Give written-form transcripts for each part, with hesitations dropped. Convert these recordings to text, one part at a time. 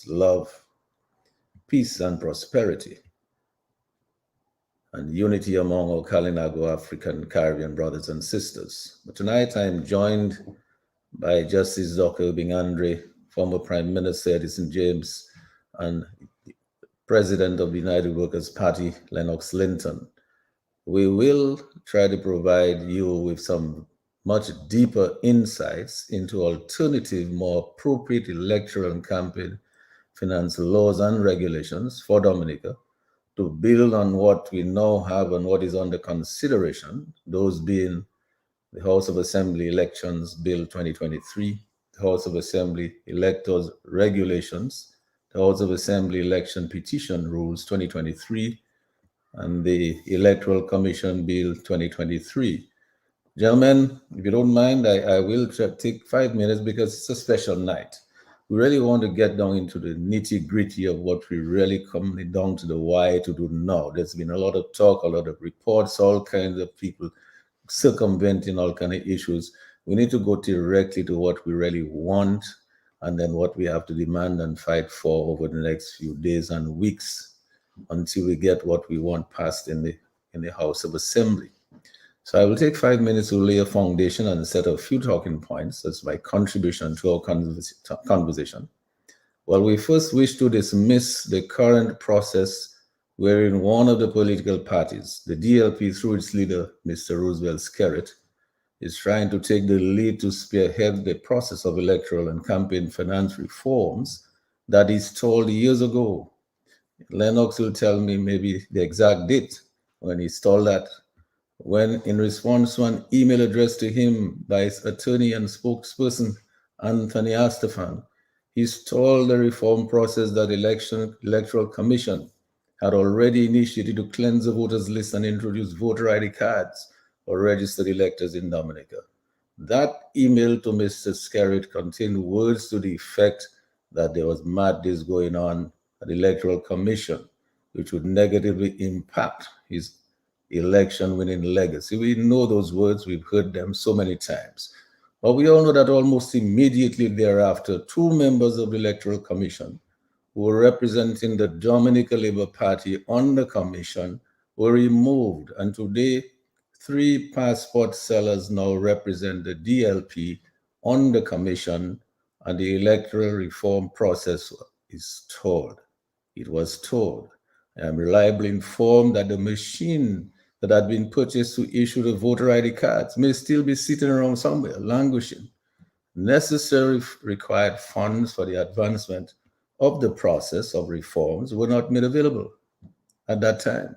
love, peace, and prosperity, and unity among our Kalinago African Caribbean brothers and sisters. But tonight I am joined by Justice Dr. Irving, former Prime Minister Edison James, and President of the United Workers' Party, Lennox Linton. We will try to provide you with some much deeper insights into alternative, more appropriate electoral and campaign finance laws and regulations for Dominica to build on what we now have and what is under consideration, those being the House of Assembly Elections Bill 2023, the House of Assembly Electors Regulations, the House of Assembly Election Petition Rules 2023, and the Electoral Commission Bill 2023. Gentlemen, if you don't mind, I will take 5 minutes because it's a special night. We really want to get down into the nitty-gritty of what we really come down to the why to do now. There's been a lot of talk, a lot of reports, all kinds of people circumventing all kinds of issues. We need to go directly to what we really want and then what we have to demand and fight for over the next few days and weeks until we get what we want passed in the House of Assembly. So I will take 5 minutes to lay a foundation and set a few talking points as my contribution to our conversation. Well, we first wish to dismiss the current process wherein one of the political parties, the DLP through its leader, Mr. Roosevelt Skerrit, is trying to take the lead to spearhead the process of electoral and campaign finance reforms that he stalled years ago. Lennox will tell me maybe the exact date when he stalled that, when in response to an email addressed to him by his attorney and spokesperson, Anthony Astafan, he stalled the reform process that Electoral Commission had already initiated to cleanse the voters list and introduce voter ID cards for registered electors in Dominica. That email to Mr. Skerrit contained words to the effect that there was madness going on at the Electoral Commission, which would negatively impact his election winning legacy. We know those words, we've heard them so many times. But we all know that almost immediately thereafter, 2 members of the Electoral Commission who were representing the Dominica Labour Party on the commission were removed. And today, 3 passport sellers now represent the DLP on the commission, and the electoral reform process is stalled. It was told. I am reliably informed that the machine that had been purchased to issue the voter ID cards may still be sitting around somewhere, languishing. Necessary required funds for the advancement of the process of reforms were not made available at that time.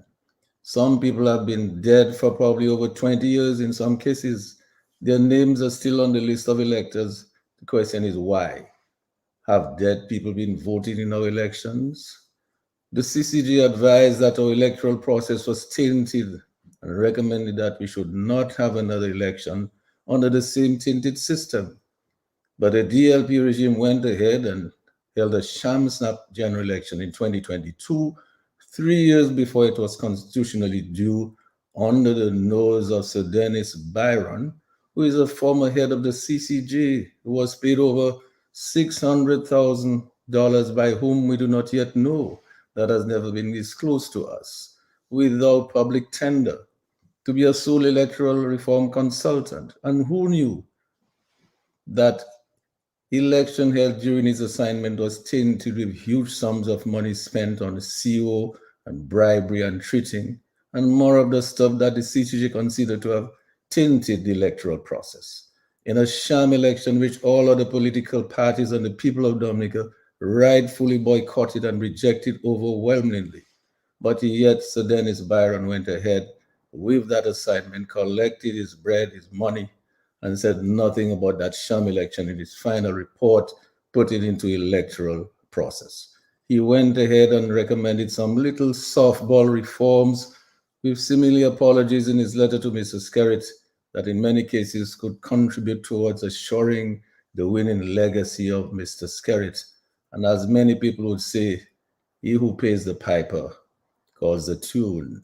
Some people have been dead for probably over 20 years in some cases. Their names are still on the list of electors. The question is why? Have dead people been voting in our elections? The CCG advised that our electoral process was tainted and recommended that we should not have another election under the same tainted system. But the DLP regime went ahead and held a sham snap general election in 2022, 3 years before it was constitutionally due, under the nose of Sir Dennis Byron, who is a former head of the CCG, who was paid over $600,000 by whom we do not yet know. That has never been disclosed to us, without public tender, to be a sole electoral reform consultant. And who knew that election held during his assignment was tainted with huge sums of money spent on CO and bribery and treating, and more of the stuff that the CCG considered to have tainted the electoral process. In a sham election which all other political parties and the people of Dominica rightfully boycotted and rejected overwhelmingly. But yet Sir Dennis Byron went ahead with that assignment, collected his bread, his money, and said nothing about that sham election in his final report, put it into electoral process. He went ahead and recommended some little softball reforms with simile apologies in his letter to Mr. Skerrit that in many cases could contribute towards assuring the winning legacy of Mr. Skerrit. And as many people would say, he who pays the piper calls the tune.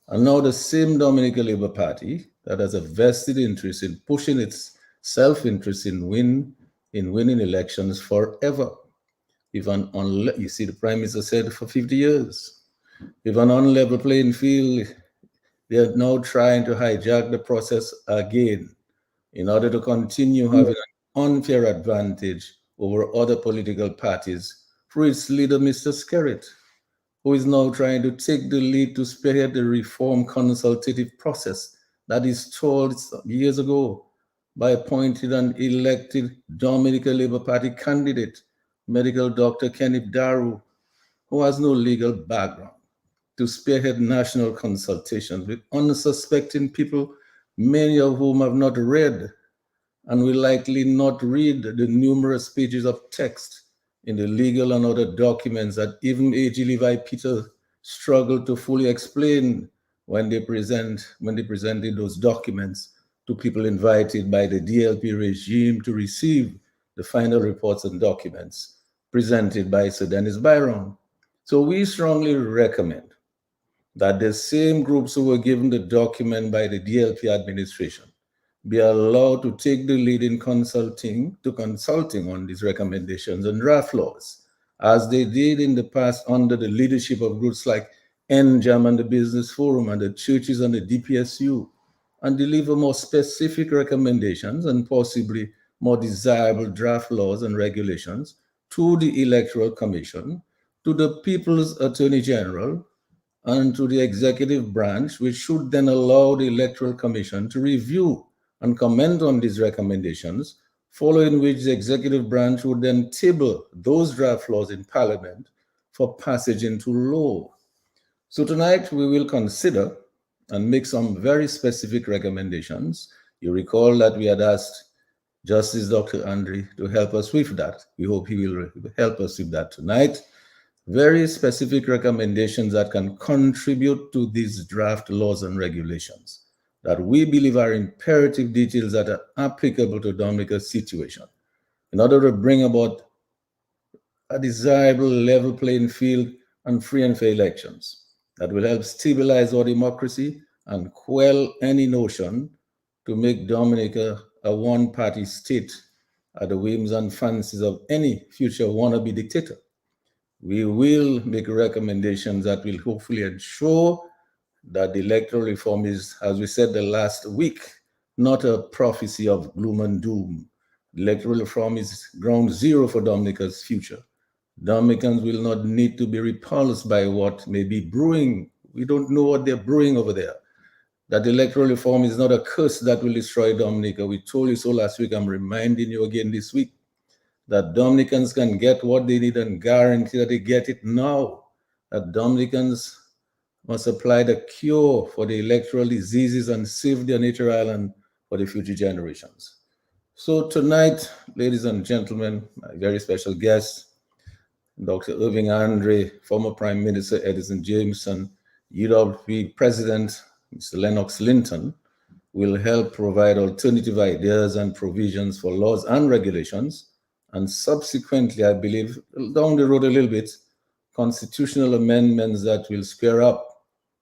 And now the same Dominica Labour Party that has a vested interest in pushing its self-interest in winning elections forever You see, the Prime Minister said for 50 years, if an unlevel playing field, they are now trying to hijack the process again in order to continue having an unfair advantage over other political parties through its leader, Mr. Skerritt, who is now trying to take the lead to spearhead the reform consultative process that he stalled years ago by appointing an elected Dominica Labour Party candidate, medical doctor Kenneth Daru, who has no legal background, to spearhead national consultations with unsuspecting people, many of whom have not read and will likely not read the numerous pages of text in the legal and other documents that even A.G. Levi Peter struggled to fully explain when they presented those documents to people invited by the DLP regime to receive the final reports and documents presented by Sir Dennis Byron. So we strongly recommend that the same groups who were given the document by the DLP administration be allowed to take the lead in consulting on these recommendations and draft laws, as they did in the past under the leadership of groups like NJAM and the Business Forum and the churches and the DPSU, and deliver more specific recommendations and possibly more desirable draft laws and regulations to the Electoral Commission, to the People's Attorney General, and to the executive branch, which should then allow the Electoral Commission to review and comment on these recommendations, following which the executive branch would then table those draft laws in Parliament for passage into law. So tonight we will consider and make some very specific recommendations. You recall that we had asked Justice Dr. Andre to help us with that. We hope he will help us with that tonight. Very specific recommendations that can contribute to these draft laws and regulations that we believe are imperative details that are applicable to Dominica's situation in order to bring about a desirable level playing field and free and fair elections that will help stabilize our democracy and quell any notion to make Dominica a one-party state at the whims and fancies of any future wannabe dictator. We will make recommendations that will hopefully ensure that the electoral reform is, as we said the last week, not a prophecy of gloom and doom. Electoral reform is ground zero for Dominica's future. Dominicans will not need to be repulsed by what may be brewing. We don't know what they're brewing over there. That electoral reform is not a curse that will destroy Dominica. We told you so last week. I'm reminding you again this week that Dominicans can get what they need and guarantee that they get it now. That Dominicans must apply the cure for the electoral diseases and save their nature island for the future generations. So tonight, ladies and gentlemen, my very special guest, Dr. Irving Andre, former Prime Minister Edison James, and UWP President Mr. Lennox Linton, will help provide alternative ideas and provisions for laws and regulations, and subsequently, I believe, down the road a little bit, constitutional amendments that will square up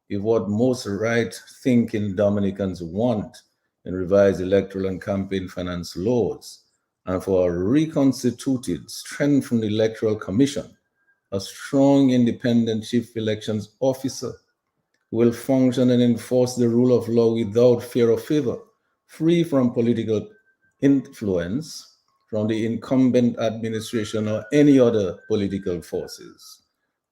with what most right-thinking Dominicans want in revised electoral and campaign finance laws, and for a reconstituted, strengthened electoral commission, a strong, independent chief elections officer who will function and enforce the rule of law without fear or favor, free from political influence from the incumbent administration or any other political forces.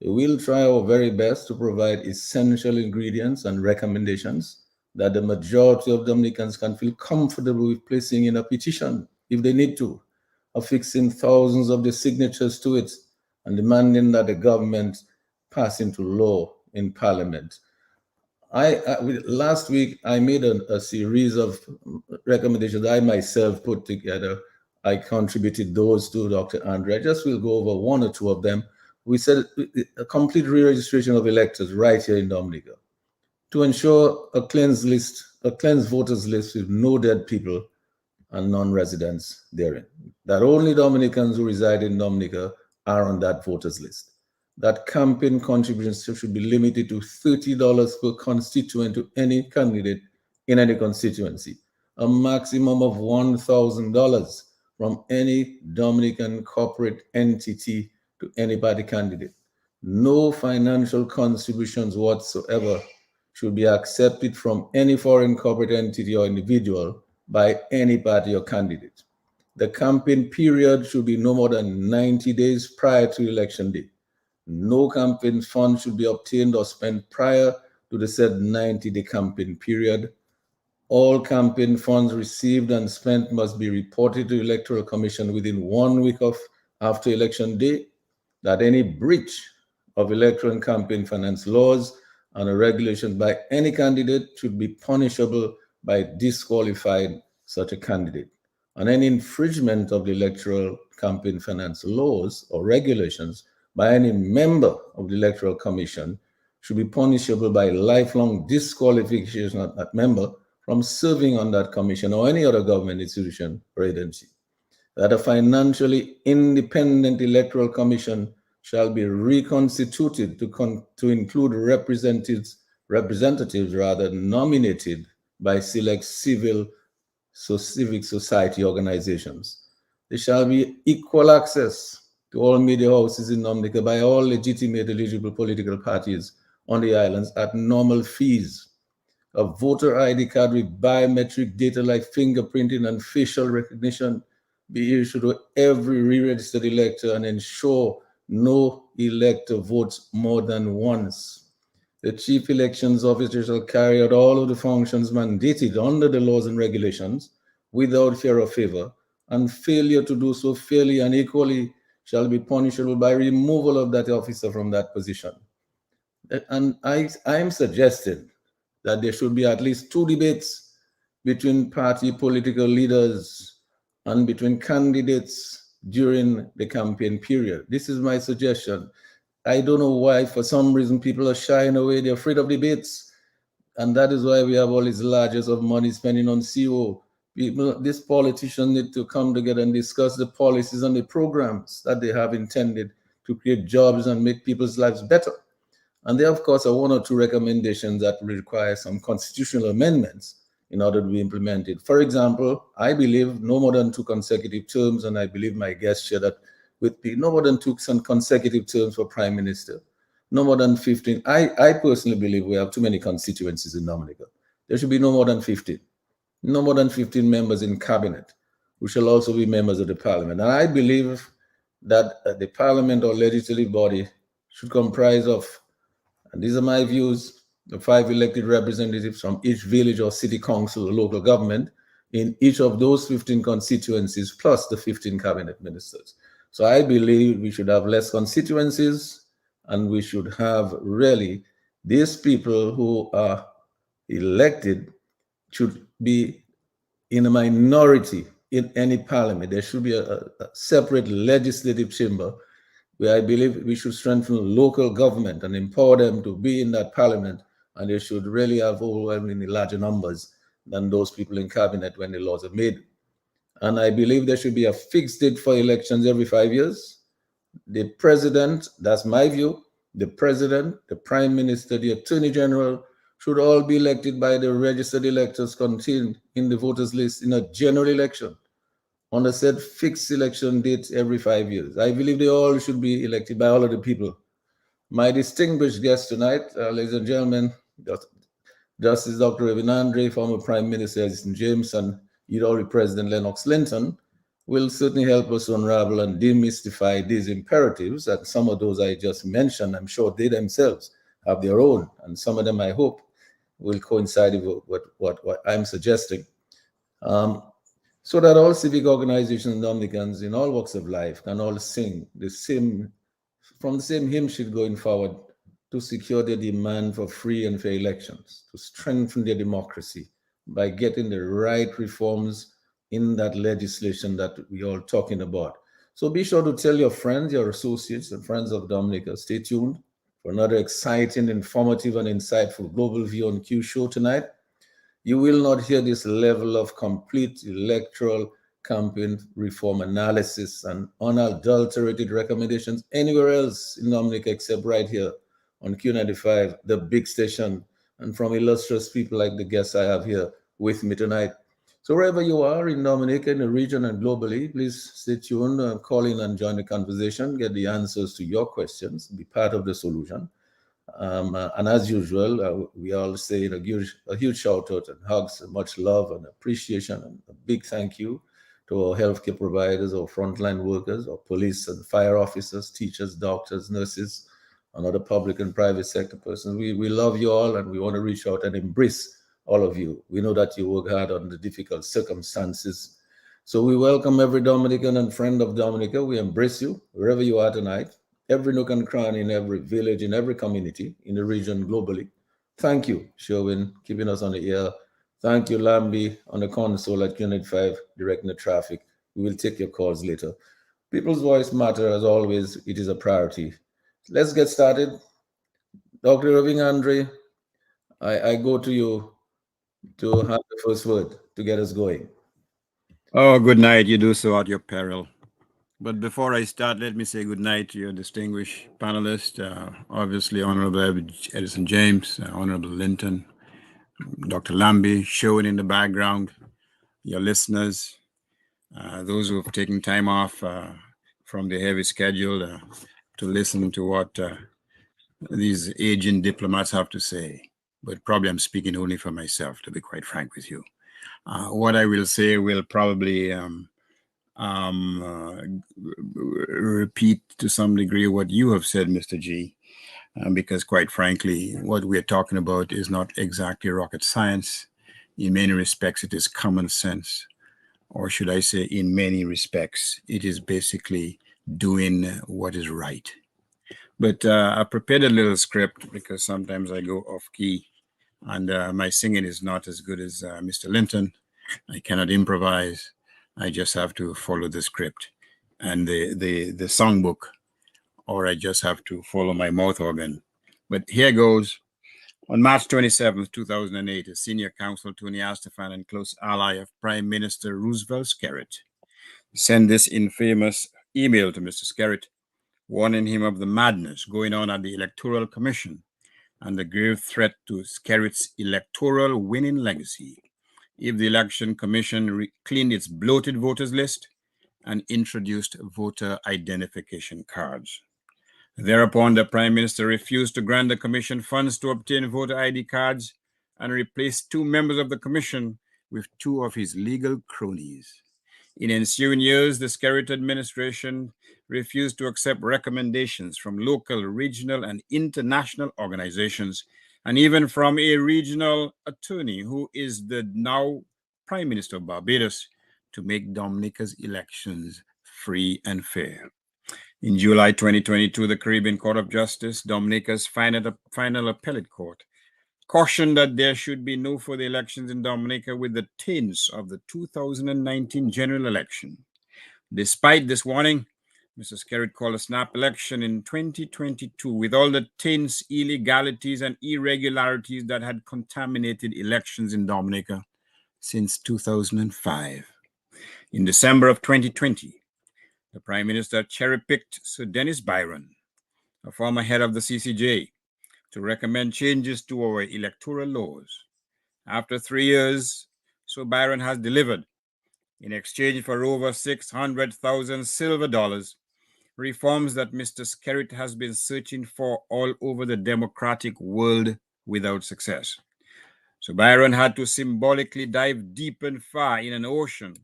We will try our very best to provide essential ingredients and recommendations that the majority of Dominicans can feel comfortable with placing in a petition if they need to, affixing thousands of the signatures to it and demanding that the government pass into law in Parliament. Last week, I made a series of recommendations I myself put together. I contributed those to Dr. Andre. I just will go over one or two of them. We said a complete re-registration of electors right here in Dominica to ensure a cleansed voters list with no dead people and non-residents therein. That only Dominicans who reside in Dominica are on that voters list. That campaign contributions should be limited to $30 per constituent to any candidate in any constituency, a maximum of $1,000 from any Dominican corporate entity to any party candidate. No financial contributions whatsoever should be accepted from any foreign corporate entity or individual by any party or candidate. The campaign period should be no more than 90 days prior to election day. No campaign funds should be obtained or spent prior to the said 90-day campaign period. All campaign funds received and spent must be reported to the Electoral Commission within 1 week of after election day. That any breach of electoral and campaign finance laws and regulations by any candidate should be punishable by disqualifying such a candidate. And any infringement of the electoral campaign finance laws or regulations by any member of the Electoral Commission should be punishable by lifelong disqualification of that member from serving on that commission or any other government institution or agency. That a financially independent electoral commission shall be reconstituted to include representatives nominated by select civic society organizations. There shall be equal access to all media houses in Dominica by all legitimate eligible political parties on the islands at normal fees. A voter ID card with biometric data like fingerprinting and facial recognition be issued to every re-registered elector and ensure no elector votes more than once. The chief elections officer shall carry out all of the functions mandated under the laws and regulations without fear or favor, and failure to do so fairly and equally shall be punishable by removal of that officer from that position. And I am suggesting that there should be at least 2 debates between party political leaders and between candidates during the campaign period. This is my suggestion. I don't know why, for some reason, people are shying away. They're afraid of debates. And that is why we have all these largesse of money spending on CO. These politicians need to come together and discuss the policies and the programs that they have intended to create jobs and make people's lives better. And there, of course, are 1 or 2 recommendations that require some constitutional amendments in order to be implemented. For example, I believe no more than 2 consecutive terms, and I believe my guests share that with me, no more than 2 consecutive terms for Prime Minister, no more than 15. I personally believe we have too many constituencies in Dominica. There should be no more than 15. No more than 15 members in cabinet, who shall also be members of the parliament. And I believe that the parliament or legislative body should comprise of, and these are my views, the 5 elected representatives from each village or city council or local government in each of those 15 constituencies, plus the 15 cabinet ministers. So I believe we should have less constituencies, and we should have really these people who are elected should be in a minority in any parliament. There should be a separate legislative chamber where I believe we should strengthen local government and empower them to be in that parliament, and they should really have overwhelmingly larger numbers than those people in cabinet when the laws are made. And I believe there should be a fixed date for elections every 5 years. The president, that's my view, the president, the prime minister, the attorney general should all be elected by the registered electors contained in the voters list in a general election on a set fixed election date every 5 years. I believe they all should be elected by all of the people. My distinguished guest tonight, ladies and gentlemen, Justice Dr. Irving, former Prime Minister Edison James, and Irving President Lennox Linton, will certainly help us unravel and demystify these imperatives. And some of those I just mentioned, I'm sure they themselves have their own, and some of them, I hope, will coincide with what I'm suggesting. So that all civic organizations and Dominicans in all walks of life can all sing from the same hymn sheet going forward to secure their demand for free and fair elections, to strengthen their democracy by getting the right reforms in that legislation that we're all talking about. So be sure to tell your friends, your associates, and friends of Dominica. Stay tuned for another exciting, informative, and insightful Global View on Q show tonight. You will not hear this level of complete electoral campaign reform analysis and unadulterated recommendations anywhere else in Dominica except right here on Q95, the big station, and from illustrious people like the guests I have here with me tonight. So wherever you are in Dominica, in the region and globally, please stay tuned, call in and join the conversation, get the answers to your questions, be part of the solution. And as usual, we all say a huge shout out and hugs, and much love and appreciation, and a big thank you to our healthcare providers, our frontline workers, our police and fire officers, teachers, doctors, nurses, and other public and private sector persons. We love you all, and we want to reach out and embrace all of you. We know that you work hard under difficult circumstances. So we welcome every Dominican and friend of Dominica. We embrace you wherever you are tonight, every nook and cranny in every village, in every community, in the region, globally. Thank you, Sherwin, keeping us on the air. Thank you, Lambi, on the console at Unit 5, directing the traffic. We will take your calls later. People's voice matter, as always, it is a priority. Let's get started. Dr. Irving Andre, I go to you to have the first word to get us going. Oh, good night. You do so at your peril. But before I start, let me say good night to your distinguished panelists, obviously Honorable Edison James, Honorable Linton, Dr. Lambi, showing in the background, your listeners, those who have taken time off from their heavy schedule to listen to what these aging diplomats have to say. But probably I'm speaking only for myself, to be quite frank with you. What I will say will probably repeat to some degree what you have said, Mr. G, because quite frankly, what we're talking about is not exactly rocket science. In many respects, it is common sense, or should I say, in many respects, it is basically doing what is right. But I prepared a little script because sometimes I go off key, and my singing is not as good as Mr. Linton. I cannot improvise. I just have to follow the script and the songbook, or I just have to follow my mouth organ. But here goes. On March 27th, 2008, a senior counsel, Tony Astafan, and close ally of Prime Minister Roosevelt Skerrit, sent this infamous email to Mr. Skerrit, warning him of the madness going on at the Electoral Commission and the grave threat to Skerrit's electoral winning legacy if the Election Commission cleaned its bloated voters list and introduced voter identification cards. Thereupon, the Prime Minister refused to grant the Commission funds to obtain voter ID cards and replaced 2 members of the Commission with 2 of his legal cronies. In ensuing years, the Skerrit administration refused to accept recommendations from local, regional, and international organizations, and even from a regional attorney who is the now Prime Minister of Barbados, to make Dominica's elections free and fair. In July 2022, the Caribbean Court of Justice, Dominica's final appellate court, cautioned that there should be no further elections in Dominica with the taints of the 2019 general election. Despite this warning, Mr. Skerrit called a snap election in 2022 with all the taints, illegalities, and irregularities that had contaminated elections in Dominica since 2005. In December of 2020, the Prime Minister cherry-picked Sir Dennis Byron, a former head of the CCJ, to recommend changes to our electoral laws. After 3 years, Sir Byron has delivered, in exchange for over 600,000 silver dollars, reforms that Mr. Skerrit has been searching for all over the democratic world without success. So Byron had to symbolically dive deep and far in an ocean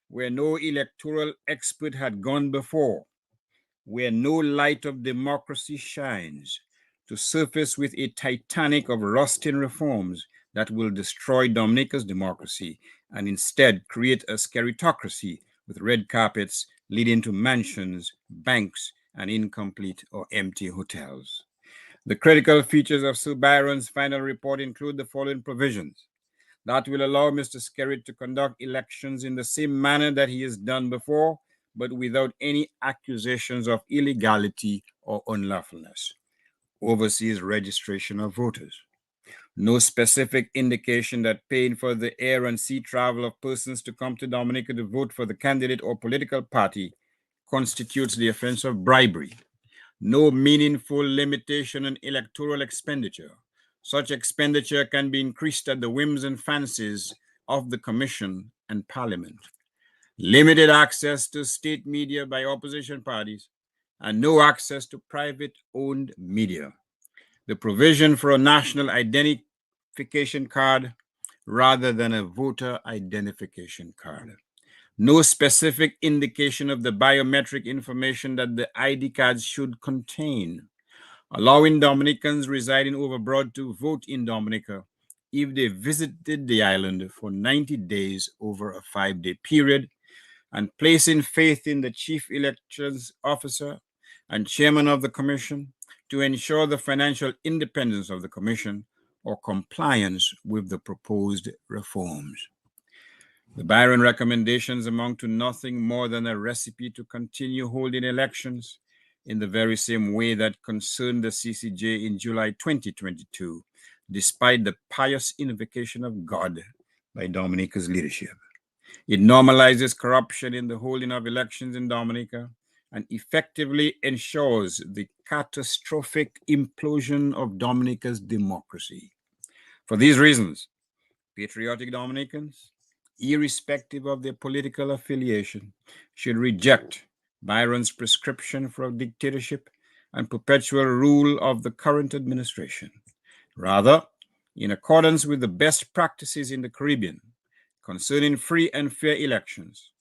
where no electoral expert had gone before, where no light of democracy shines, to surface with a Titanic of rusting reforms that will destroy Dominica's democracy and instead create a skeritocracy with red carpets leading to mansions, banks, and incomplete or empty hotels. The critical features of Sir Byron's final report include the following provisions: that will allow Mr. Skerrit to conduct elections in the same manner that he has done before, but without any accusations of illegality or unlawfulness. Overseas registration of voters. No specific indication that paying for the air and sea travel of persons to come to Dominica to vote for the candidate or political party constitutes the offense of bribery. No meaningful limitation on electoral expenditure. Such expenditure can be increased at the whims and fancies of the Commission and Parliament, limited access to state media by opposition parties, and no access to private-owned media. The provision for a national identification card rather than a voter identification card. No specific indication of the biometric information that the ID cards should contain. Allowing Dominicans residing abroad to vote in Dominica if they visited the island for 90 days over a 5-day period, and placing faith in the Chief Elections Officer and Chairman of the Commission to ensure the financial independence of the Commission or compliance with the proposed reforms. The Byron recommendations amount to nothing more than a recipe to continue holding elections in the very same way that concerned the CCJ in July 2022, despite the pious invocation of God by Dominica's leadership. It normalizes corruption in the holding of elections in Dominica and effectively ensures the catastrophic implosion of Dominica's democracy. For these reasons, patriotic Dominicans, irrespective of their political affiliation, should reject Byron's prescription for a dictatorship and perpetual rule of the current administration. Rather, in accordance with the best practices in the Caribbean concerning free and fair elections,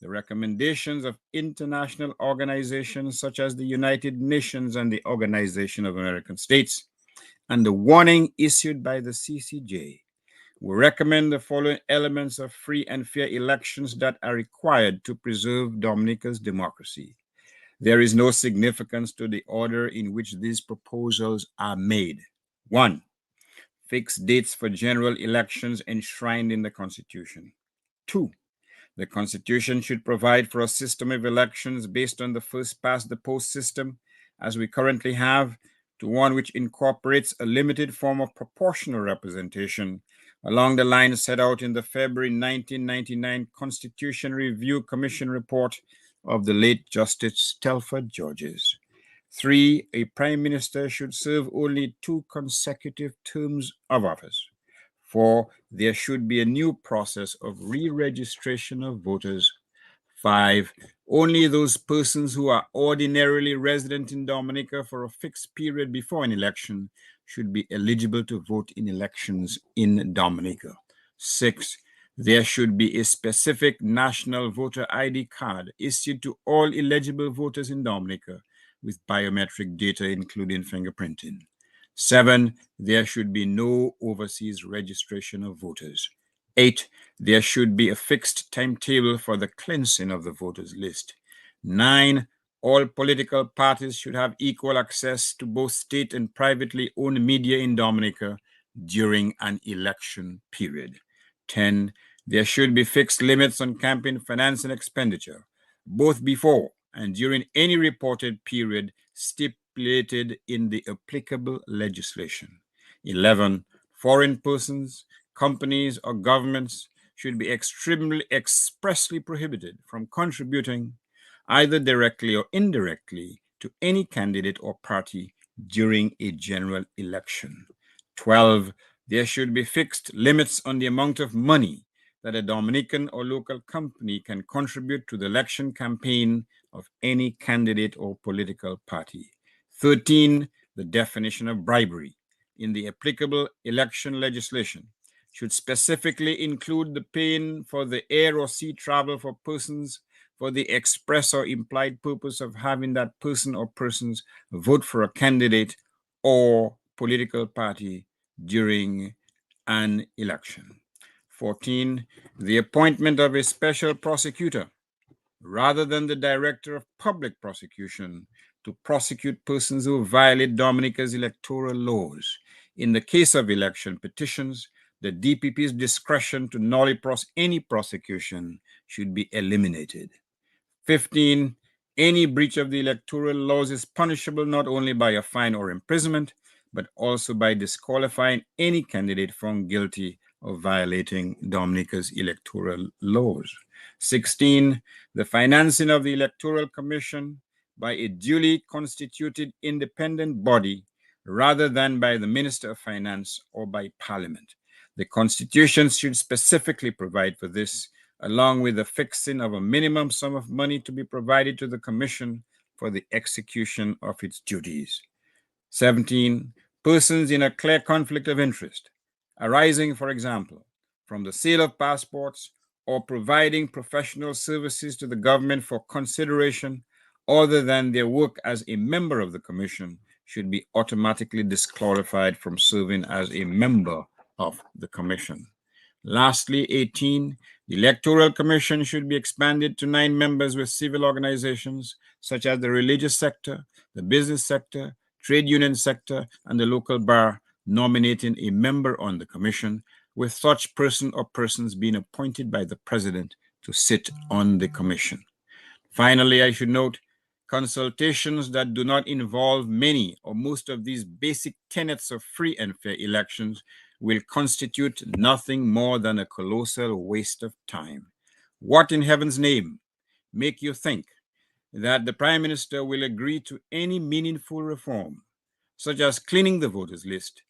the recommendations of international organizations such as the United Nations and the Organization of American States, and the warning issued by the CCJ, we recommend the following elements of free and fair elections that are required to preserve Dominica's democracy. There is no significance to the order in which these proposals are made. 1. Fixed dates for general elections enshrined in the Constitution. 2. The Constitution should provide for a system of elections based on the first-past-the-post system, as we currently have, to one which incorporates a limited form of proportional representation along the lines set out in the February 1999 Constitution Review Commission report of the late Justice Telford Georges. 3. A prime minister should serve only 2 consecutive terms of office. 4. There should be a new process of re-registration of voters. 5. Only those persons who are ordinarily resident in Dominica for a fixed period before an election should be eligible to vote in elections in Dominica. 6. There should be a specific national voter ID card issued to all eligible voters in Dominica with biometric data, including fingerprinting. 7. There should be no overseas registration of voters. 8. There should be a fixed timetable for the cleansing of the voters list. 9. All political parties should have equal access to both state and privately owned media in Dominica during an election period. 10. There should be fixed limits on campaign finance and expenditure, both before and during any reported period stipulated in the applicable legislation. 11. Foreign persons, companies, or governments should be expressly prohibited from contributing either directly or indirectly to any candidate or party during a general election. 12. There should be fixed limits on the amount of money that a Dominican or local company can contribute to the election campaign of any candidate or political party. 13. The definition of bribery in the applicable election legislation should specifically include the paying for the air or sea travel for persons for the express or implied purpose of having that person or persons vote for a candidate or political party during an election. 14. The appointment of a special prosecutor rather than the director of public prosecution to prosecute persons who violate Dominica's electoral laws. In the case of election petitions, the DPP's discretion to nullify any prosecution should be eliminated. 15. Any breach of the electoral laws is punishable not only by a fine or imprisonment, but also by disqualifying any candidate found guilty of violating Dominica's electoral laws. 16. The financing of the Electoral Commission by a duly constituted independent body rather than by the Minister of Finance or by Parliament. The Constitution should specifically provide for this along with the fixing of a minimum sum of money to be provided to the Commission for the execution of its duties. 17. Persons in a clear conflict of interest, arising, for example, from the sale of passports or providing professional services to the government for consideration other than their work as a member of the Commission, should be automatically disqualified from serving as a member of the Commission. Lastly, 18, the Electoral Commission should be expanded to 9 members with civil organizations such as the religious sector, the business sector, trade union sector, and the local bar, nominating a member on the commission, with such person or persons being appointed by the president to sit on the commission. Finally, I should note, consultations that do not involve many or most of these basic tenets of free and fair elections will constitute nothing more than a colossal waste of time. What in heaven's name make you think that the Prime Minister will agree to any meaningful reform, such as cleaning the voters list,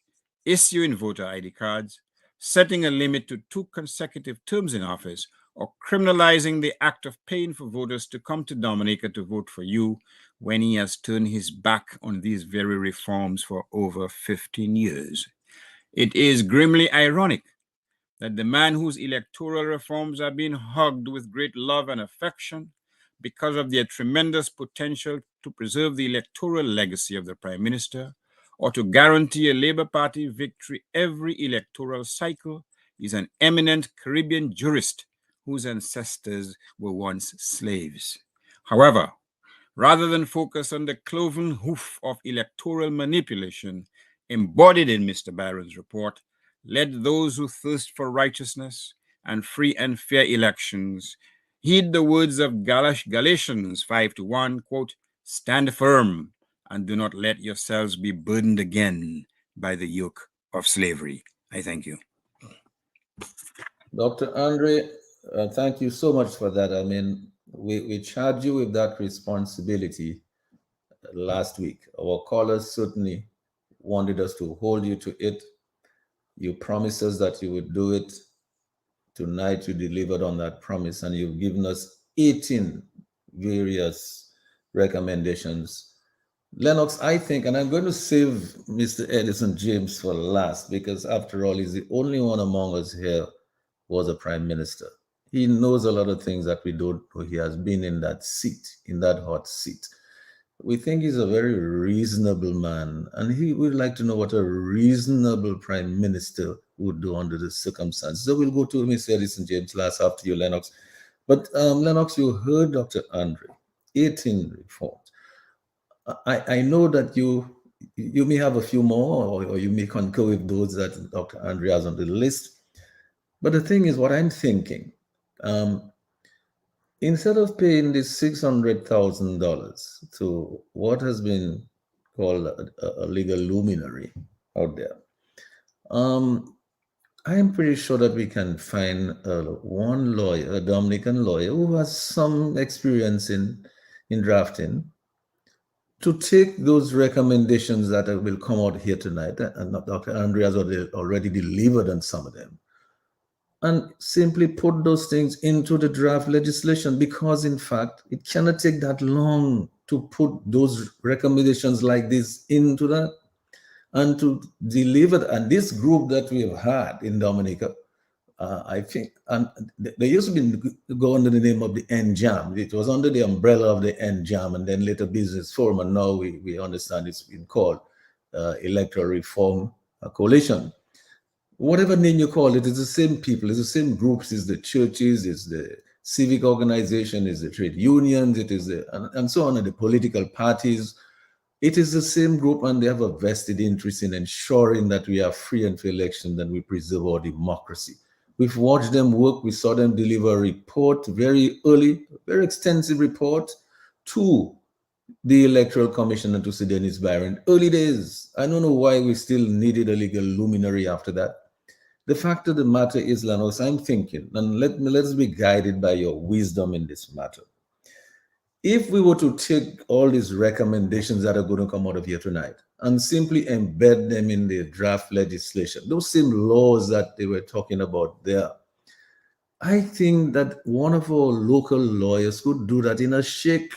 issuing voter ID cards, setting a limit to 2 consecutive terms in office, or criminalizing the act of paying for voters to come to Dominica to vote for you when he has turned his back on these very reforms for over 15 years? It is grimly ironic that the man whose electoral reforms are being hugged with great love and affection because of their tremendous potential to preserve the electoral legacy of the Prime Minister or to guarantee a Labour Party victory every electoral cycle is an eminent Caribbean jurist whose ancestors were once slaves. However, rather than focus on the cloven hoof of electoral manipulation embodied in Mr. Barron's report, let those who thirst for righteousness and free and fair elections heed the words of Galatians 5:1, quote, "Stand firm and do not let yourselves be burdened again by the yoke of slavery." I thank you. Dr. Andre, thank you so much for that. I mean, we charged you with that responsibility last week. Our callers certainly wanted us to hold you to it. You promised us that you would do it. Tonight, you delivered on that promise, and you've given us 18 various recommendations. Lennox, I think, and I'm going to save Mr. Edison James for last, because after all, he's the only one among us here who was a prime minister. He knows a lot of things that we don't know. He has been in that seat, in that hot seat. We think he's a very reasonable man, and he would like to know what a reasonable prime minister would do under the circumstances. So we'll go to Mr. Edison James last, after you, Lennox. But Lennox, you heard Dr. Andre, 18 reforms. I know that you may have a few more, or you may concur with those that Dr. Andre has on the list. But the thing is, what I'm thinking, instead of paying this $600,000 to what has been called a legal luminary out there, I am pretty sure that we can find one lawyer, a Dominican lawyer, who has some experience in drafting, to take those recommendations that will come out here tonight, and Dr. Andre has already delivered on some of them, and simply put those things into the draft legislation, because in fact, it cannot take that long to put those recommendations like this into that and to deliver. And this group that we have had in Dominica, I think, and they used to go under the name of the NJAM. It was under the umbrella of the NJAM, and then later Business Forum, and now we understand it's been called Electoral Reform Coalition. Whatever name you call it, it's the same people, it's the same groups, it's the churches, it's the civic organization, it's the trade unions, it is and so on, and the political parties. It is the same group, and they have a vested interest in ensuring that we have free and fair elections and we preserve our democracy. We've watched them work. We saw them deliver a report very early, very extensive report to the Electoral Commission and to Sir Dennis Byron. Early days. I don't know why we still needed a legal luminary after that. The fact of the matter is, Lennox, I'm thinking, and let's be guided by your wisdom in this matter. If we were to take all these recommendations that are going to come out of here tonight and simply embed them in the draft legislation, those same laws that they were talking about there, I think that one of our local lawyers could do that in a shake,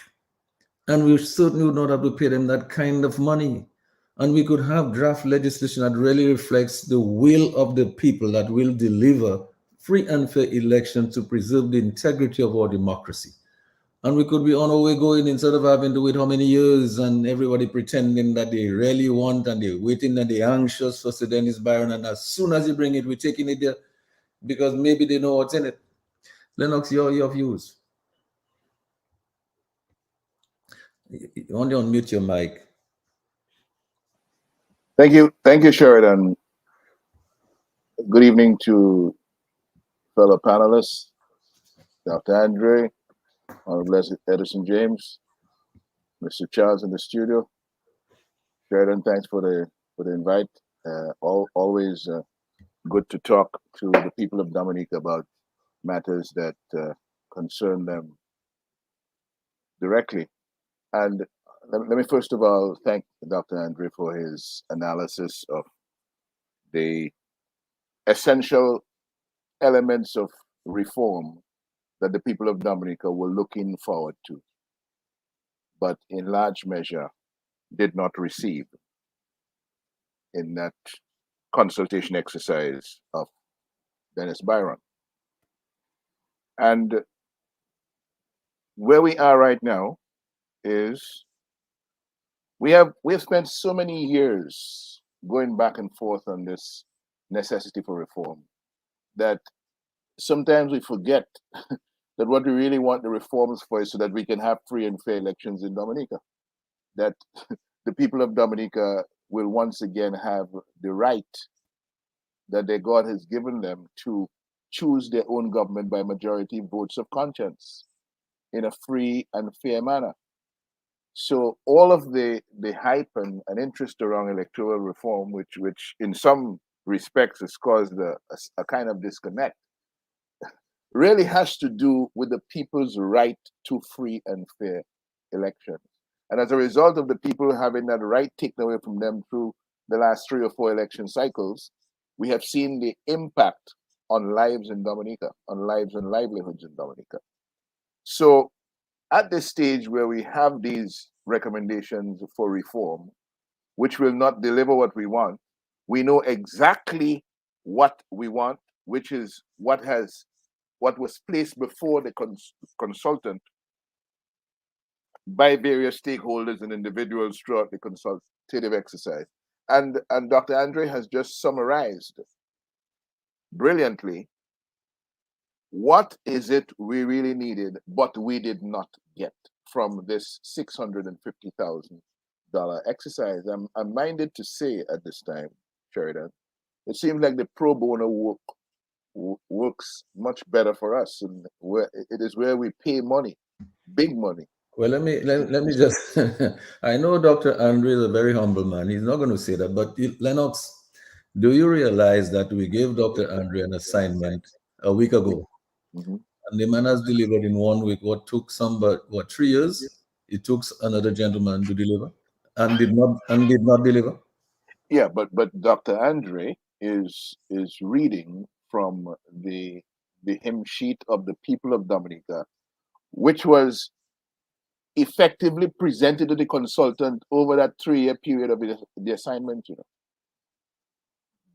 and we certainly would not have to pay them that kind of money. And we could have draft legislation that really reflects the will of the people that will deliver free and fair elections to preserve the integrity of our democracy. And we could be on our way going instead of having to wait how many years and everybody pretending that they really want and they're waiting and they're anxious for Sir Dennis Byron. And as soon as you bring it, we're taking it there because maybe they know what's in it. Lennox, your views. You only unmute your mic. Thank you, Sheridan. Good evening to fellow panelists, Dr. Andre, Honorable Edison James, Mr. Charles in the studio. Sheridan, thanks for the invite. Always good to talk to the people of Dominica about matters that concern them directly. And let me first of all thank Dr. Andre for his analysis of the essential elements of reform that the people of Dominica were looking forward to, but in large measure did not receive in that consultation exercise of Dennis Byron. And where we are right now is we have spent so many years going back and forth on this necessity for reform that sometimes we forget that what we really want the reforms for is so that we can have free and fair elections in Dominica. That the people of Dominica will once again have the right that their God has given them to choose their own government by majority votes of conscience in a free and fair manner. So all of the hype and interest around electoral reform, which in some respects has caused a kind of disconnect, really has to do with the people's right to free and fair elections. And as a result of the people having that right taken away from them through the last 3 or 4 election cycles, we have seen the impact on lives in Dominica, on lives and livelihoods in Dominica. So at this stage where we have these recommendations for reform, which will not deliver what we want, we know exactly what we want, which is what was placed before the consultant by various stakeholders and individuals throughout the consultative exercise. And Dr. Andre has just summarized brilliantly what is it we really needed, but we did not get from this $650,000 exercise. I'm minded to say at this time, Sheridan, it seems like the pro bono works much better for us, and it is where we pay money, big money. Well, let me just. I know Dr. Andre is a very humble man. He's not going to say that. But Lennox, do you realize that we gave Dr. Andre an assignment a week ago, Mm-hmm. and the man has delivered in 1 week what took some, but what 3 years? It took another gentleman to deliver, and did not deliver. Yeah, but Dr. Andre is reading from the hymn sheet of the people of Dominica, which was effectively presented to the consultant over that 3-year period of the assignment.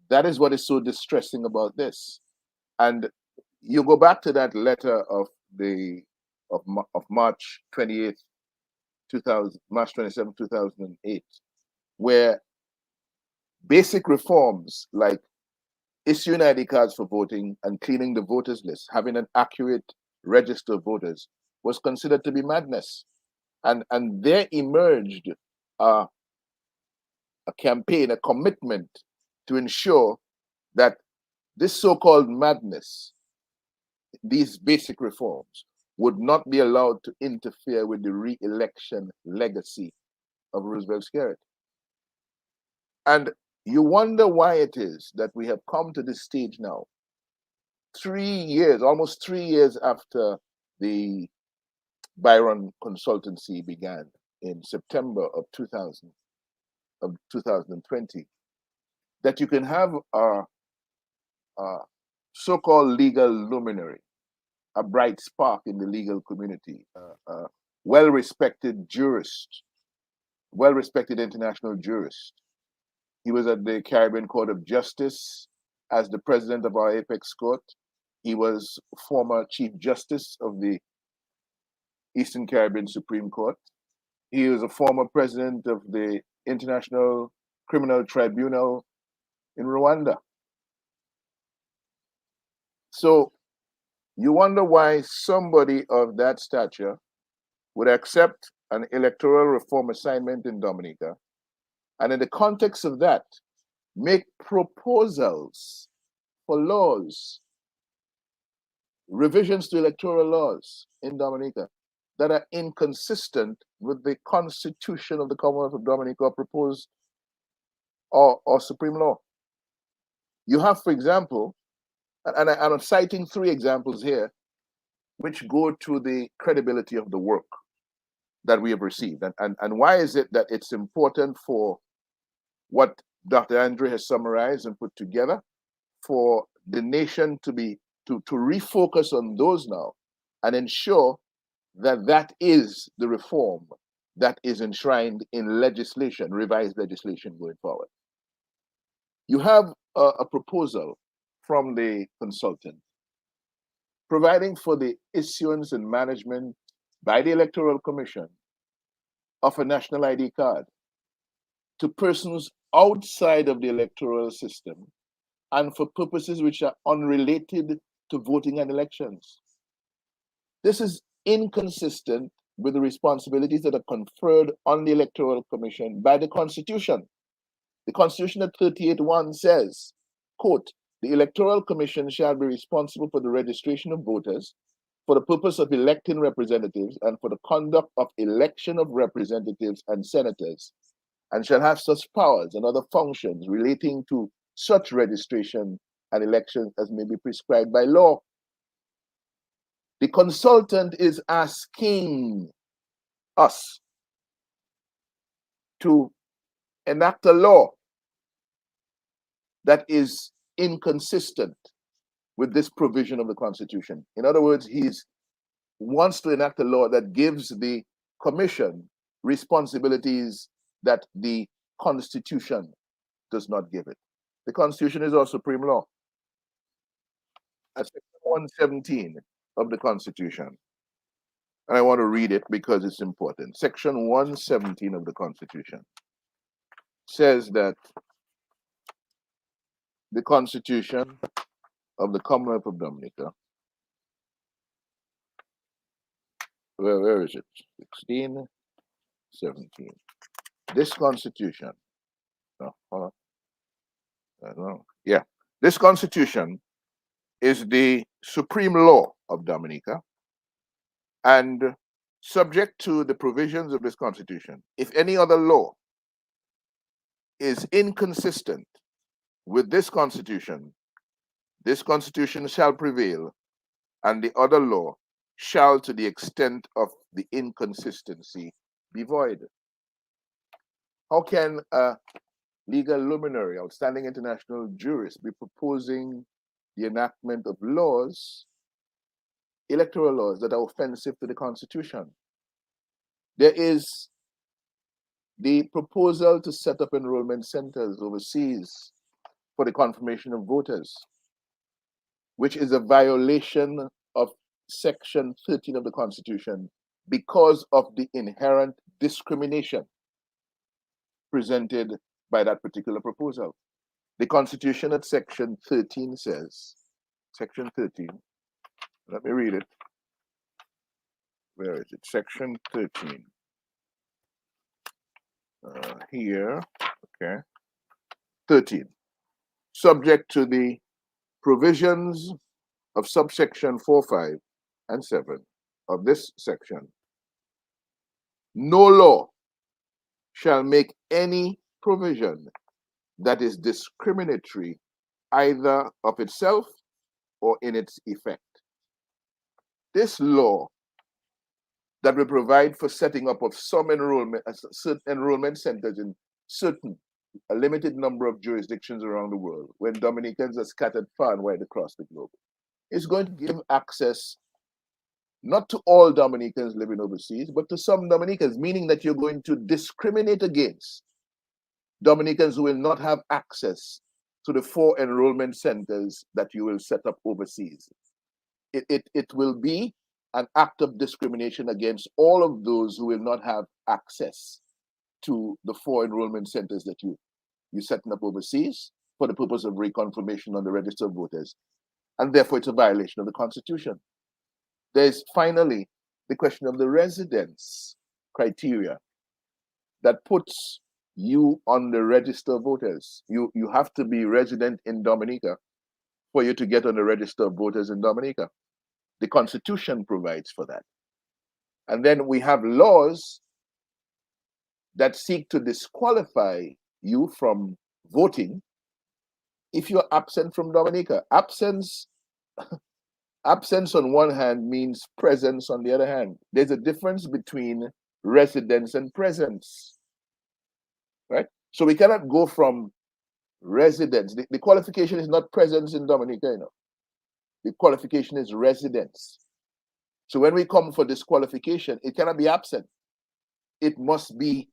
That is what is so distressing about this. And you go back to that letter of March 28th, 2000, March 27, 2008, where basic reforms like issuing ID cards for voting and cleaning the voters list, having an accurate register of voters, was considered to be madness. And there emerged a campaign, a commitment to ensure that this so-called madness, these basic reforms, would not be allowed to interfere with the re-election legacy of Roosevelt Skerrit. And you wonder why it is that we have come to this stage now, 3 years, almost 3 years after the Byron consultancy began in September of 2020, that you can have a so-called legal luminary a bright spark in the legal community, well-respected jurist, well-respected international jurist. He was at the Caribbean Court of Justice as the president of our apex court. He was former Chief Justice of the Eastern Caribbean Supreme Court. He was a former president of the International Criminal Tribunal in Rwanda. So you wonder why somebody of that stature would accept an electoral reform assignment in Dominica, and in the context of that, make proposals for laws, revisions to electoral laws in Dominica that are inconsistent with the Constitution of the Commonwealth of Dominica proposed or supreme law. You have, for example, and I'm citing 3 examples here, which go to the credibility of the work that we have received. And why is it that it's important for what Dr. Andre has summarized and put together for the nation to refocus on those now and ensure that that is the reform that is enshrined in legislation, revised legislation going forward. You have a proposal from the consultant providing for the issuance and management by the Electoral Commission of a national ID card to persons outside of the electoral system and for purposes which are unrelated to voting and elections. This is inconsistent with the responsibilities that are conferred on the Electoral Commission by the Constitution. The Constitution at 38(1) says, quote, "The Electoral Commission shall be responsible for the registration of voters, for the purpose of electing representatives, and for the conduct of election of representatives and senators, and shall have such powers and other functions relating to such registration and elections as may be prescribed by law." The consultant is asking us to enact a law that is inconsistent with this provision of the Constitution. In other words, he wants to enact a law that gives the Commission responsibilities that the Constitution does not give it. The Constitution is our supreme law. That's Section 117 of the Constitution. And I want to read it because it's important. Section 117 of the Constitution says that the Constitution of the Commonwealth of Dominica, where is it? 16, 17. This Constitution, no, hold on. I don't know. Yeah, this Constitution is the supreme law of Dominica, and subject to the provisions of this Constitution, if any other law is inconsistent with this Constitution shall prevail, and the other law shall, to the extent of the inconsistency, be void. How can a legal luminary, outstanding international jurist, be proposing the enactment of laws, electoral laws, that are offensive to the Constitution? There is the proposal to set up enrollment centers overseas for the confirmation of voters, which is a violation of Section 13 of the Constitution because of the inherent discrimination presented by that particular proposal. The Constitution at Section 13 says, Section 13, let me read it. Where is it? Section 13. Here, okay. 13. Subject to the provisions of subsection 4, 5, and 7 of this section, no law shall make any provision that is discriminatory either of itself or in its effect. This law that will provide for setting up of some certain enrollment centers in a limited number of jurisdictions around the world, when Dominicans are scattered far and wide across the globe, is going to give access not to all Dominicans living overseas, but to some Dominicans, meaning that you're going to discriminate against Dominicans who will not have access to the 4 enrollment centers that you will set up overseas. It will be an act of discrimination against all of those who will not have access to the 4 enrollment centers that you're setting up overseas for the purpose of reconfirmation on the register of voters. And therefore, it's a violation of the Constitution. There's finally the question of the residence criteria that puts you on the register of voters. You have to be resident in Dominica for you to get on the register of voters in Dominica. The Constitution provides for that. And then we have laws that seek to disqualify you from voting if you're absent from Dominica. Absence on one hand means presence on the other hand. There's a difference between residence and presence, right? So we cannot go from residence. The qualification is not presence in Dominica, you know. The qualification is residence. So when we come for disqualification, it cannot be absent. It must be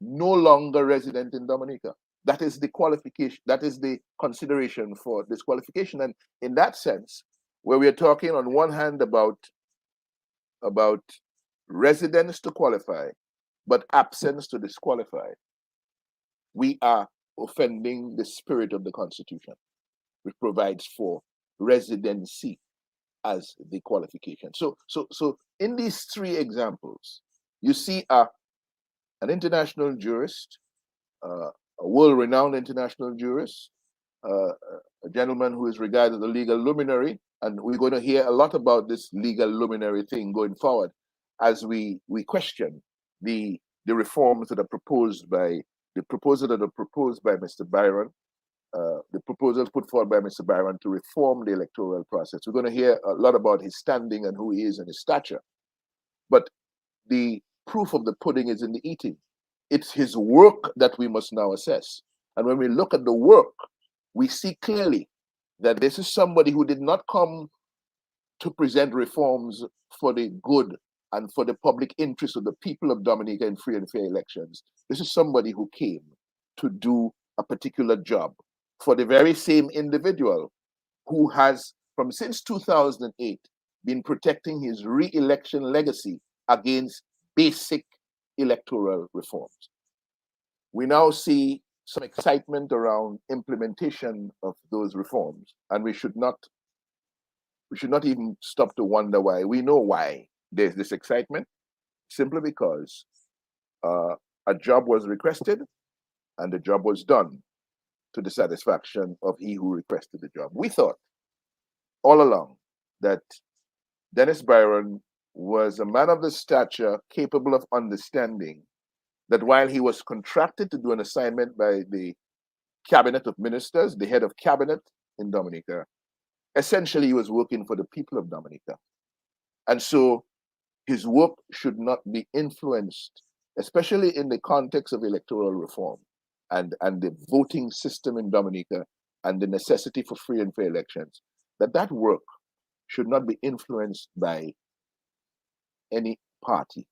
no longer resident in Dominica. That is the qualification, that is the consideration for disqualification. And in that sense, where we are talking on one hand about residence to qualify, but absence to disqualify, we are offending the spirit of the Constitution, which provides for residency as the qualification. So in these 3 examples, you see an international jurist, a world-renowned international jurist, a gentleman who is regarded as a legal luminary, and we're going to hear a lot about this legal luminary thing going forward as we question the reforms that are proposed by the proposal that are proposed by Mr. Byron, the proposals put forward by Mr. Byron to reform the electoral process. We're going to hear a lot about his standing and who he is and his stature. But the proof of the pudding is in the eating. It's his work that we must now assess. And when we look at the work, we see clearly that this is somebody who did not come to present reforms for the good and for the public interest of the people of Dominica in free and fair elections. This is somebody who came to do a particular job for the very same individual who has, from since 2008, been protecting his re-election legacy against basic electoral reforms. We now see some excitement around implementation of those reforms, and we should not even stop to wonder why. We know why there's this excitement, simply because a job was requested and the job was done to the satisfaction of he who requested the job. We thought all along that Dennis Byron was a man of the stature capable of understanding that while he was contracted to do an assignment by the cabinet of ministers, the head of cabinet in Dominica, essentially he was working for the people of Dominica. And so his work should not be influenced, especially in the context of electoral reform and the voting system in Dominica and the necessity for free and fair elections, that work should not be influenced by any party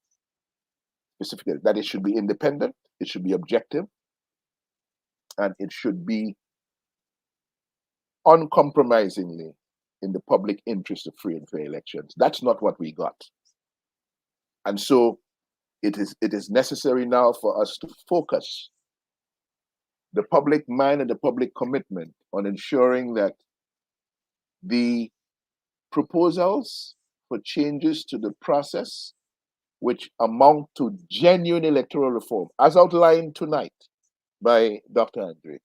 specifically, that it should be independent, it should be objective, and it should be uncompromisingly in the public interest of free and fair elections. That's not what we got. And so it is necessary now for us to focus the public mind and the public commitment on ensuring that the proposals for changes to the process which amount to genuine electoral reform, as outlined tonight by Dr. Andre,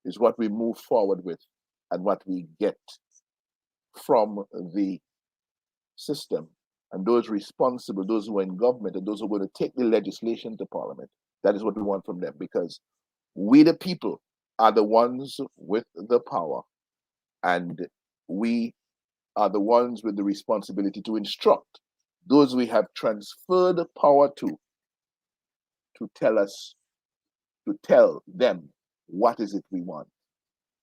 is what we move forward with and what we get from the system and those responsible, those who are in government and those who are going to take the legislation to Parliament. That is what we want from them, because we the people are the ones with the power, and we are the ones with the responsibility to instruct those we have transferred the power to tell them what is it we want.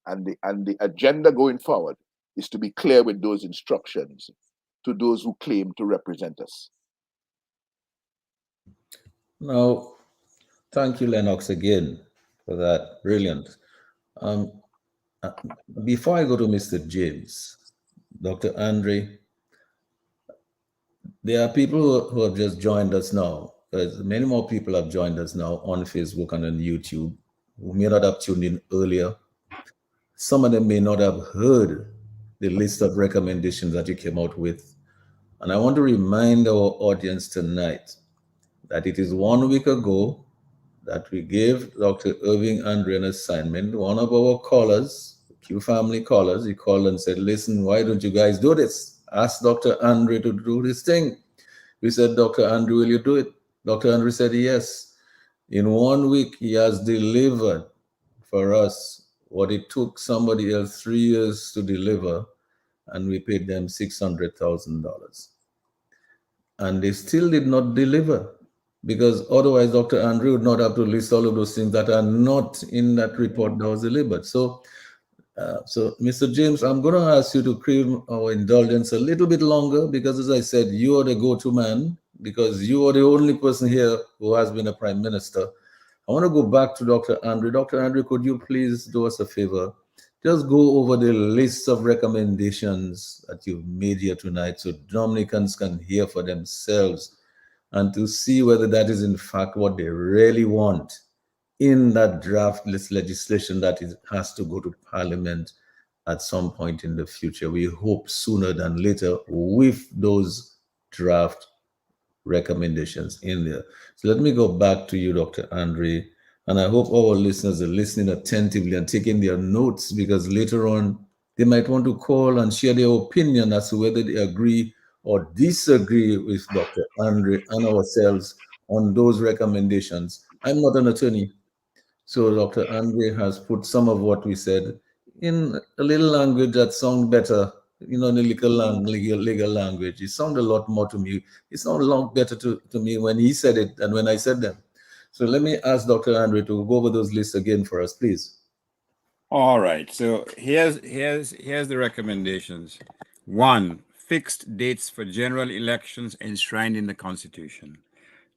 And the agenda going forward is to be clear with those instructions to those who claim to represent us. Now, thank you, Lennox, again for that. Brilliant. Um, uh, Before I go to Mr. James, Dr. Andre, there are people who have just joined us now. Many more people have joined us now on Facebook and on YouTube who may not have tuned in earlier. Some of them may not have heard the list of recommendations that you came out with. And I want to remind our audience tonight that it is 1 week ago that we gave Dr. Irving Andre an assignment. One of our callers, Q family callers, he called and said, listen, why don't you guys do this? Ask Dr. Andre to do this thing. We said, Dr. Andre, will you do it? Dr. Andre said, yes. In 1 week, he has delivered for us what it took somebody else 3 years to deliver, and we paid them $600,000. And they still did not deliver, because otherwise Dr. Andrew would not have to list all of those things that are not in that report that was delivered. So, Mr. James, I'm going to ask you to crave our indulgence a little bit longer, because as I said, you are the go-to man, because you are the only person here who has been a prime minister. I want to go back to Dr. Andrew. Dr. Andrew, could you please do us a favor? Just go over the list of recommendations that you've made here tonight so Dominicans can hear for themselves and to see whether that is in fact what they really want in that draft list legislation that has to go to Parliament at some point in the future. We hope sooner than later with those draft recommendations in there. So let me go back to you, Dr. Andre, and I hope our listeners are listening attentively and taking their notes, because later on they might want to call and share their opinion as to whether they agree or disagree with Dr. Andre and ourselves on those recommendations. I'm not an attorney, so Dr. Andre has put some of what we said in a little language that sounds better, in the legal language. It sounded a lot more to me. It sounded a lot better to me when he said it than when I said them. So let me ask Dr. Andre to go over those lists again for us, please. All right. So here's the recommendations. 1, fixed dates for general elections enshrined in the Constitution.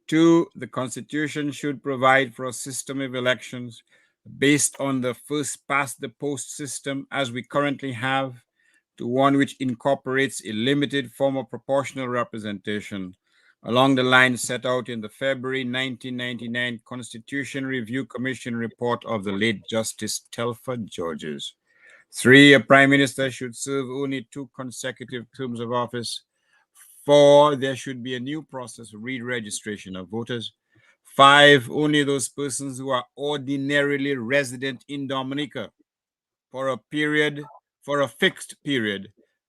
2, the Constitution should provide for a system of elections based on the first past the post system as we currently have, to one which incorporates a limited form of proportional representation along the lines set out in the February 1999 Constitution Review Commission report of the late Justice Telford Georges. 3, a prime minister should serve only 2 consecutive terms of office. 4, there should be a new process of re-registration of voters. 5, only those persons who are ordinarily resident in Dominica for a fixed period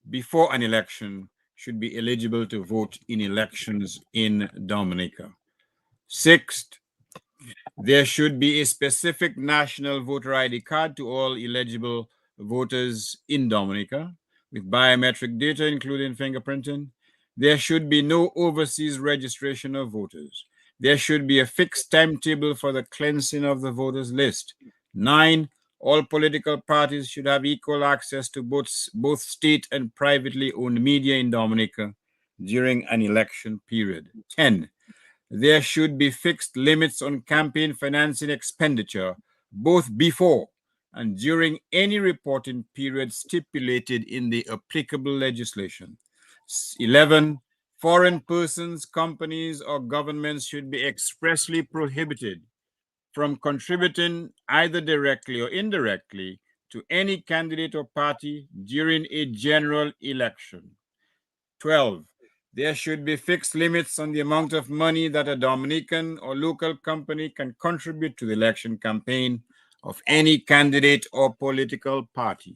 before an election should be eligible to vote in elections in Dominica. 6, there should be a specific national voter ID card to all eligible voters in Dominica with biometric data, including fingerprinting. There should be no overseas registration of voters. There should be a fixed timetable for the cleansing of the voters list. 9, all political parties should have equal access to both state and privately owned media in Dominica during an election period. 10, there should be fixed limits on campaign financing expenditure, both before and during any reporting period stipulated in the applicable legislation. 11, foreign persons, companies, or governments should be expressly prohibited from contributing either directly or indirectly to any candidate or party during a general election. 12, there should be fixed limits on the amount of money that a Dominican or local company can contribute to the election campaign of any candidate or political party.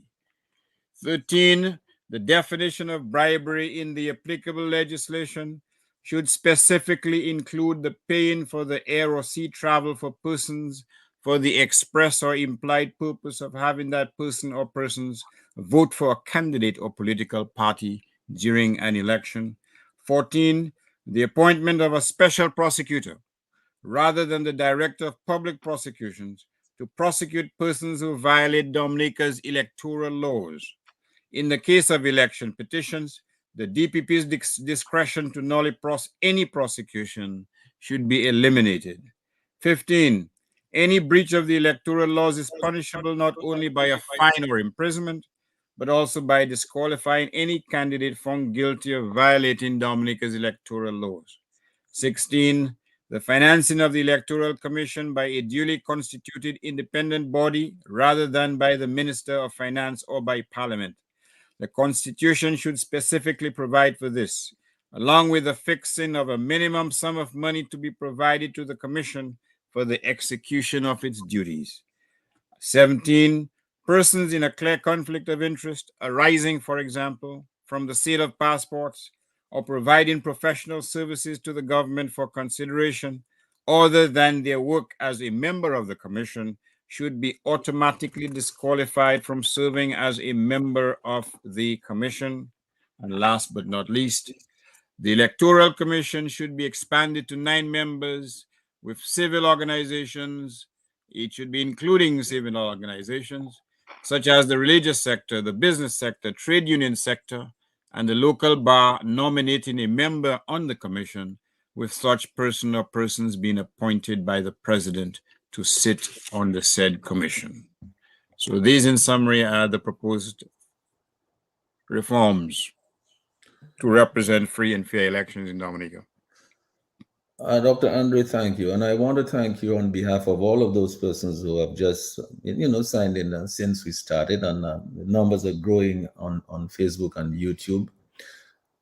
13, the definition of bribery in the applicable legislation should specifically include the paying for the air or sea travel for persons for the express or implied purpose of having that person or persons vote for a candidate or political party during an election. 14, the appointment of a special prosecutor rather than the director of public prosecutions to prosecute persons who violate Dominica's electoral laws. In the case of election petitions, The DPP's discretion to nullify any prosecution should be eliminated. 15. Any breach of the electoral laws is punishable not only by a fine or imprisonment, but also by disqualifying any candidate found guilty of violating Dominica's electoral laws. 16. The financing of the Electoral Commission by a duly constituted independent body rather than by the Minister of Finance or by Parliament. The Constitution should specifically provide for this, along with the fixing of a minimum sum of money to be provided to the Commission for the execution of its duties. 17. Persons in a clear conflict of interest arising, for example, from the sale of passports or providing professional services to the government for consideration other than their work as a member of the Commission should be automatically disqualified from serving as a member of the Commission. And last but not least, the Electoral Commission should be expanded to 9 members with civil organizations. It should be including civil organizations such as the religious sector, the business sector, trade union sector, and the local bar nominating a member on the commission, with such person or persons being appointed by the president to sit on the said commission. So these, in summary, are the proposed reforms to represent free and fair elections in Dominica. Dr. Andre, thank you. And I want to thank you on behalf of all of those persons who have just, signed in since we started. And the numbers are growing on Facebook and YouTube.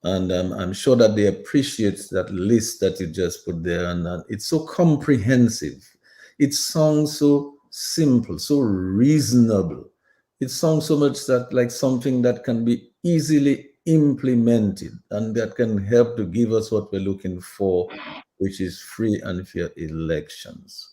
And I'm sure that they appreciate that list that you just put there. And it's so comprehensive. It sounds so simple, so reasonable. It sounds so much that like something that can be easily implemented and that can help to give us what we're looking for, which is free and fair elections.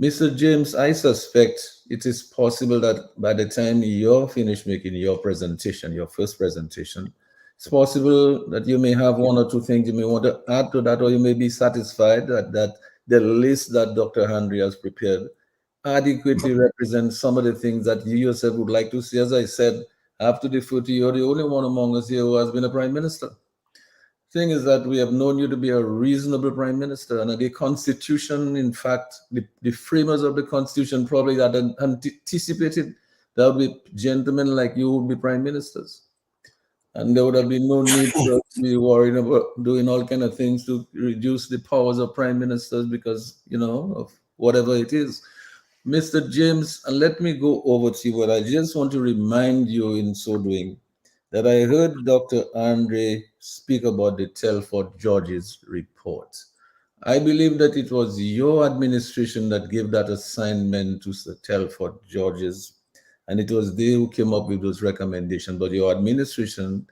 Mr. James, I suspect it is possible that by the time you're finished making your presentation, your first presentation, it's possible that you may have one or two things you may want to add to that, or you may be satisfied that the list that Dr. Henry has prepared adequately represents some of the things that you yourself would like to see. As I said, I have to defer to you. You're the only one among us here who has been a prime minister. Thing is that we have known you to be a reasonable prime minister, and the constitution, in fact, the framers of the constitution probably had anticipated there would be gentlemen like you who would be prime ministers. And there would have been no need for us to be worried about doing all kind of things to reduce the powers of prime ministers because, of whatever it is. Mr. James, and let me go over to you, but I just want to remind you in so doing that I heard Dr. Andre speak about the Telford George's report. I believe that it was your administration that gave that assignment to the Telford George's, and it was they who came up with those recommendations, but your administration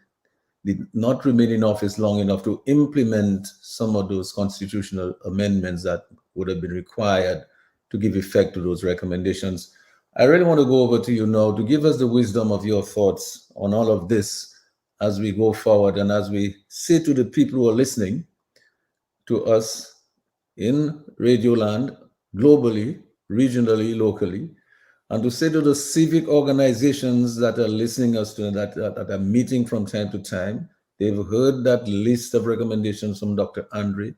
did not remain in office long enough to implement some of those constitutional amendments that would have been required to give effect to those recommendations. I really want to go over to you now to give us the wisdom of your thoughts on all of this as we go forward and as we say to the people who are listening to us in Radio Land, globally, regionally, locally, and to say to the civic organizations that are listening us to that are meeting from time to time, they've heard that list of recommendations from Dr. Andre.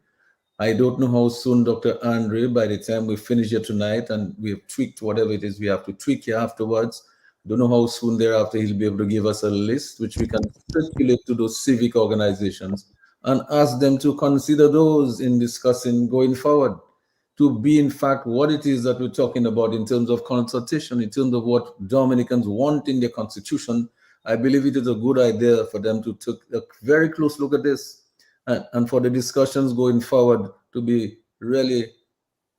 I don't know how soon, Dr. Andre, by the time we finish here tonight and we've tweaked whatever it is we have to tweak here afterwards, don't know how soon thereafter he'll be able to give us a list which we can circulate to those civic organizations and ask them to consider those in discussing going forward to be in fact what it is that we're talking about in terms of consultation, in terms of what Dominicans want in their constitution. I believe it is a good idea for them to take a very close look at this and for the discussions going forward to be really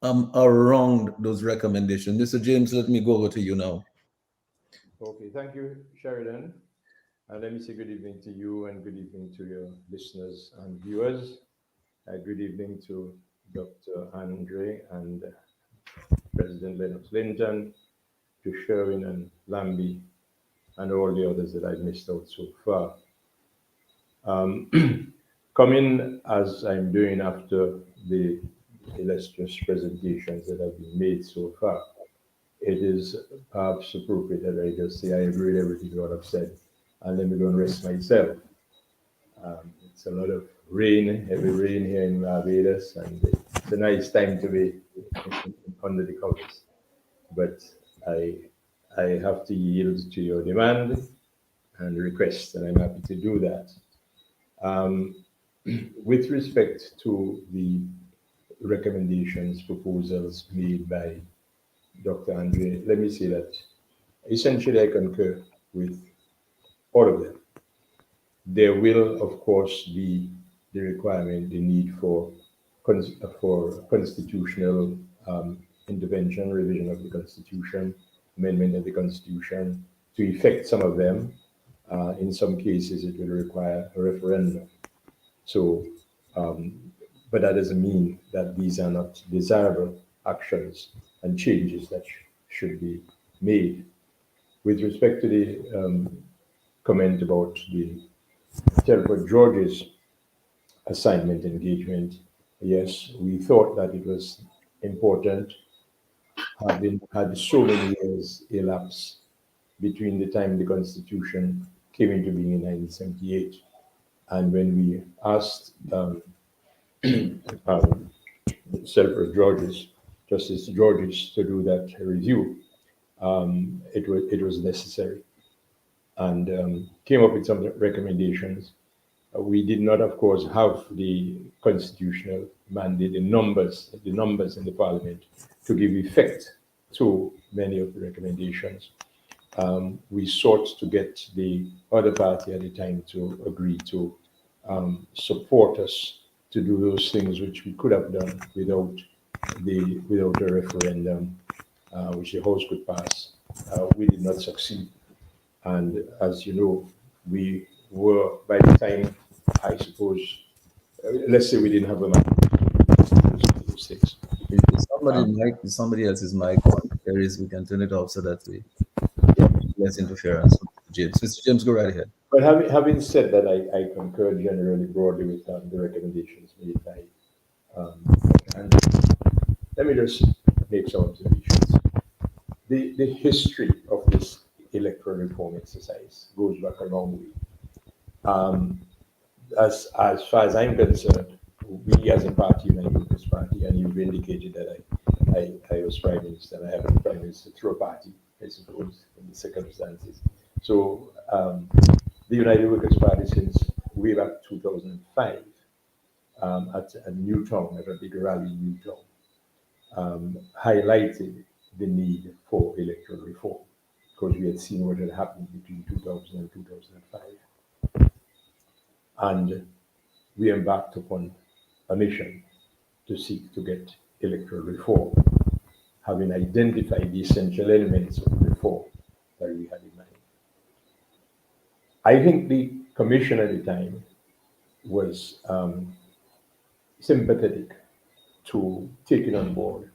around those recommendations. Mr. James, let me go over to you now. Okay, thank you, Sheridan. And let me say good evening to you and good evening to your listeners and viewers. Good evening to Dr. Andre and President Lennox Linton, to Sherwin and Lambie, and all the others that I've missed out so far. Coming as I'm doing after the illustrious presentations that have been made so far, it is perhaps appropriate that I just say I agree with everything God have said, and let me go and rest myself. It's a lot of rain, heavy rain here in Barbados, and it's a nice time to be under the covers. But I, I have to yield to your demand and request, and I'm happy to do that. Um, with respect to the recommendations, proposals made by Dr. Andre, let me say that essentially I concur with all of them. There will, of course, be the requirement, the need for constitutional intervention, revision of the Constitution, amendment of the Constitution to effect some of them. In some cases, it will require a referendum. So, but that doesn't mean that these are not desirable actions and changes that should be made. With respect to the comment about the Telford George's assignment engagement, yes, we thought that it was important, having had so many years elapse between the time the Constitution came into being in 1978 and when we asked um, Telford George's, Justice George's, to do that review, it was necessary and came up with some recommendations. We did not, of course, have the constitutional mandate, the numbers in the parliament to give effect to many of the recommendations. We sought to get the other party at the time to agree to support us to do those things which we could have done without a referendum, which the House could pass. We did not succeed. And as you know, we were, by the time, I suppose, let's say we didn't have a those things. Is somebody else's mic on? There is, we can turn it off so that we less interference with James. Mr. James, go right ahead. But having said that, I concur generally broadly with the recommendations made by and let me just make some observations. The history of this electoral reform exercise goes back a long way. As far as I'm concerned, we as a party, United Workers' Party, and you've indicated that I was Prime Minister, and I haven't Prime Minister through a party, I suppose, in the circumstances. So the United Workers' Party since way back 2005 at Newtown, at a big rally in Newtown, highlighted the need for electoral reform because we had seen what had happened between 2000 and 2005. And we embarked upon a mission to seek to get electoral reform, having identified the essential elements of reform that we had in mind. I think the commission at the time was sympathetic to taking on board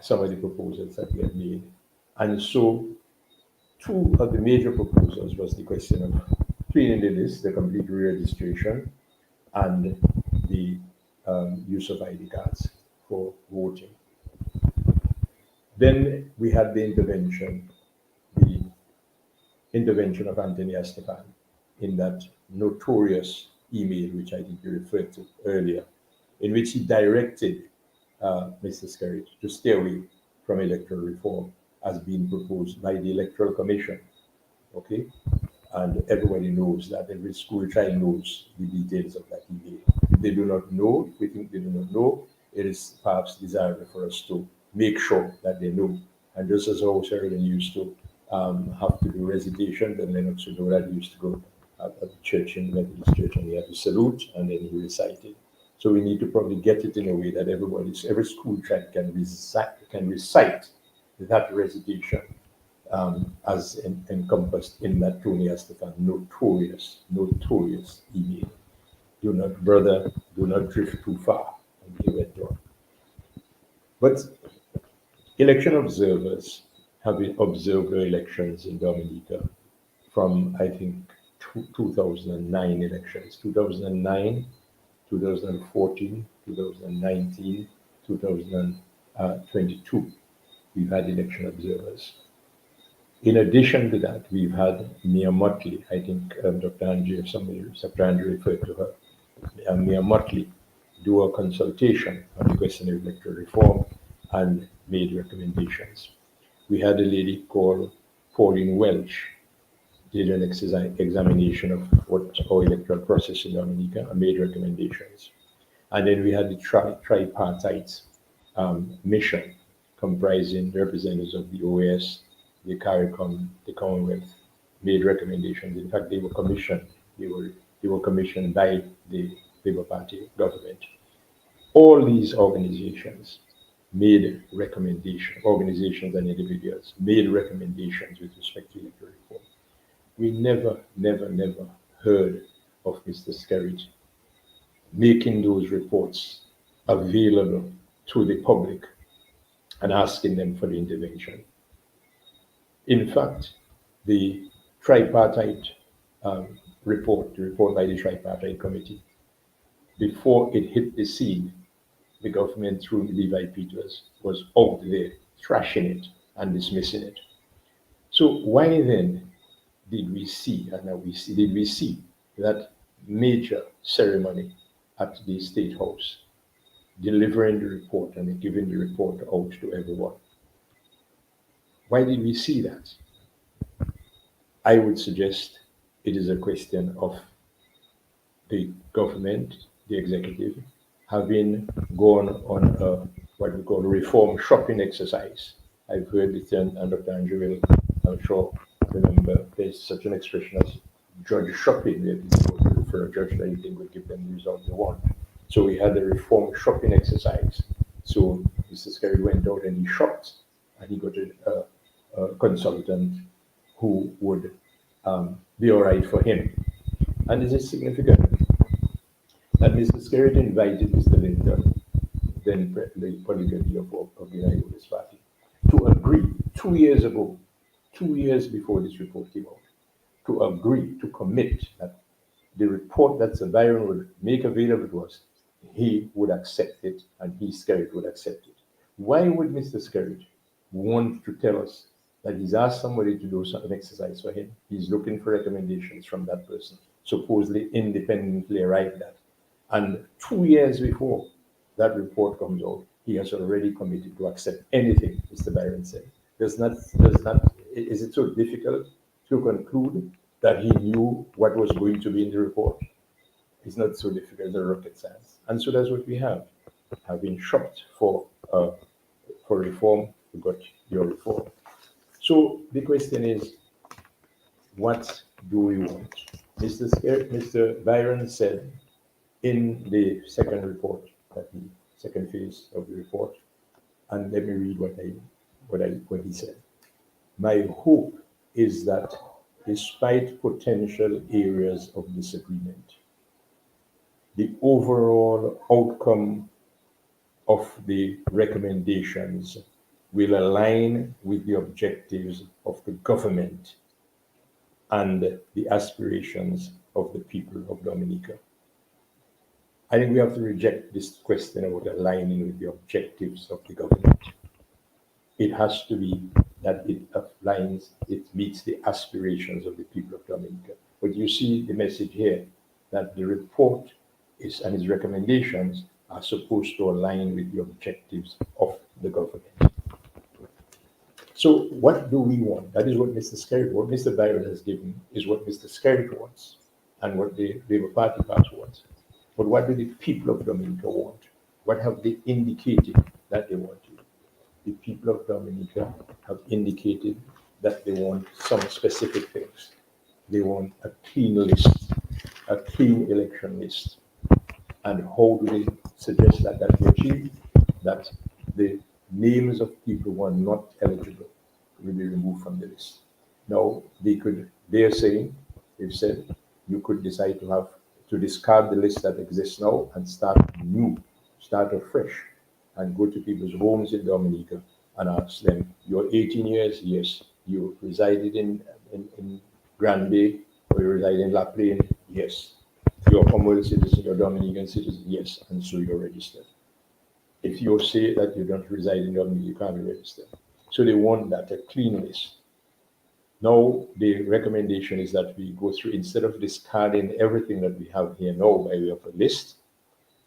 some of the proposals that we had made. And so two of the major proposals was the question of cleaning the list, the complete re-registration, and the use of ID cards for voting. Then we had the intervention of Anthony Estefan in that notorious email, which I think you referred to earlier, in which he directed Mr. Skerritt to stay away from electoral reform as being proposed by the Electoral Commission. Okay? And everybody knows that, every school child knows the details of that email. If they do not know, if we think they do not know, it is perhaps desirable for us to make sure that they know. And just as how Sheridan used to have to do recitation, then Lennox would know that he used to go at the church, in the Methodist church, and he had to salute, and then he recited. So we need to probably get it in a way that every school child can recite that recitation as encompassed in that Tony Estefan notorious email. Do not drift too far. And he went on. But election observers have observed the elections in Dominica from, I think, 2009 elections, 2009, 2014, 2019, 2022. We've had election observers. In addition to that, we've had Mia Motley. I think Dr. Andre, if somebody, Dr. Andre referred to her, Mia Motley, do a consultation on the question of electoral reform and made recommendations. We had a lady called Pauline Welch, did an examination of what our electoral process in Dominica and made recommendations. And then we had the tripartite mission comprising representatives of the OAS, the CARICOM, the Commonwealth, made recommendations. In fact, they were commissioned. They were commissioned by the Labour Party government. All these organizations made recommendations, organizations and individuals made recommendations with respect to electoral reform. We never heard of Mr. Skerritt making those reports available to the public and asking them for the intervention. In fact, the tripartite report, the report by the tripartite committee, before it hit the scene, the government through Levi Peters was out there trashing it and dismissing it. So why then did we see, did we see that major ceremony at the State House, delivering the report and giving the report out to everyone? Why did we see that? I would suggest it is a question of the government, the executive, having gone on a, what we call a reform shopping exercise. I've heard the term, and Dr. Andrew will, I'm sure, remember, there's such an expression as judge shopping, where people go for a judge that you think will give them the result they want. So we had a reform shopping exercise. So Mr. Skerritt went out and he shopped, and he got a consultant who would be all right for him. And this is significant. And Mr. Sheridan invited Mr. Linton, then the polygamy of the United Party, to agree 2 years ago, 2 years before this report came out, to agree, to commit that the report that Sir Byron would make available to us, he would accept it and he, Skerritt, would accept it. Why would Mr. Skerritt want to tell us that he's asked somebody to do an exercise for him? He's looking for recommendations from that person, supposedly independently arrived at. And 2 years before that report comes out, he has already committed to accept anything Mr. Byron said. Is it so difficult to conclude that he knew what was going to be in the report? It's not so difficult, the rocket science. And so that's what we have. Have been shopped for reform, we got your reform. So the question is, what do we want? Mr. Byron said in the second report, second phase of the report, and let me read what he said. My hope is that despite potential areas of disagreement, the overall outcome of the recommendations will align with the objectives of the government and the aspirations of the people of Dominica. I think we have to reject this question about aligning with the objectives of the government. It has to be that it aligns, it meets the aspirations of the people of Dominica. But you see the message here that the report is and its recommendations are supposed to align with the objectives of the government. So what do we want? That is what Mr. Skerritt, what Mr. Byron has given is what Mr. Skerritt wants and what the Labour Party wants. But what do the people of Dominica want? What have they indicated that they want? The people of Dominica have indicated that they want some specific things. They want a clean list, a clean election list. And how do they suggest that that be achieved? That the names of people who are not eligible will be removed from the list. Now, they're saying, they've said, you could decide to discard the list that exists now and start new, start afresh, and go to people's homes in Dominica and ask them, you're 18 years? Yes. You resided in Grand Bay, or you reside in La Plaine? Yes. You're a Commonwealth citizen, you're a Dominican citizen? Yes. And so you're registered. If you say that you don't reside in Dominica, you can't be registered. So they want that, a clean list. Now, the recommendation is that we go through, instead of discarding everything that we have here now by way of a list,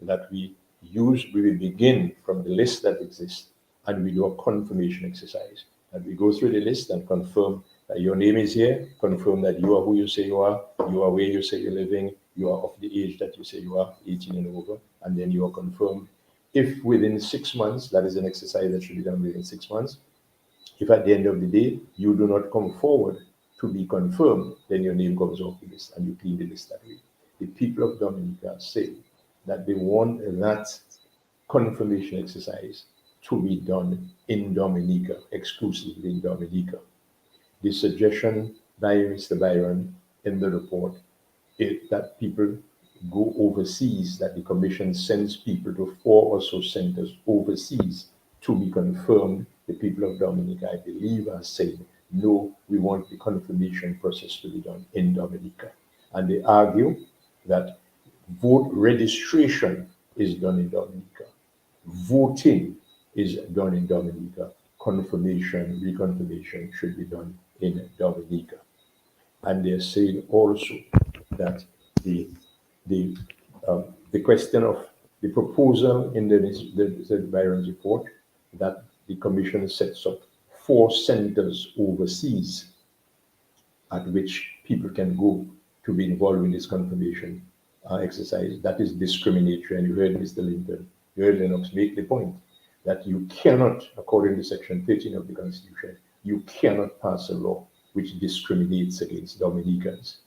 that we will begin from the list that exists and we do a confirmation exercise. And we go through the list and confirm that your name is here, confirm that you are who you say you are where you say you're living, you are of the age that you say you are, 18 and over, and then you are confirmed. If within 6 months, that is an exercise that should be done within 6 months, if at the end of the day you do not come forward to be confirmed, then your name comes off the list and you clean the list that way. The people of Dominica say that they want that confirmation exercise to be done in Dominica, exclusively in Dominica. The suggestion by Mr. Byron in the report is that people go overseas, that the commission sends people to 4 or so centers overseas to be confirmed. The people of Dominica, I believe, are saying, no, we want the confirmation process to be done in Dominica. And they argue that vote registration is done in Dominica. Voting is done in Dominica. Confirmation, reconfirmation should be done in Dominica. And they're saying also that the question of the proposal in the Byron's report that the commission sets up 4 centers overseas at which people can go to be involved in this confirmation exercise, that is discriminatory. And you heard Mr. Linton, you heard Lennox make the point that you cannot, according to Section 13 of the Constitution, you cannot pass a law which discriminates against Dominicans.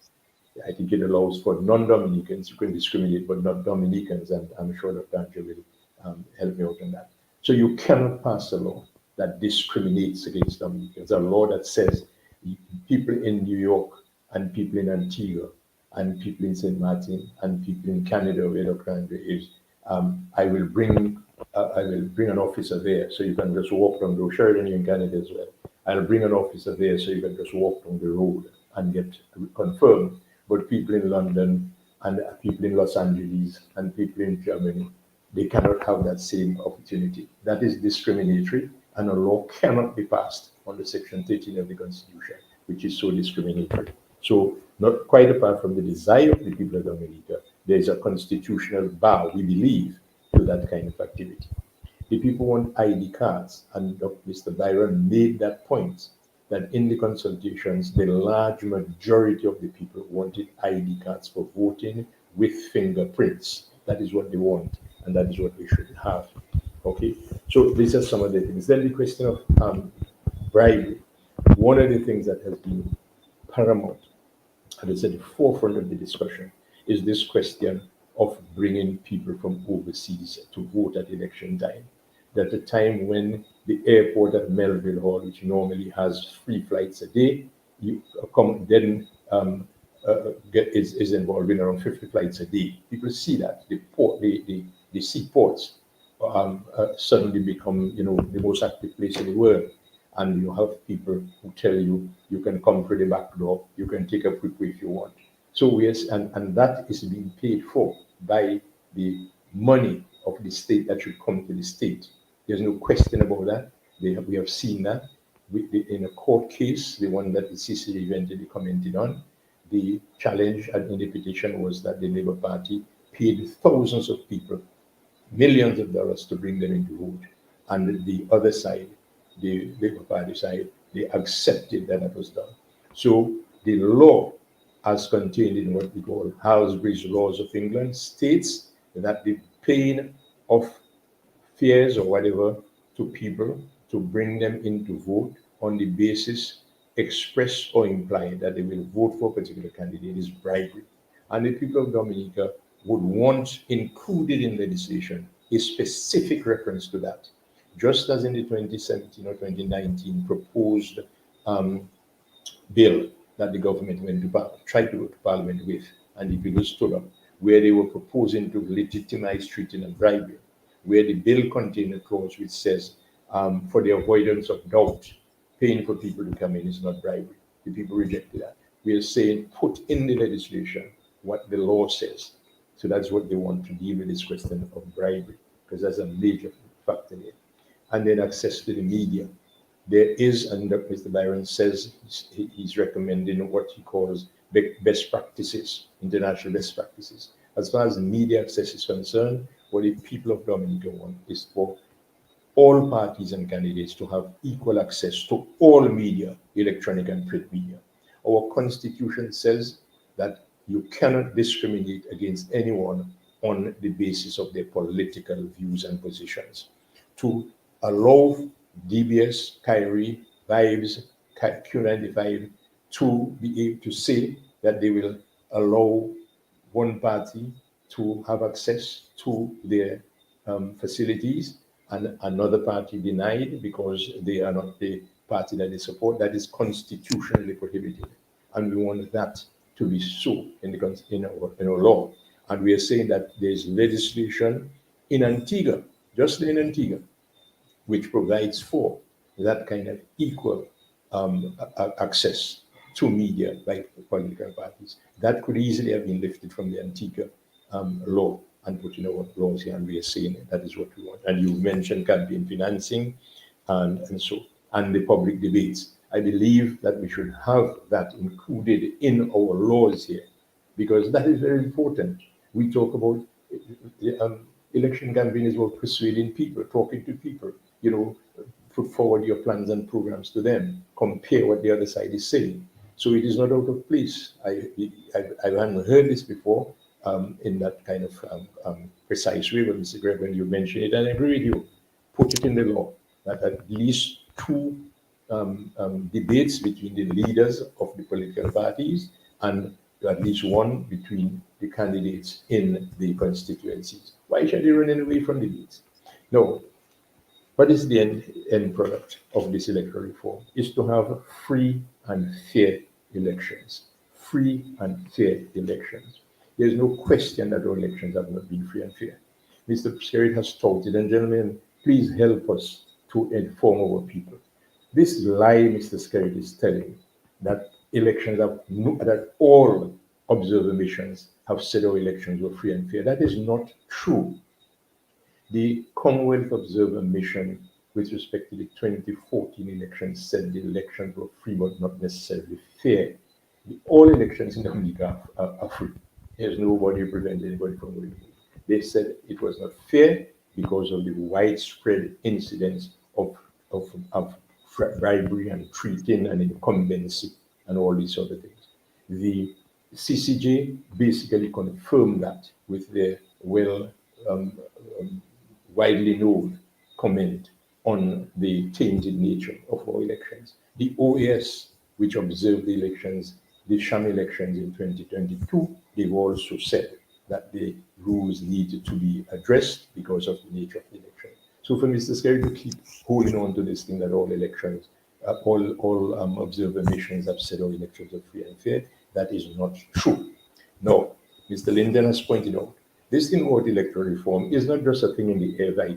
I think it allows for non-Dominicans, you can discriminate, but not Dominicans, and I'm sure Dr. Andrew will help me out on that. So you cannot pass a law that discriminates against Dominicans, a law that says people in New York and people in Antigua and people in St. Martin and people in Canada, where Dr. Andrew is, I will bring an officer there so you can just walk down the road. Sheridan, you're in Canada as well. I'll bring an officer there so you can just walk down the road and get confirmed. But people in London and people in Los Angeles and people in Germany, they cannot have that same opportunity. That is discriminatory, and a law cannot be passed under Section 13 of the Constitution, which is so discriminatory. So, not quite apart from the desire of the people of Dominica, there is a constitutional bar, we believe, to that kind of activity. The people want ID cards, and Mr. Byron made that point, that in the consultations, the large majority of the people wanted ID cards for voting with fingerprints. That is what they want, and that is what we should have. Okay, so these are some of the things. Then the question of bribery. One of the things that has been paramount, and it's at the forefront of the discussion, is this question of bringing people from overseas to vote at election time. At the time when the airport at Melville Hall, which normally has 3 flights a day, is involved in around 50 flights a day. People see that the seaports suddenly become, the most active place in the world, and you have people who tell you you can come through the back door, you can take a quick way if you want. So yes, and that is being paid for by the money of the state that should come to the state. There's no question about that. We have seen that. In a court case, the one that the CCD eventually commented on, the challenge in the petition was that the Labour Party paid thousands of people millions of dollars to bring them into vote. And the other side, the Labour Party side, they accepted that was done. So the law, as contained in what we call Halsbury's Laws of England, states that the paying of fares or whatever to people to bring them in to vote on the basis express or implied that they will vote for a particular candidate is bribery. And the people of Dominica would want included in legislation a specific reference to that, just as in the 2017 or 2019 proposed bill that the government tried to go to Parliament with, and the people stood up, where they were proposing to legitimize treating and bribery, where the bill contained a clause which says, for the avoidance of doubt, paying for people to come in is not bribery. The people rejected that. We are saying put in the legislation what the law says. So that's what they want to deal with, this question of bribery, because that's a major factor there. And then access to the media. there is, and Mr. Byron says he's recommending what he calls best practices, international best practices. As far as media access is concerned, what the people of Dominica want is for all parties and candidates to have equal access to all media, electronic and print media. Our constitution says that you cannot discriminate against anyone on the basis of their political views and positions. To allow DBS, Kyrie, Vibes, Q95 to be able to say that they will allow one party to have access to their facilities and another party denied because they are not the party that they support, that is constitutionally prohibited. And we want that to be so in our law. And we are saying that there's legislation in Antigua, just in Antigua, which provides for that kind of equal access to media by political parties. That could easily have been lifted from the Antigua law and put in our laws here, and we are saying that is what we want. And you mentioned campaign financing and the public debates. I believe that we should have that included in our laws here, because that is very important. We talk about election campaign is about persuading people, talking to people, put forward your plans and programs to them, compare what the other side is saying. So it is not out of place. I haven't heard this before in that kind of precise way, but Mr. Gregoire, when you mentioned it, and I agree with you, put it in the law that at least two debates between the leaders of the political parties and at least one between the candidates in the constituencies. Why should they run away from debates? No. What is the end product of this electoral reform? Is to have free and fair elections. Free and fair elections. There's no question that our elections have not been free and fair. Mr. Sheridan has touted, and gentlemen, please help us to inform our people. This lie Mr. Skerritt is telling, that elections that all observer missions have said our elections were free and fair, that is not true. The Commonwealth Observer Mission, with respect to the 2014 elections, said the elections were free but not necessarily fair. All elections in Dominica are free. There's nobody who prevents anybody from winning. They said it was not fair because of the widespread incidents of bribery and treating and incumbency and all these other things. The CCJ basically confirmed that with their widely known comment on the tainted nature of our elections. The OAS, which observed the elections, the sham elections in 2022, they've also said that the rules needed to be addressed because of the nature of the election. So for Mr. Skerritt to keep holding on to this thing that all elections, all observer missions have said all elections are free and fair, that is not true. No, Mr. Linton has pointed out, this thing about electoral reform is not just a thing in the air by.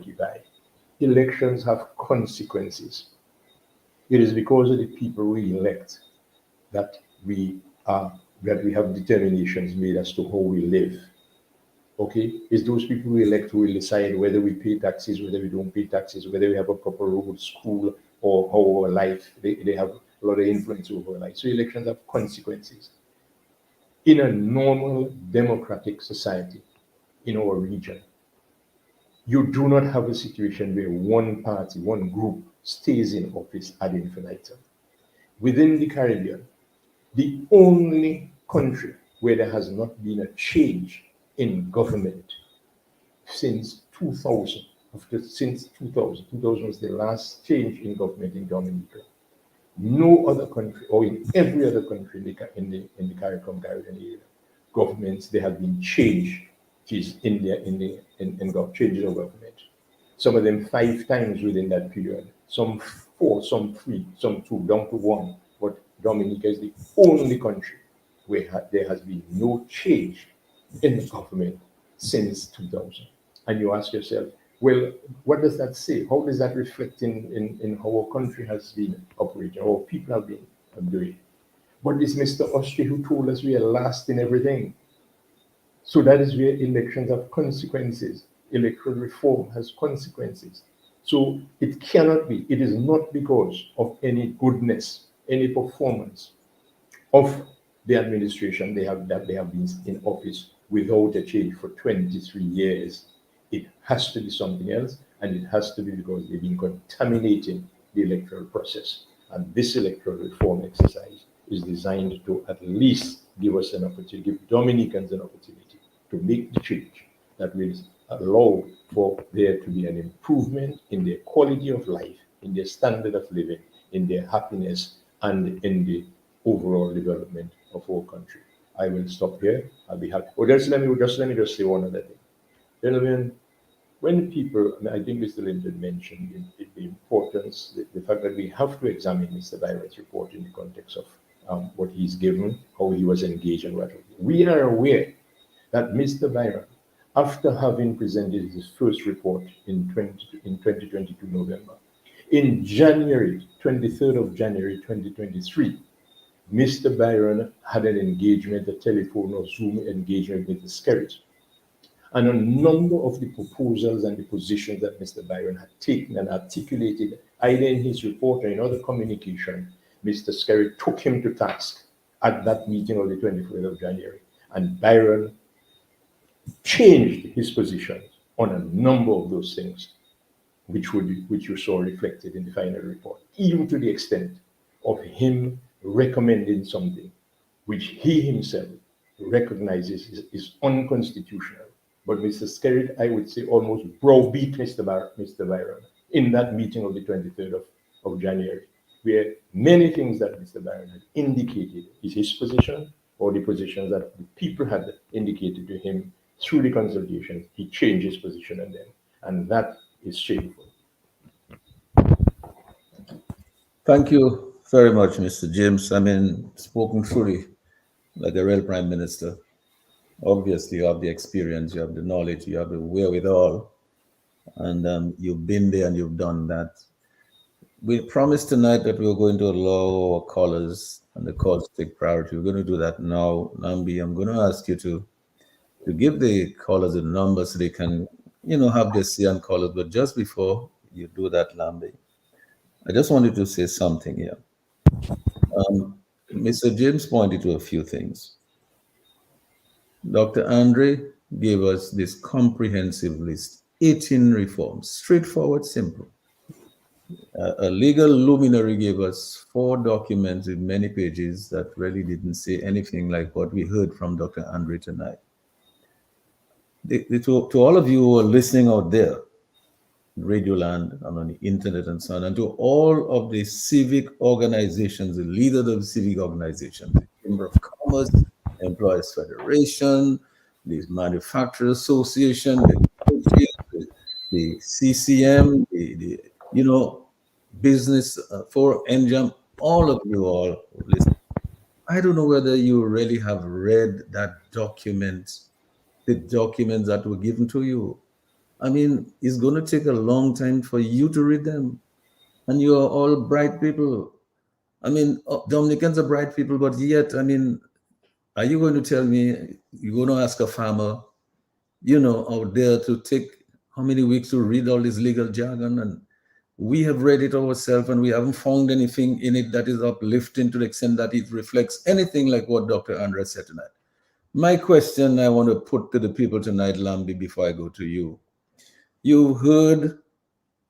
Elections have consequences. It is because of the people we elect that we have determinations made as to how we live. Okay, it's those people we elect who will decide whether we pay taxes, whether we don't pay taxes, whether we have a proper road, school, or how our life. They have a lot of influence over our life. So elections have consequences. In a normal democratic society in our region, you do not have a situation where one party, one group stays in office ad infinitum. Within the Caribbean, the only country where there has not been a change in government since 2000. Since 2000 was the last change in government in Dominica. No other country, or in every other country in the Caribbean area, governments, there have been changes in changes of government. Some of them 5 times within that period. Some 4, some 3, some 2, down to 1. But Dominica is the only country where there has been no change in the government since 2000. And you ask yourself, well, what does that say? How does that reflect in how our country has been operating, how people have been doing? But it's Mr. Ostry who told us we are last in everything. So that is where elections have consequences. Electoral reform has consequences. So it cannot be, it is not because of any goodness, any performance of the administration that they have been in office without a change for 23 years. It has to be something else, and it has to be because they've been contaminating the electoral process. And this electoral reform exercise is designed to at least give us an opportunity, give Dominicans an opportunity to make the change that will allow for there to be an improvement in their quality of life, in their standard of living, in their happiness, and in the overall development of our country. I will stop here. I'll be happy. Oh, let me just say one other thing. Gentlemen, when people, I think Mr. Linton mentioned the importance, the fact that we have to examine Mr. Byron's report in the context of what he's given, how he was engaged, and what we are aware that Mr. Byron, after having presented his first report in 2022 November, in January, 23rd of January 2023, Mr. Byron had an engagement, a telephone or Zoom engagement with the Skerrit. And a number of the proposals and the positions that Mr. Byron had taken and articulated, either in his report or in other communication, Mr. Skerrit took him to task at that meeting of the 23rd of January. And Byron changed his position on a number of those things, which you saw reflected in the final report, even to the extent of him recommending something which he himself recognizes is unconstitutional. But Mr. Skerrit, I would say, almost browbeat Mr. Byron in that meeting of the 23rd of January, where many things that Mr. Byron had indicated is his position, or the positions that the people had indicated to him through the consultations, he changed his position on them. And that is shameful. Thank you very much, Mr. James. I mean, spoken truly like a real prime minister. Obviously, you have the experience, you have the knowledge, you have the wherewithal, and you've been there and you've done that. We promised tonight that we were going to allow our callers and the calls to take priority. We're going to do that now. Nambi, I'm going to ask you to give the callers a number so they can, have their say on callers. But just before you do that, Lambi, I just wanted to say something here. Mr. James pointed to a few things. Dr. Andre gave us this comprehensive list, 18 reforms, straightforward, simple. A legal luminary gave us 4 documents with many pages that really didn't say anything like what we heard from Dr. Andre tonight. To all of you who are listening out there, Radioland and on the internet and so on, and to all of the civic organizations, the leaders of civic organizations, the Chamber of Commerce, Employers Federation, the Manufacturers Association, the CCM, the Business Forum, NJAM, all of you all listen. I don't know whether you really have read that document, the documents that were given to you. I mean, it's going to take a long time for you to read them. And you're all bright people. I mean, Dominicans are bright people, but yet, I mean, are you going to tell me you're going to ask a farmer, out there to take how many weeks to read all this legal jargon? And we have read it ourselves and we haven't found anything in it that is uplifting to the extent that it reflects anything like what Dr. Andre said tonight. My question I want to put to the people tonight, Lambi, before I go to you. You've heard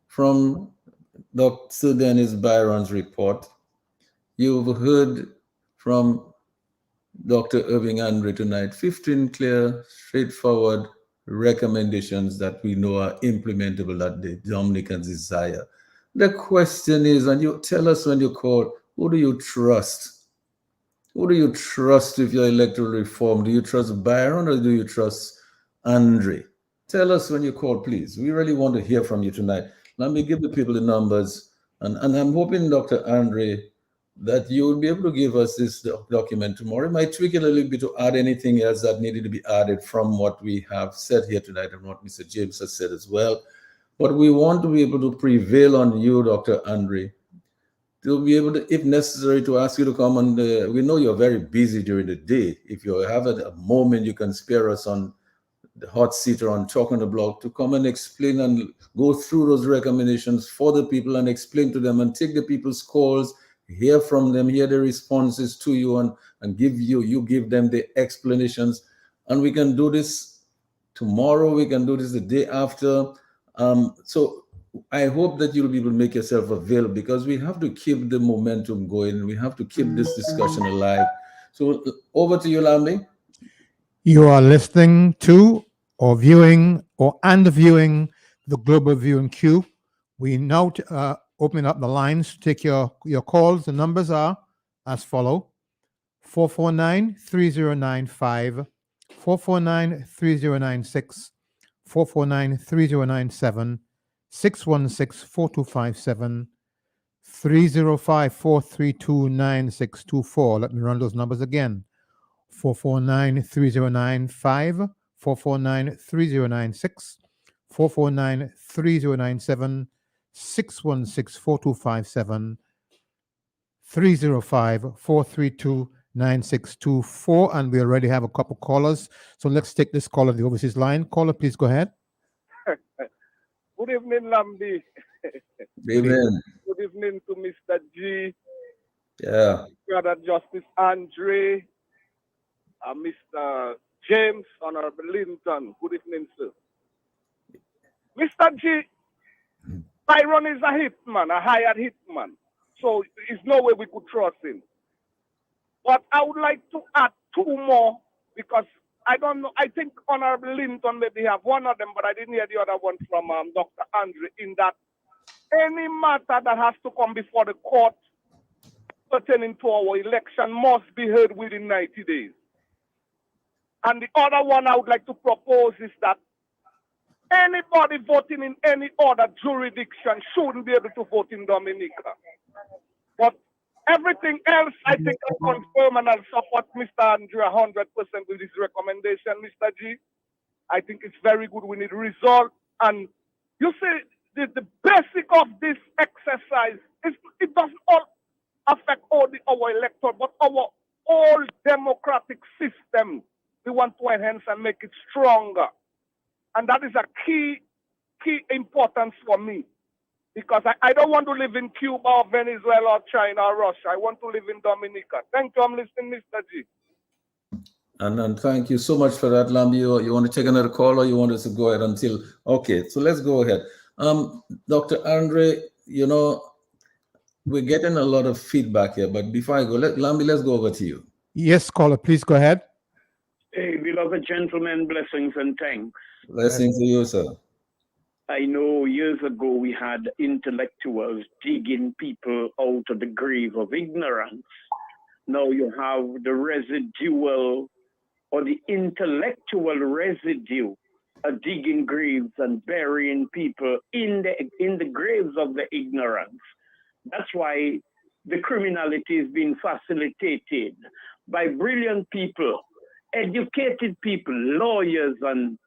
from Dr. Dennis Byron's report. You've heard from Dr. Irving Andre tonight, 15 clear, straightforward recommendations that we know are implementable that the Dominicans desire. The question is, and you tell us when you call, who do you trust? Who do you trust with your electoral reform? Do you trust Byron or do you trust Andre? Tell us when you call, please. We really want to hear from you tonight. Let me give the people the numbers. And I'm hoping, Dr. Andre, that you will be able to give us this document tomorrow. I might tweak it a little bit to add anything else that needed to be added from what we have said here tonight and what Mr. James has said as well. But we want to be able to prevail on you, Dr. Andre, to be able to, if necessary, to ask you to come on we know you're very busy during the day. If you have a moment you can spare us on the hot seater on Talking the Block, to come and explain and go through those recommendations for the people and explain to them and take the people's calls, hear from them, hear the responses to you, and you give them the explanations. And we can do this tomorrow, we can do this the day after. So I hope that you'll be able to make yourself available, because we have to keep the momentum going. We have to keep this discussion alive. So over to you, Lambi. You are listening to or viewing viewing the Global Viewing Queue. We now open up the lines to take your calls. The numbers are as follow: 449-3095, 449-3096, 449-3097, 616-4257, 305-432-9624. Let me run those numbers again: 449-3095, 449-3096, 449-3097, 616-4257, 305-432-9624. And we already have a couple callers. So let's take this call on the overseas line. Caller, please go ahead. Good evening, Lambi. Amen. Good evening to Mr. G. Yeah. Brother Justice Andre, Mr. James, Honorable Linton. Good evening, sir. Mr. G, Byron is a hitman, a hired hitman. So there's no way we could trust him. But I would like to add two more, because I don't know. I think Honorable Linton maybe have one of them, but I didn't hear the other one from Dr. Andre, in that any matter that has to come before the court pertaining to our election must be heard within 90 days. And the other one I would like to propose is that anybody voting in any other jurisdiction shouldn't be able to vote in Dominica. But everything else, I think I confirm and I'll support Mr. Andrew 100% with his recommendation, Mr. G. I think it's very good. We need result. And you see, the basic of this exercise is it doesn't all affect our electorate, but our whole democratic system. We want to enhance and make it stronger. And that is a key importance for me. Because I don't want to live in Cuba or Venezuela or China or Russia. I want to live in Dominica. Thank you. I'm listening, Mr. G. And thank you so much for that, Lambi. You want to take another call, or you want us to go ahead until... Okay, so let's go ahead. Dr. Andre, we're getting a lot of feedback here, but before I go, Lambi, let's go over to you. Yes, caller, please go ahead. Hey, beloved gentlemen, blessings and thanks. Blessings to you, sir. I know years ago we had intellectuals digging people out of the grave of ignorance. Now you have the residual or the intellectual residue of digging graves and burying people in the graves of the ignorance. That's why the criminality is being facilitated by brilliant people, educated people, lawyers, and,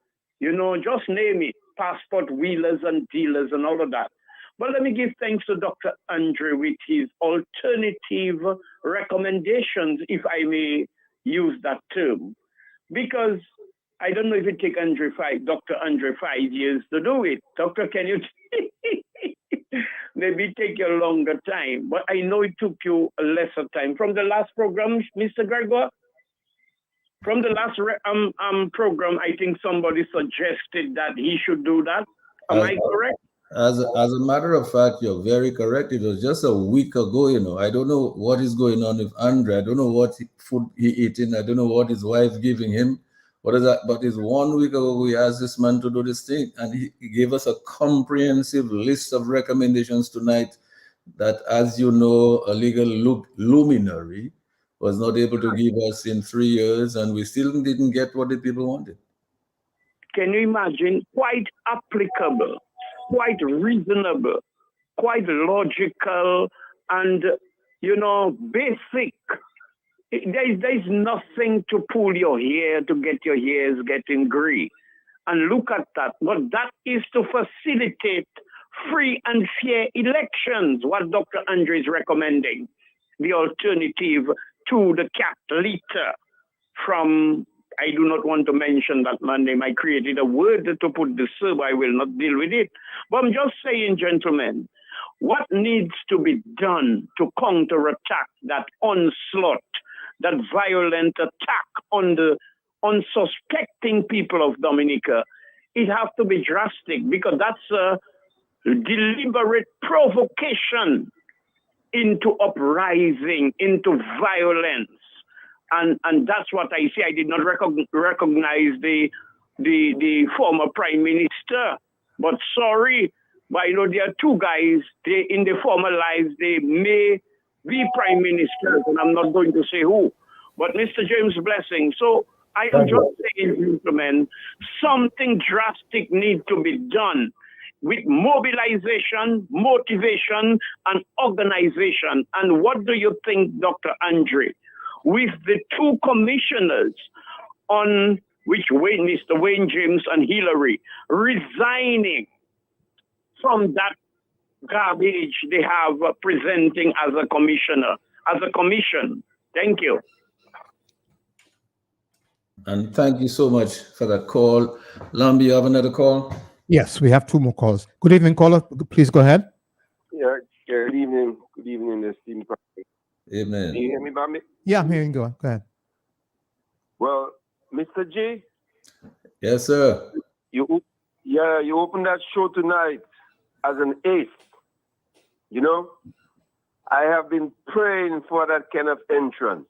just name it, passport wheelers and dealers and all of that. But let me give thanks to Dr. Andre with his alternative recommendations, if I may use that term. Because I don't know if it takes Dr. Andre 5 years to do it. Doctor, can you maybe take you a longer time? But I know it took you a lesser time. From the last program, Mr. Gregoire? From the last program, I think somebody suggested that he should do that. Am I correct? As a matter of fact, you're very correct. It was just a week ago, I don't know what is going on with Andre. I don't know what food he eating. I don't know what his wife giving him. What is that? But it's 1 week ago we asked this man to do this thing, and he gave us a comprehensive list of recommendations tonight that, as you know, a legal luminary was not able to give us in 3 years, and we still didn't get what the people wanted. Can you imagine? Quite applicable, quite reasonable, quite logical, and, basic. There's nothing to pull your hair to get your hairs getting gray. And look at that. But that is to facilitate free and fair elections, what Dr. Andre is recommending. The alternative to the cat litter from I do not want to mention that man name. I created a word to put the sub. I will not deal with it. But I'm just saying, gentlemen, what needs to be done to counterattack that onslaught, that violent attack on the unsuspecting people of Dominica? It has to be drastic, because that's a deliberate provocation into uprising, into violence. And that's what I see. I did not recognize the former prime minister, but sorry, but I know there are two guys, they in the former lives, they may be prime ministers, and I'm not going to say who, but Mr. James Blessing. So I am just saying, gentlemen, something drastic needs to be done with mobilization, motivation, and organization. And what do you think, Dr. Andre? With the two commissioners on which Mr. Wayne James and Hillary resigning from that garbage they have presenting as a commissioner, as a commission. Thank you. And thank you so much for that call. Lambi, you have another call? Yes, we have two more calls. Good evening, caller. Please go ahead. Yeah, good evening. Good evening, esteemed partner. Amen. Can you hear me, Bambi? Yeah, I'm hearing you. Go ahead. Well, Mr. J, Yes, sir. you opened that show tonight as an ace. You know, I have been praying for that kind of entrance.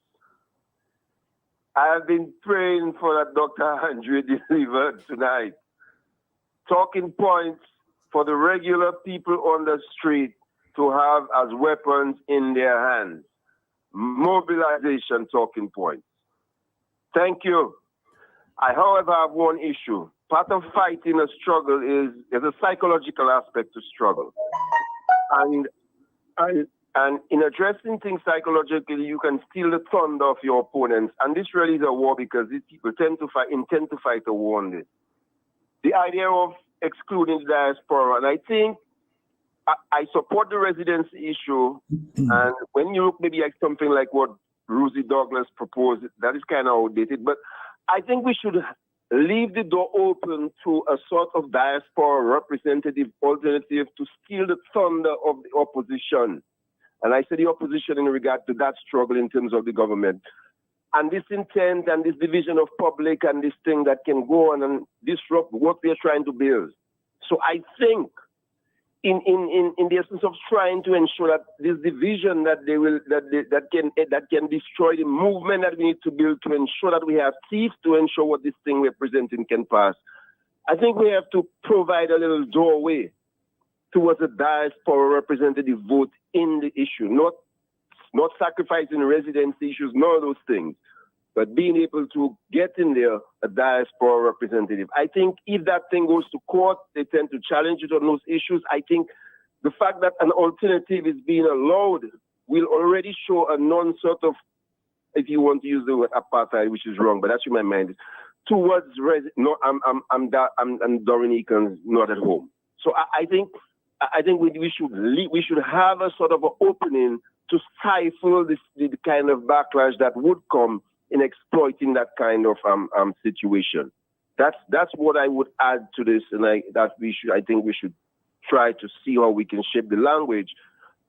I have been praying for that Dr. Andre delivered tonight. Talking points for the regular people on the street to have as weapons in their hands. Mobilization talking points. Thank you. I, however, have one issue. Part of fighting a struggle is there's a psychological aspect to struggle. And in addressing things psychologically, you can steal the thunder of your opponents. And this really is a war, because these people intend to fight a war on this. The idea of excluding the diaspora, and I think I support the residency issue. And when you look maybe at something like what Rosie Douglas proposed, that is kind of outdated. But I think we should leave the door open to a sort of diaspora representative alternative to steal the thunder of the opposition. And I say the opposition in regard to that struggle in terms of the government. And this intent and this division of public and this thing that can go on and disrupt what we are trying to build. So I think in the essence of trying to ensure that this division that can destroy the movement that we need to build to ensure that we have teeth to ensure what this thing we're presenting can pass. I think we have to provide a little doorway towards a diaspora representative vote in the issue, not sacrificing residency issues, none of those things, but being able to get in there a diaspora representative. I think if that thing goes to court, they tend to challenge it on those issues. I think the fact that an alternative is being allowed will already show a non-sort of, if you want to use the word apartheid, which is wrong, but that's in my mind, towards I'm Dominicans not at home. So I think we should have a sort of an opening to stifle the kind of backlash that would come in exploiting that kind of situation. That's what I would add to this, and I think we should try to see how we can shape the language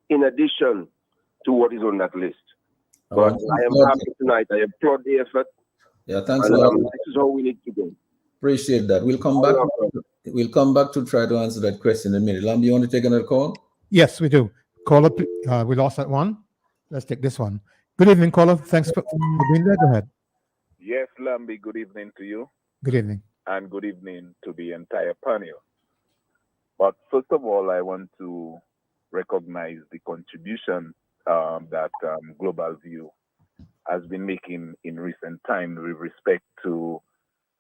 in addition to what is on that list. But I am happy tonight. I applaud the effort. Yeah, thanks a lot. This is how we need to go. Appreciate that. We'll come back. We'll come back to try to answer that question in a minute. Lamb, you want to take another call? Yes, we do. Caller, we lost that one. Let's take this one. Good evening, caller. Thanks for being there. Go ahead. Yes, Lambi, good evening to you. Good evening. And good evening to the entire panel. But first of all, I want to recognize the contribution that Global View has been making in recent times with respect to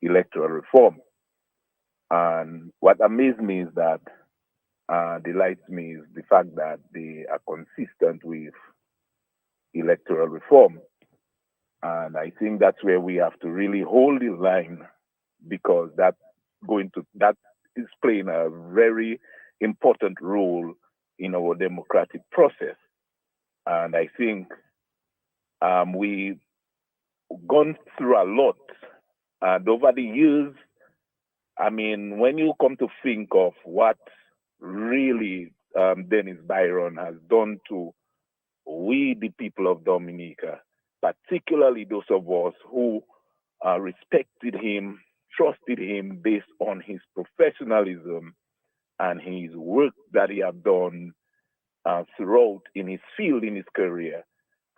electoral reform. And what amazed me is that, delights me is the fact that they are consistent with electoral reform. And I think that's where we have to really hold the line, because that is playing a very important role in our democratic process. And I think we've gone through a lot And over the years, I mean, when you come to think of what really Dennis Byron has done to we, the people of Dominica, particularly those of us who respected him, trusted him based on his professionalism and his work that he had done throughout in his field, in his career,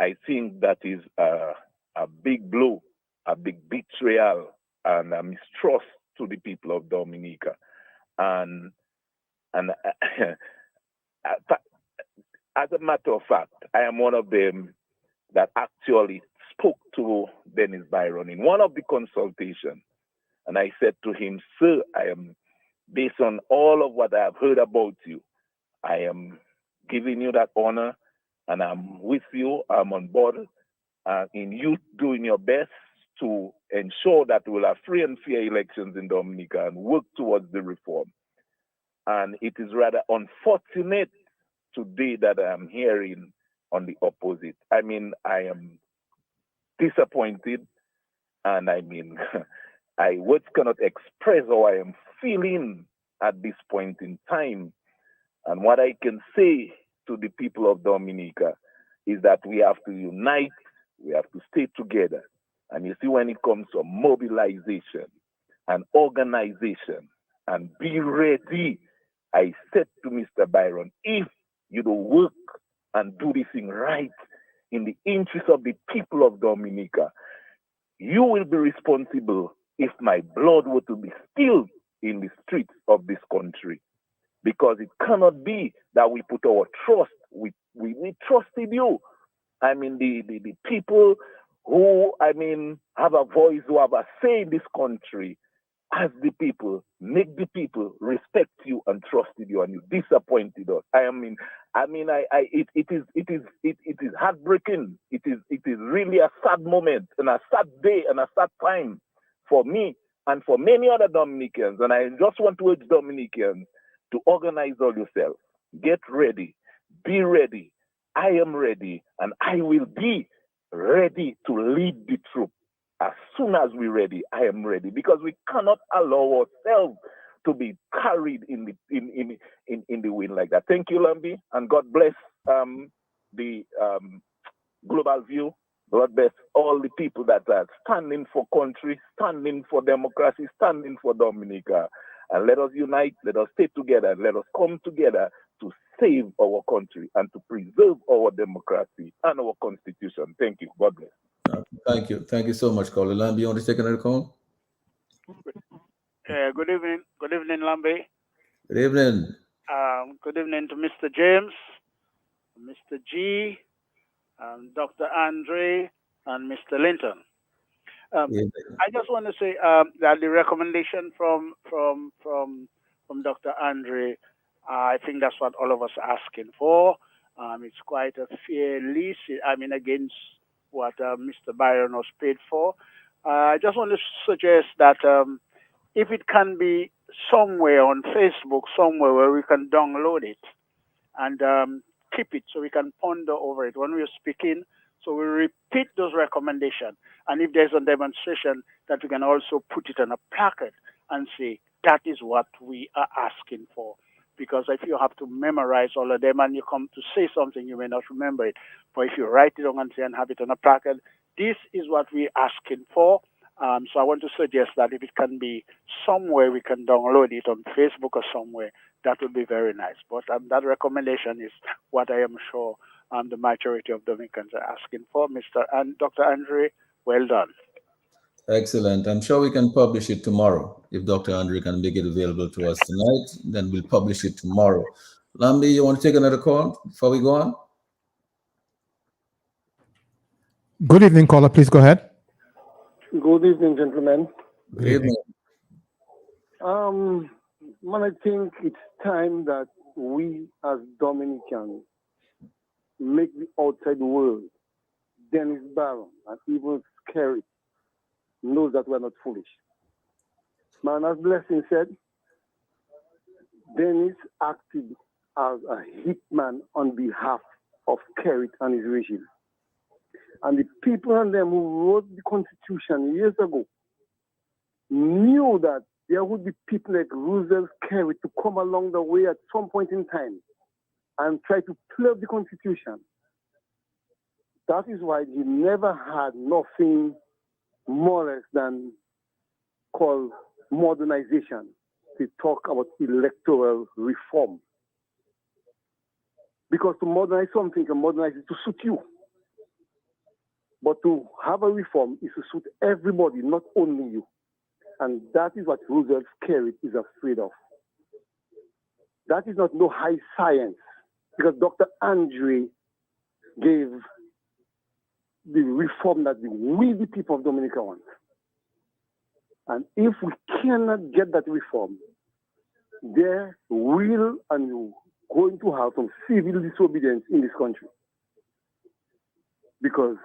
I think that is a big blow, a big betrayal, and a mistrust to the people of Dominica. And as a matter of fact, I am one of them that actually spoke to Dennis Byron in one of the consultations. And I said to him, sir, I am, based on all of what I have heard about you, I am giving you that honor and I'm with you, I'm on board in you doing your best to ensure that we'll have free and fair elections in Dominica and work towards the reform. And it is rather unfortunate today that I'm hearing on the opposite. I mean, I am disappointed, and I mean, words cannot express how I am feeling at this point in time. And what I can say to the people of Dominica is that we have to unite, we have to stay together. And you see, when it comes to mobilization and organization and be ready, I said to Mr. Byron, if you don't work and do this thing right in the interest of the people of Dominica, you will be responsible if my blood were to be spilled in the streets of this country. Because it cannot be that we put our trust, we trusted you. I mean, the people who, I mean, have a voice, who have a say in this country, as the people, make the people respect you and trusted you, and you disappointed us. It is heartbreaking. It is really a sad moment and a sad day and a sad time for me and for many other Dominicans. And I just want to urge Dominicans to organize all yourself. Get ready. Be ready. I am ready, and I will be ready to lead the troop. As soon as we're ready, I am ready, because we cannot allow ourselves to be carried in the wind like that. Thank you, Lambi, and God bless the Global View. God bless all the people that are standing for country, standing for democracy, standing for Dominica. And let us unite, let us stay together, let us come together to save our country and to preserve our democracy and our constitution. Thank you. God bless. Thank you. Thank you so much, Caller. Lambi, you want to take another call? Good evening. Good evening, Lambi. Good evening. Good evening to Mr. James, Mr. G, Dr. Andre, and Mr. Linton. I just want to say that the recommendation from Dr. Andre, I think that's what all of us are asking for. It's quite a fair list. I mean, against what Mr. Byron was paid for. I just want to suggest that if it can be somewhere on Facebook, somewhere where we can download it and keep it so we can ponder over it when we're speaking. So we repeat those recommendations. And if there's a demonstration, that we can also put it on a placard and say, that is what we are asking for. Because if you have to memorize all of them and you come to say something, you may not remember it. But if you write it down and say and have it on a placard, this is what we're asking for. So I want to suggest that if it can be somewhere we can download it on Facebook or somewhere, that would be very nice. But that recommendation is what I am sure the majority of Dominicans are asking for. Mr. and Dr. Andre, well done. Excellent. I'm sure we can publish it tomorrow. If Dr. Andre can make it available to us tonight, then we'll publish it tomorrow. Lambi, you want to take another call before we go on? Good evening, caller. Please go ahead. Good evening, gentlemen. Good evening. Man, I think it's time that we as Dominicans make the outside world, Dennis Byron, and even Scary, knows that we're not foolish. Man, as Blessing said, Dennis acted as a hitman on behalf of Kerry and his regime. And the people and them who wrote the Constitution years ago knew that there would be people like Roosevelt Carey to come along the way at some point in time and try to play up the Constitution. That is why he never had nothing more or less than called modernization to talk about electoral reform. Because to modernize something, you can modernize it to suit you. But to have a reform is to suit everybody, not only you. And that is what Roosevelt Carey is afraid of. That is not no high science, because Dr. Andre gave the reform that we, the people of Dominica, want. And if we cannot get that reform, there will and going to have some civil disobedience in this country. Because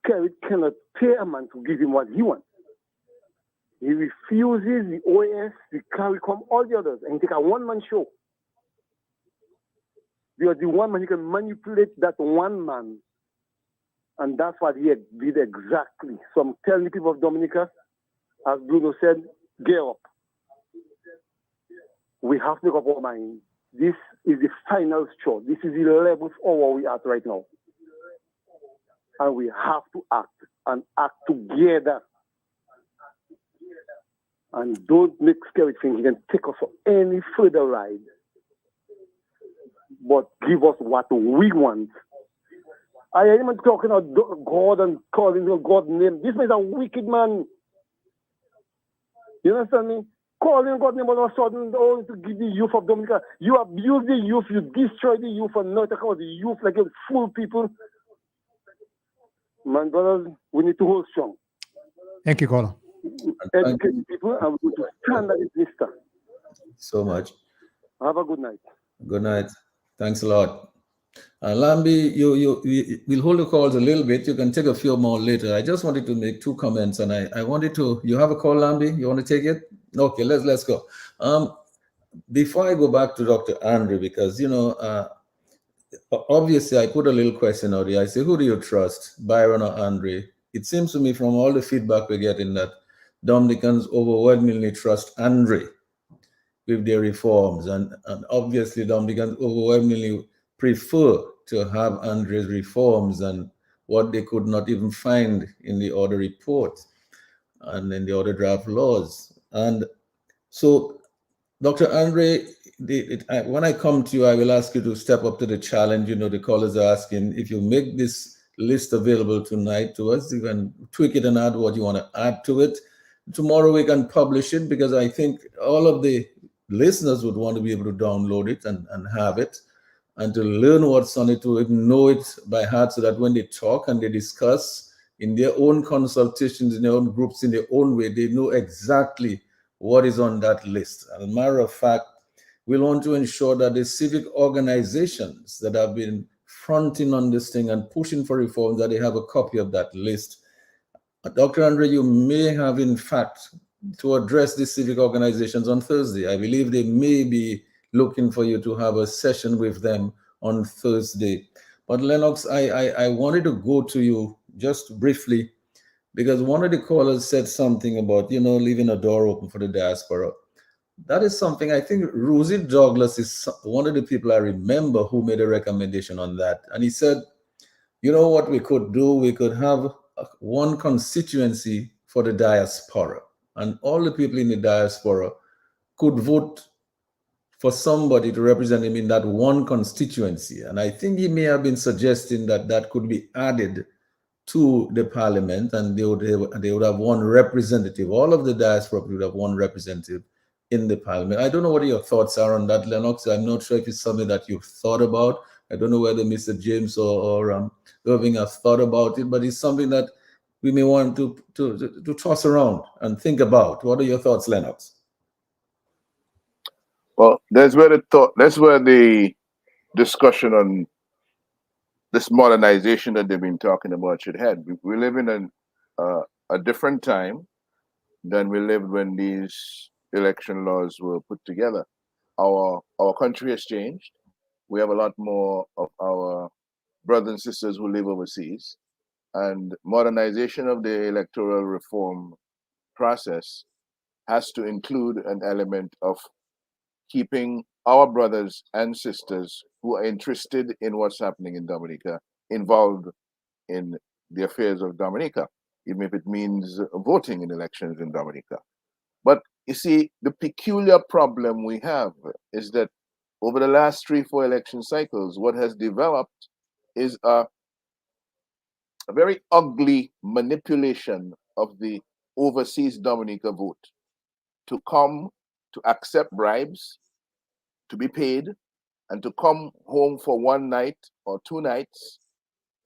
Kerry cannot pay a man to give him what he wants. He refuses the OAS, the CARICOM, all the others, and he take a one-man show. Because the one man, he can manipulate that one man. And that's what he did exactly. So I'm telling the people of Dominica, as Bruno said, gear up. We have to make up our mind. This is the final straw. This is the 11th hour we are at right now. And we have to act, and act together. And don't make scary things. You can take us for any further ride. But give us what we want. I am even talking about God and calling God's name. This man is a wicked man. You understand me? Calling God's name all of a sudden, oh, to give the youth of Dominica. You abuse the youth, you destroy the youth, and not talk about the youth like you fool people. Man, brothers, we need to hold strong. Thank you, caller. Educate people, and we need to stand at this list. So much. Have a good night. Good night. Thanks a lot. Lambi, we'll hold the calls a little bit. You can take a few more later. I just wanted to make two comments, and I wanted to. You have a call, Lambi? You want to take it? Okay, let's go. Before I go back to Dr. Andre, because obviously I put a little question out there. I say, who do you trust, Byron or Andre? It seems to me from all the feedback we're getting that Dominicans overwhelmingly trust Andre with their reforms, and obviously Dominicans overwhelmingly prefer to have Andre's reforms and what they could not even find in the other report and in the other draft laws. And so, Dr. Andre, when I come to you, I will ask you to step up to the challenge. The callers are asking if you make this list available tonight to us, you can tweak it and add what you want to add to it. Tomorrow we can publish it, because I think all of the listeners would want to be able to download it and have it, and to learn what's on it, to know it by heart, so that when they talk and they discuss in their own consultations, in their own groups, in their own way, they know exactly what is on that list. As a matter of fact, we want to ensure that the civic organizations that have been fronting on this thing and pushing for reforms, that they have a copy of that list. Dr. Andre, you may have, in fact, to address the civic organizations on Thursday. I believe they may be looking for you to have a session with them on Thursday. But Lennox, I wanted to go to you just briefly, because one of the callers said something about, leaving a door open for the diaspora. That is something, I think Rosie Douglas is one of the people I remember who made a recommendation on that. And he said, what we could do? We could have one constituency for the diaspora, and all the people in the diaspora could vote for somebody to represent him in that one constituency. And I think he may have been suggesting that that could be added to the parliament, and they would have one representative. All of the diaspora would have one representative in the parliament. I don't know what your thoughts are on that, Lennox. I'm not sure if it's something that you've thought about. I don't know whether Mr. James or Irving have thought about it, but it's something that we may want to toss around and think about. What are your thoughts, Lennox? Well, that's where the discussion on this modernization that they've been talking about should head. We live in a different time than we lived when these election laws were put together. Our country has changed. We have a lot more of our brothers and sisters who live overseas, and modernization of the electoral reform process has to include an element of keeping our brothers and sisters who are interested in what's happening in Dominica involved in the affairs of Dominica, even if it means voting in elections in Dominica. But you see, the peculiar problem we have is that over the last 3-4 election cycles, what has developed is a very ugly manipulation of the overseas Dominica vote to come to accept bribes, to be paid, and to come home for one night or 2 nights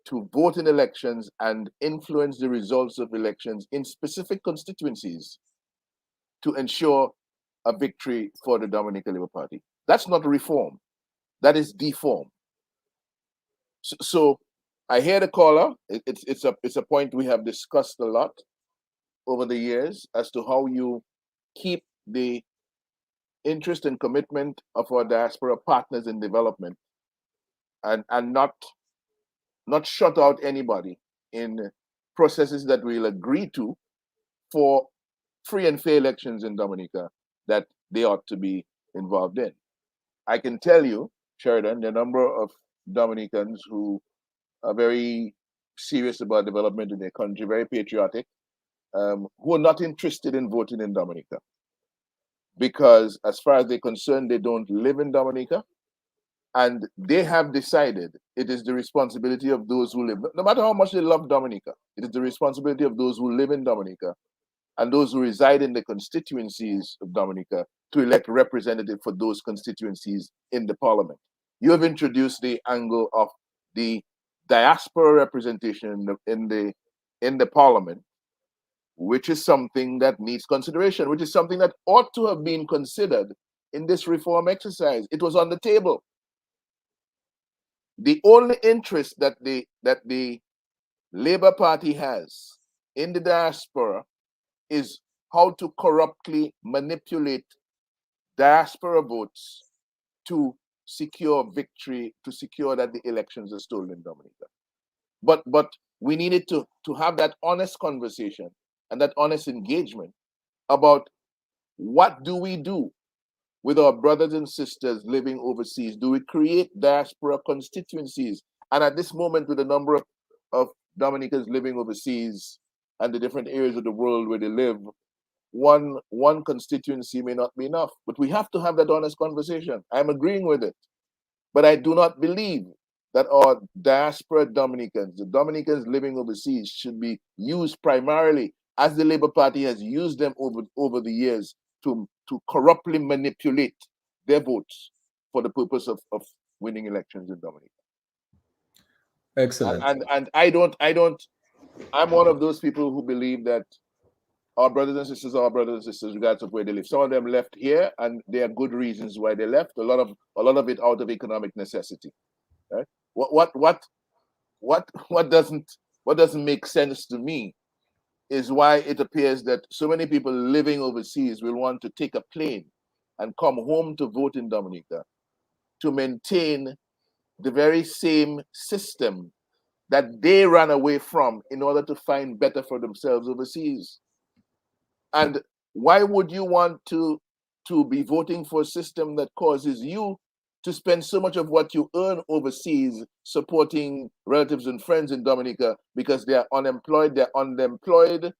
to vote in elections and influence the results of elections in specific constituencies to ensure a victory for the Dominica Labour Party. That's not reform. That is deform. So I hear the caller. It's a point we have discussed a lot over the years as to how you keep the interest and commitment of our diaspora partners in development and not shut out anybody in processes that we'll agree to for free and fair elections in Dominica that they ought to be involved in. I can tell you, Sheridan, the number of Dominicans who are very serious about development in their country, very patriotic, who are not interested in voting in Dominica. Because as far as they're concerned, they don't live in Dominica. And they have decided it is the responsibility of those who live, no matter how much they love Dominica, it is the responsibility of those who live in Dominica and those who reside in the constituencies of Dominica to elect representatives for those constituencies in the parliament. You have introduced the angle of the diaspora representation in the parliament, which is something that needs consideration, which is something that ought to have been considered in this reform exercise. It was on the table. The only interest that the Labour Party has in the diaspora is how to corruptly manipulate diaspora votes to secure victory, to secure that the elections are stolen in Dominica. But we needed to have that honest conversation and that honest engagement about what do we do with our brothers and sisters living overseas? Do we create diaspora constituencies? And at this moment, with the number of Dominicans living overseas and the different areas of the world where they live, one constituency may not be enough. But we have to have that honest conversation. I'm agreeing with it. But I do not believe that our diaspora Dominicans, the Dominicans living overseas, should be used primarily, as the Labour Party has used them over the years, to corruptly manipulate their votes for the purpose of winning elections in Dominica. Excellent. And I'm one of those people who believe that our brothers and sisters are our brothers and sisters, regardless of where they live. Some of them left here, and there are good reasons why they left. A lot of it out of economic necessity. Right? What doesn't make sense to me is why it appears that so many people living overseas will want to take a plane and come home to vote in Dominica to maintain the very same system that they ran away from in order to find better for themselves overseas. And why would you want to be voting for a system that causes you to spend so much of what you earn overseas supporting relatives and friends in Dominica because they are unemployed, they're underemployed,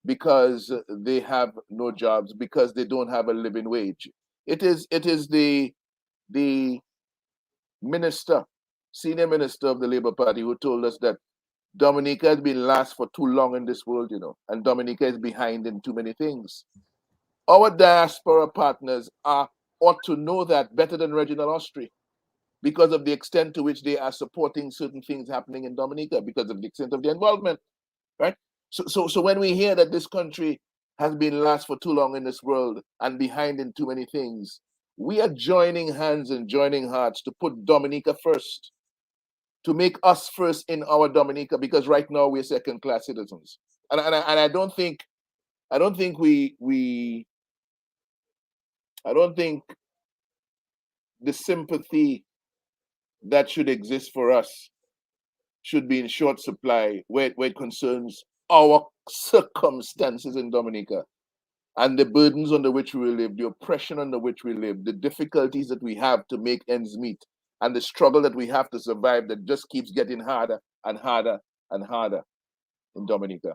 because they have no jobs, because they don't have a living wage? It is the minister, senior minister of the Labour Party, who told us that Dominica has been last for too long in this world, and Dominica is behind in too many things. Our diaspora partners ought to know that better than Reginald Austri, because of the extent to which they are supporting certain things happening in Dominica, because of the extent of their involvement, right? So when we hear that this country has been last for too long in this world and behind in too many things, we are joining hands and joining hearts to put Dominica first, to make us first in our Dominica, because right now we're second-class citizens, and I don't think the sympathy that should exist for us should be in short supply where it concerns our circumstances in Dominica. and the burdens under which we live, the oppression under which we live, the difficulties that we have to make ends meet, and the struggle that we have to survive that just keeps getting harder and harder and harder in Dominica.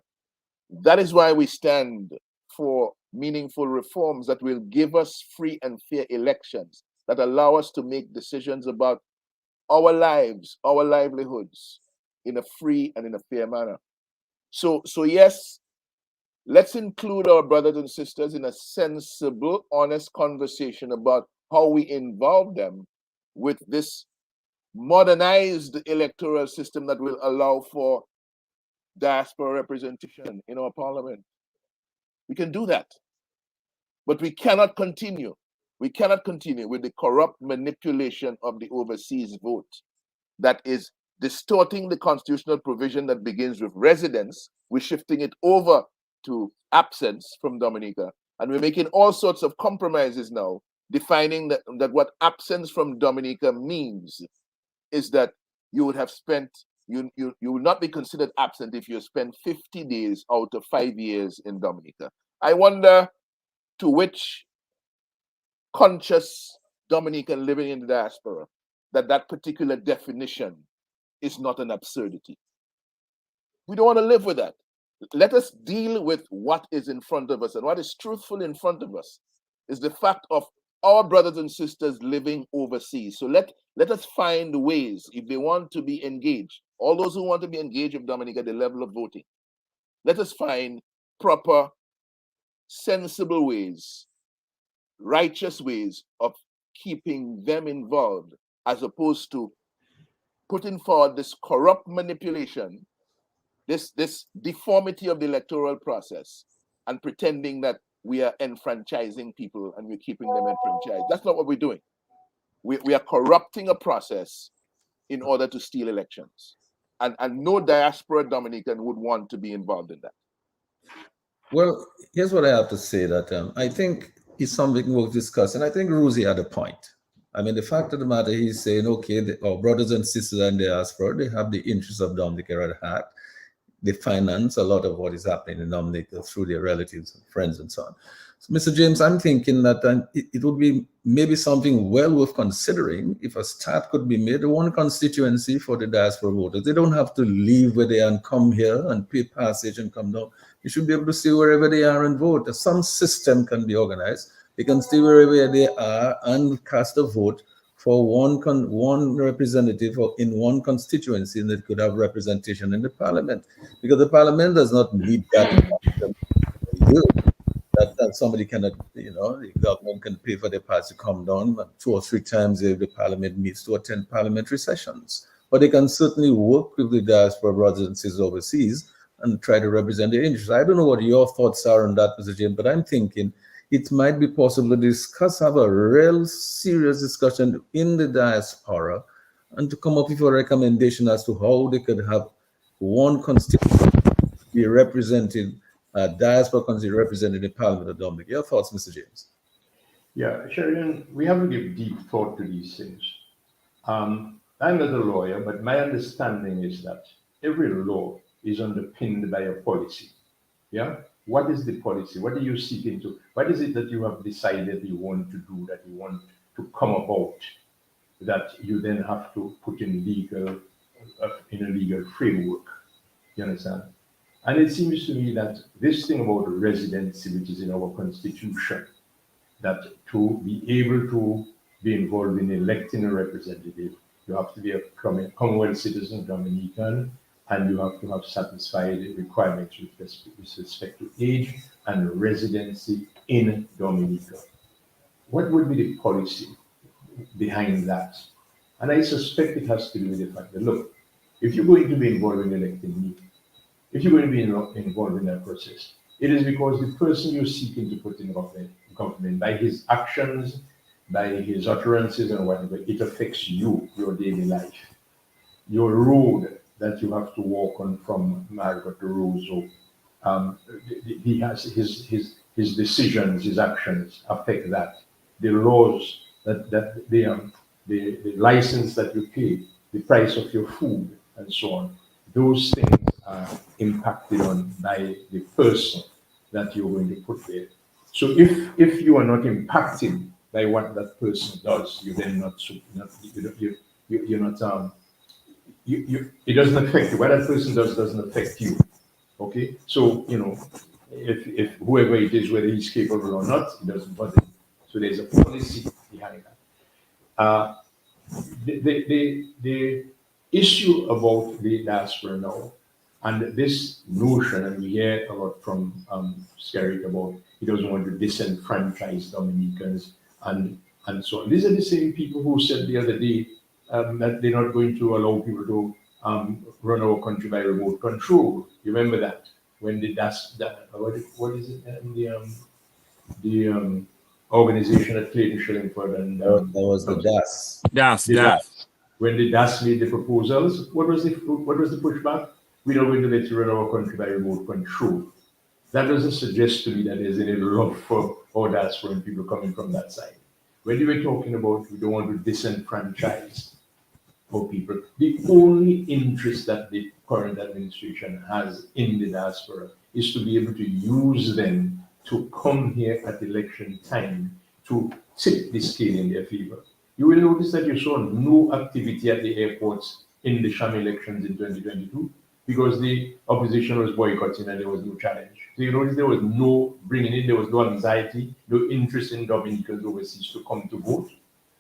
That is why we stand for meaningful reforms that will give us free and fair elections that allow us to make decisions about our lives, our livelihoods in a free and in a fair manner. So yes, let's include our brothers and sisters in a sensible, honest conversation about how we involve them with this modernized electoral system that will allow for diaspora representation in our parliament. We can do that. But we cannot continue. We cannot continue with the corrupt manipulation of the overseas vote that is distorting the constitutional provision that begins with residence. We're shifting it over to absence from Dominica. And we're making all sorts of compromises now, defining that what absence from Dominica means is that you would have spent, you will not be considered absent if you spent 50 days out of 5 years in Dominica. I wonder to which conscious Dominican living in the diaspora that particular definition is not an absurdity. We don't want to live with that. Let us deal with what is in front of us, and what is truthful in front of us is the fact of our brothers and sisters living overseas. So let us find ways, if they want to be engaged, all those who want to be engaged with Dominica at the level of voting, let us find proper, sensible ways, righteous ways of keeping them involved, as opposed to putting forward this corrupt manipulation, this deformity of the electoral process, and pretending that we are enfranchising people and we're keeping them enfranchised. That's not what we're doing. We are corrupting a process in order to steal elections. And no diaspora Dominican would want to be involved in that. Well, here's what I have to say, that I think it's something worth discussing. I think Rosie had a point. I mean, the fact of the matter, he's saying, okay, our brothers and sisters in the diaspora, they have the interests of Dominica at heart. They finance a lot of what is happening in Dominica through their relatives and friends and so on. So, Mr. James, I'm thinking that it would be maybe something well worth considering if a start could be made, one constituency for the diaspora voters. They don't have to leave where they are and come here and pay passage and come down. They should be able to stay wherever they are and vote. Some system can be organized. They can stay wherever they are and cast a vote for one representative in one constituency, and it could have representation in the parliament, because the parliament does not need that. That somebody cannot, the government can pay for their parts to come down 2 or 3 times if the parliament meets to attend parliamentary sessions. But they can certainly work with the diaspora brothers and sisters overseas and try to represent their interests. I don't know what your thoughts are on that, Mr. James, but I'm thinking it might be possible to have a real serious discussion in the diaspora and to come up with a recommendation as to how they could have one constituency be represented, diaspora constituency represented in the Parliament of Dominica. Your thoughts, Mr. James? Yeah, Sheridan, we have to give deep thought to these things. I'm not a lawyer, but my understanding is that every law is underpinned by a policy. Yeah? What is the policy? What are you seeking to? What is it that you have decided you want to do, that you want to come about, that you then have to put in a legal framework? You understand? And it seems to me that this thing about residency, which is in our constitution, that to be able to be involved in electing a representative, you have to be a Commonwealth citizen Dominican, and you have to have satisfied requirements with respect to age and residency in Dominica. What would be the policy behind that? And I suspect it has to do with the fact that, look, if you're going to be involved in electing me, if you're going to be involved in that process, it is because the person you're seeking to put in government, by his actions, by his utterances and whatever, it affects you, your daily life. Your road that you have to walk on from Margaret to Roseau, he has his decisions, his actions affect that. The laws the license that you pay, the price of your food, and so on. Those things are impacted on by the person that you're going to put there. So if you are not impacted by what that person does, you then not you're not it doesn't affect you. What that person does doesn't affect you. Okay, so if whoever it is, whether he's capable or not, it doesn't bother you. So there's a policy behind that. The issue about the diaspora now, and this notion, and we hear a lot from Skerritt about he doesn't want to disenfranchise Dominicans and so on. These are the same people who said the other day that they're not going to allow people to run our country by remote control. You remember that when the what is it? The organization at Clayton Shillingford and That was the DAS. DAS. When the DAS made the proposals, what was the pushback? We don't want to let you run our country by remote control. That doesn't suggest to me that there's any love for our diaspora and people coming from that side. When you were talking about we don't want to disenfranchise our people, the only interest that the current administration has in the diaspora is to be able to use them to come here at election time to tip the scale in their favor. You will notice that you saw no activity at the airports in the sham elections in 2022 because the opposition was boycotting and there was no challenge. So you notice there was no bringing in, there was no anxiety, no interest in Dominicans overseas to come to vote.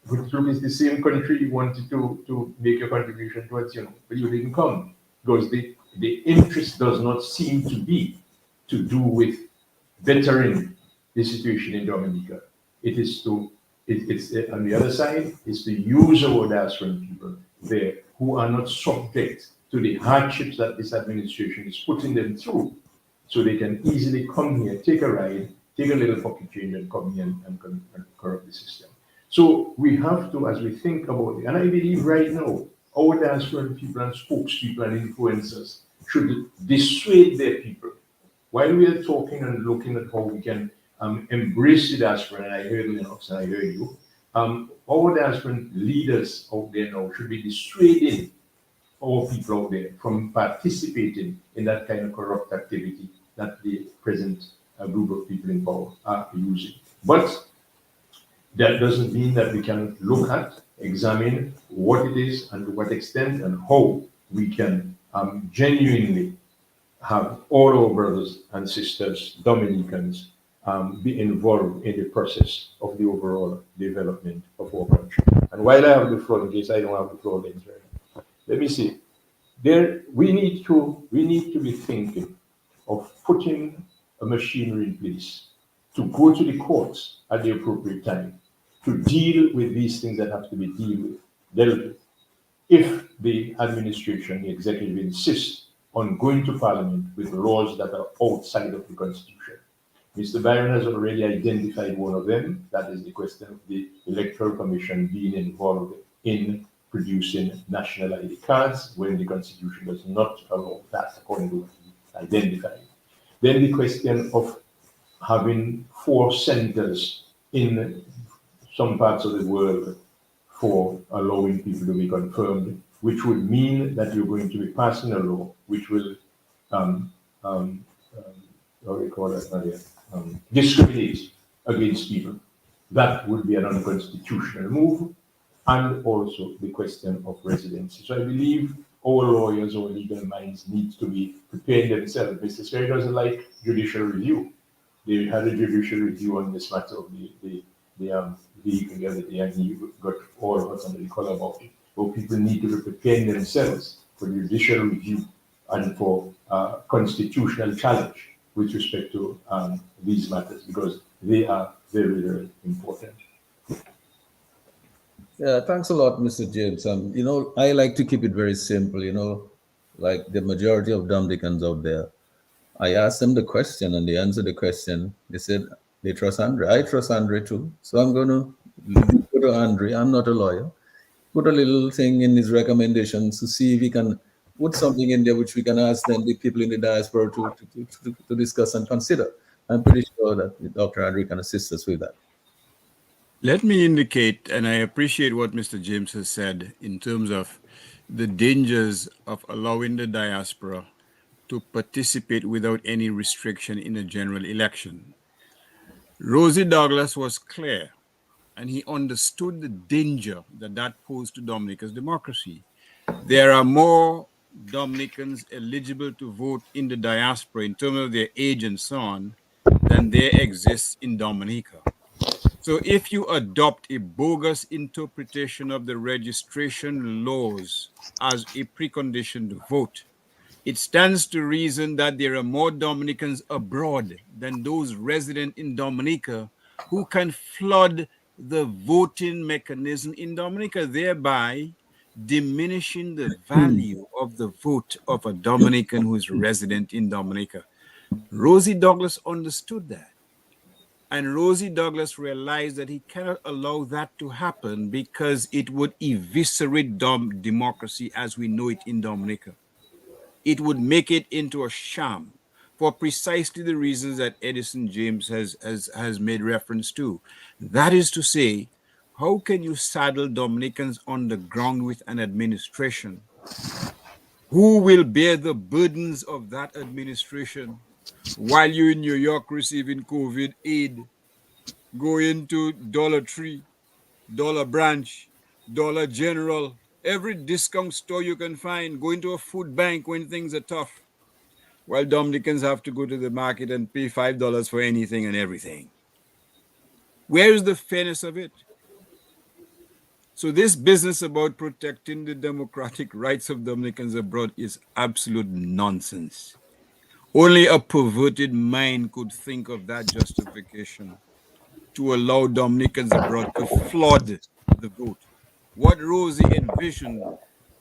But look, it's the same country you wanted to make your contribution towards, but you didn't come because the interest does not seem to be to do with bettering the situation in Dominica. It is to, it's on the other side, is to use our diasporan people there who are not subject to the hardships that this administration is putting them through, so they can easily come here, take a ride, take a little pocket change and come here and corrupt the system. So we have to, as we think about it, and I believe right now, our diasporan people and spokespeople and influencers should dissuade their people. While we are talking and looking at how we can embrace the diaspora, and I heard Lennox and I heard you, our diasporan leaders out there now should be dissuading our people out there from participating in that kind of corrupt activity that the present group of people in power are using. But that doesn't mean that we can look at, examine what it is and to what extent and how we can genuinely have all our brothers and sisters, Dominicans, be involved in the process of the overall development of our country. And while I have the floor, in case I don't have the floor, let me see. We need to be thinking of putting a machinery in place to go to the courts at the appropriate time to deal with these things that have to be dealt with. If the administration, the executive, insists on going to Parliament with laws that are outside of the Constitution. Mr. Byron has already identified one of them. That is the question of the Electoral Commission being involved in producing national ID cards when the Constitution does not allow that, according to what he identified. Then the question of having 4 centers in some parts of the world for allowing people to be confirmed, which would mean that you're going to be passing a law which will discriminate against people. That would be an unconstitutional move, and also the question of residency. So I believe our lawyers, our legal minds need to be preparing themselves. Mr. Skerritt doesn't like judicial review. They had a judicial review on this matter of the vehicle the other day, and he got all of us under the collar about it. But people need to be preparing themselves for judicial review and for constitutional challenge with respect to these matters, because they are very, very important. Yeah, thanks a lot, Mr. James. I like to keep it very simple, like the majority of Dominicans out there. I asked them the question and they answered the question. They said they trust Andre. I trust Andre too. So I'm going to go to Andre. I'm not a lawyer. Put a little thing in his recommendations to see if he can put something in there which we can ask then the people in the diaspora to discuss and consider. I'm pretty sure that Dr. Andre can assist us with that. Let me indicate, and I appreciate what Mr. James has said in terms of the dangers of allowing the diaspora to participate without any restriction in a general election. Rosie Douglas was clear, and he understood the danger that that posed to Dominica's democracy. There are more Dominicans eligible to vote in the diaspora in terms of their age and so on than there exists in Dominica. So if you adopt a bogus interpretation of the registration laws as a precondition to vote, it stands to reason that there are more Dominicans abroad than those resident in Dominica who can flood the voting mechanism in Dominica, thereby diminishing the value of the vote of a Dominican who is resident in Dominica. Rosie Douglas understood that. And Rosie Douglas realized that he cannot allow that to happen because it would eviscerate democracy as we know it in Dominica. It would make it into a sham for precisely the reasons that Edison James has made reference to. That is to say, how can you saddle Dominicans on the ground with an administration who will bear the burdens of that administration while you're in New York receiving COVID aid, go into Dollar Tree, Dollar Branch, Dollar General, every discount store you can find, go into a food bank when things are tough, while Dominicans have to go to the market and pay $5 for anything and everything. Where is the fairness of it? So this business about protecting the democratic rights of Dominicans abroad is absolute nonsense. Only a perverted mind could think of that justification to allow Dominicans abroad to flood the vote. What Rosie envisioned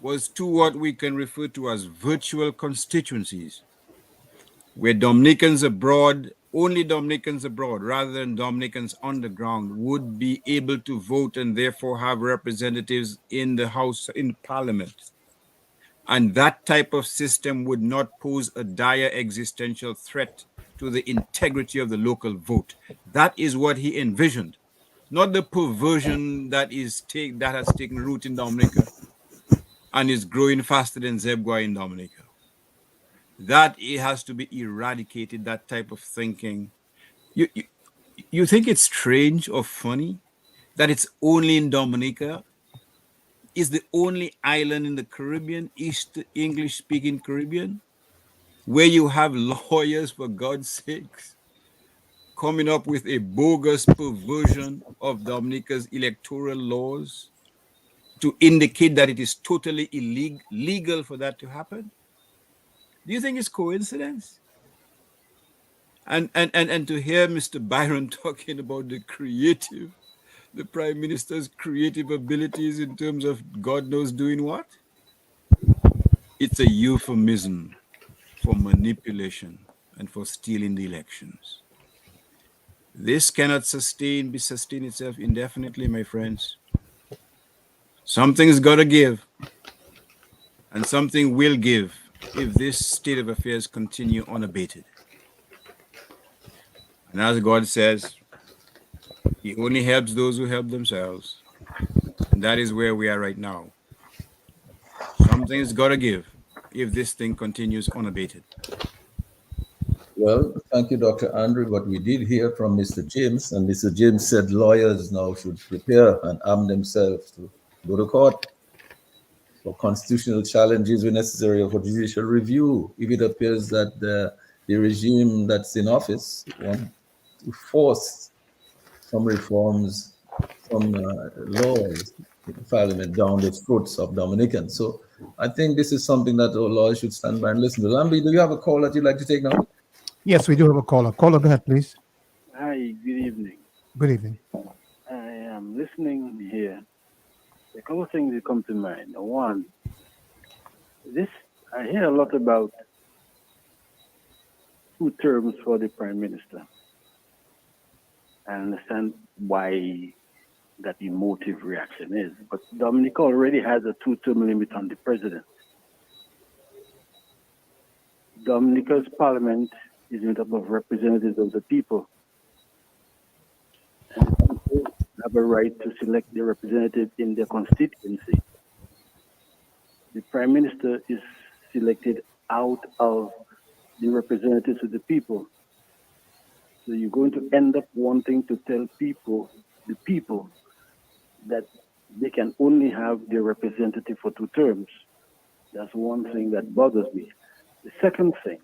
was to what we can refer to as virtual constituencies, where Dominicans abroad, only Dominicans abroad, rather than Dominicans on the ground, would be able to vote and therefore have representatives in the House, in Parliament. And that type of system would not pose a dire existential threat to the integrity of the local vote. That is what he envisioned, not the perversion that has taken root in Dominica and is growing faster than Zebgwa in Dominica. That it has to be eradicated, that type of thinking. You think it's strange or funny that it's only in Dominica, is the only island in the Caribbean, East English-speaking Caribbean, where you have lawyers, for God's sakes, coming up with a bogus perversion of Dominica's electoral laws to indicate that it is totally illegal for that to happen? Do you think it's coincidence? And to hear Mr. Byron talking about the Prime Minister's creative abilities in terms of God knows doing what? It's a euphemism for manipulation and for stealing the elections. This cannot be sustain itself indefinitely, my friends. Something's got to give, and something will give if this state of affairs continue unabated. And as God says, He only helps those who help themselves. And that is where we are right now. Something's got to give if this thing continues unabated. Well, thank you, Dr. Andrew. What we did hear from Mr. James, and Mr. James said lawyers now should prepare and arm themselves to go to court for constitutional challenges when necessary for judicial review. If it appears that the regime that's in office wants to force some reforms, some laws in Parliament down the throats of Dominicans. So I think this is something that our lawyers should stand by and listen to. Lambi, do you have a call that you'd like to take now? Yes, we do have a caller. Caller, go ahead, please. Hi, good evening. Good evening. I am listening here. A couple of things that come to mind. One, I hear a lot about 2 terms for the Prime Minister. I understand why that emotive reaction is, but Dominica already has a 2-term limit on the president. Dominica's parliament is made up of representatives of the people. And the people have a right to select their representative in their constituency. The Prime Minister is selected out of the representatives of the people. So you're going to end up wanting to tell people, the people, that they can only have their representative for 2 terms. That's one thing that bothers me. The second thing.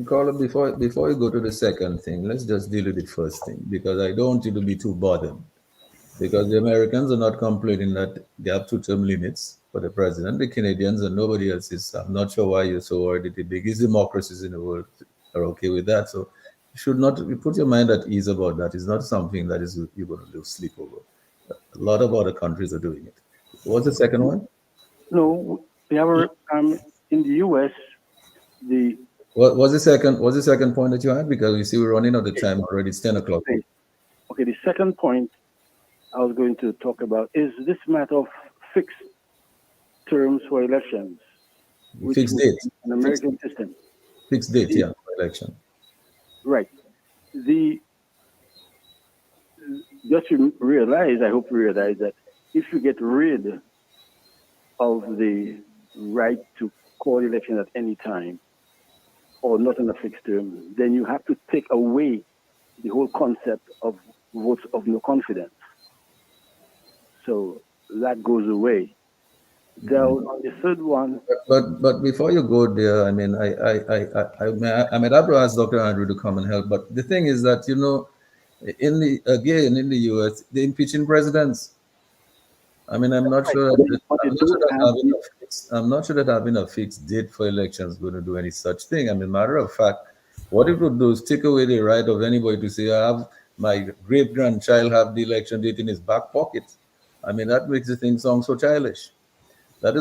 Carla, before you go to the second thing, let's just deal with the first thing, because I don't want you to be too bothered. Because the Americans are not complaining that they have 2-term limits for the president. The Canadians and nobody else is. I'm not sure why you're so worried that the biggest democracies in the world are okay with that. So you should not put your mind at ease about that. It's not something that is you're going to lose sleep over. A lot of other countries are doing it. What's the second one? No, we have in the U.S. What was the second point that you had? Because you see, we're running out of time already. It's 10 o'clock. Okay, the second point I was going to talk about is this matter of fixed terms for elections. Fixed date. An American system. Fixed date, yeah, for election. Right. Just to realize, I hope you realize that if you get rid of the right to call election at any time, or not in a fixed term, then you have to take away the whole concept of votes of no confidence. So that goes away. On the third one. But before you go there, I mean, I might have to ask Dr. Andrew to come and help. But the thing is that, you know, in the US, they're impeaching presidents. I mean, I'm not sure that having a fixed date for elections is going to do any such thing. I mean, matter of fact, what it would do is take away the right of anybody to say, I have my great grandchild have the election date in his back pocket. I mean, that makes the thing sound so childish. That's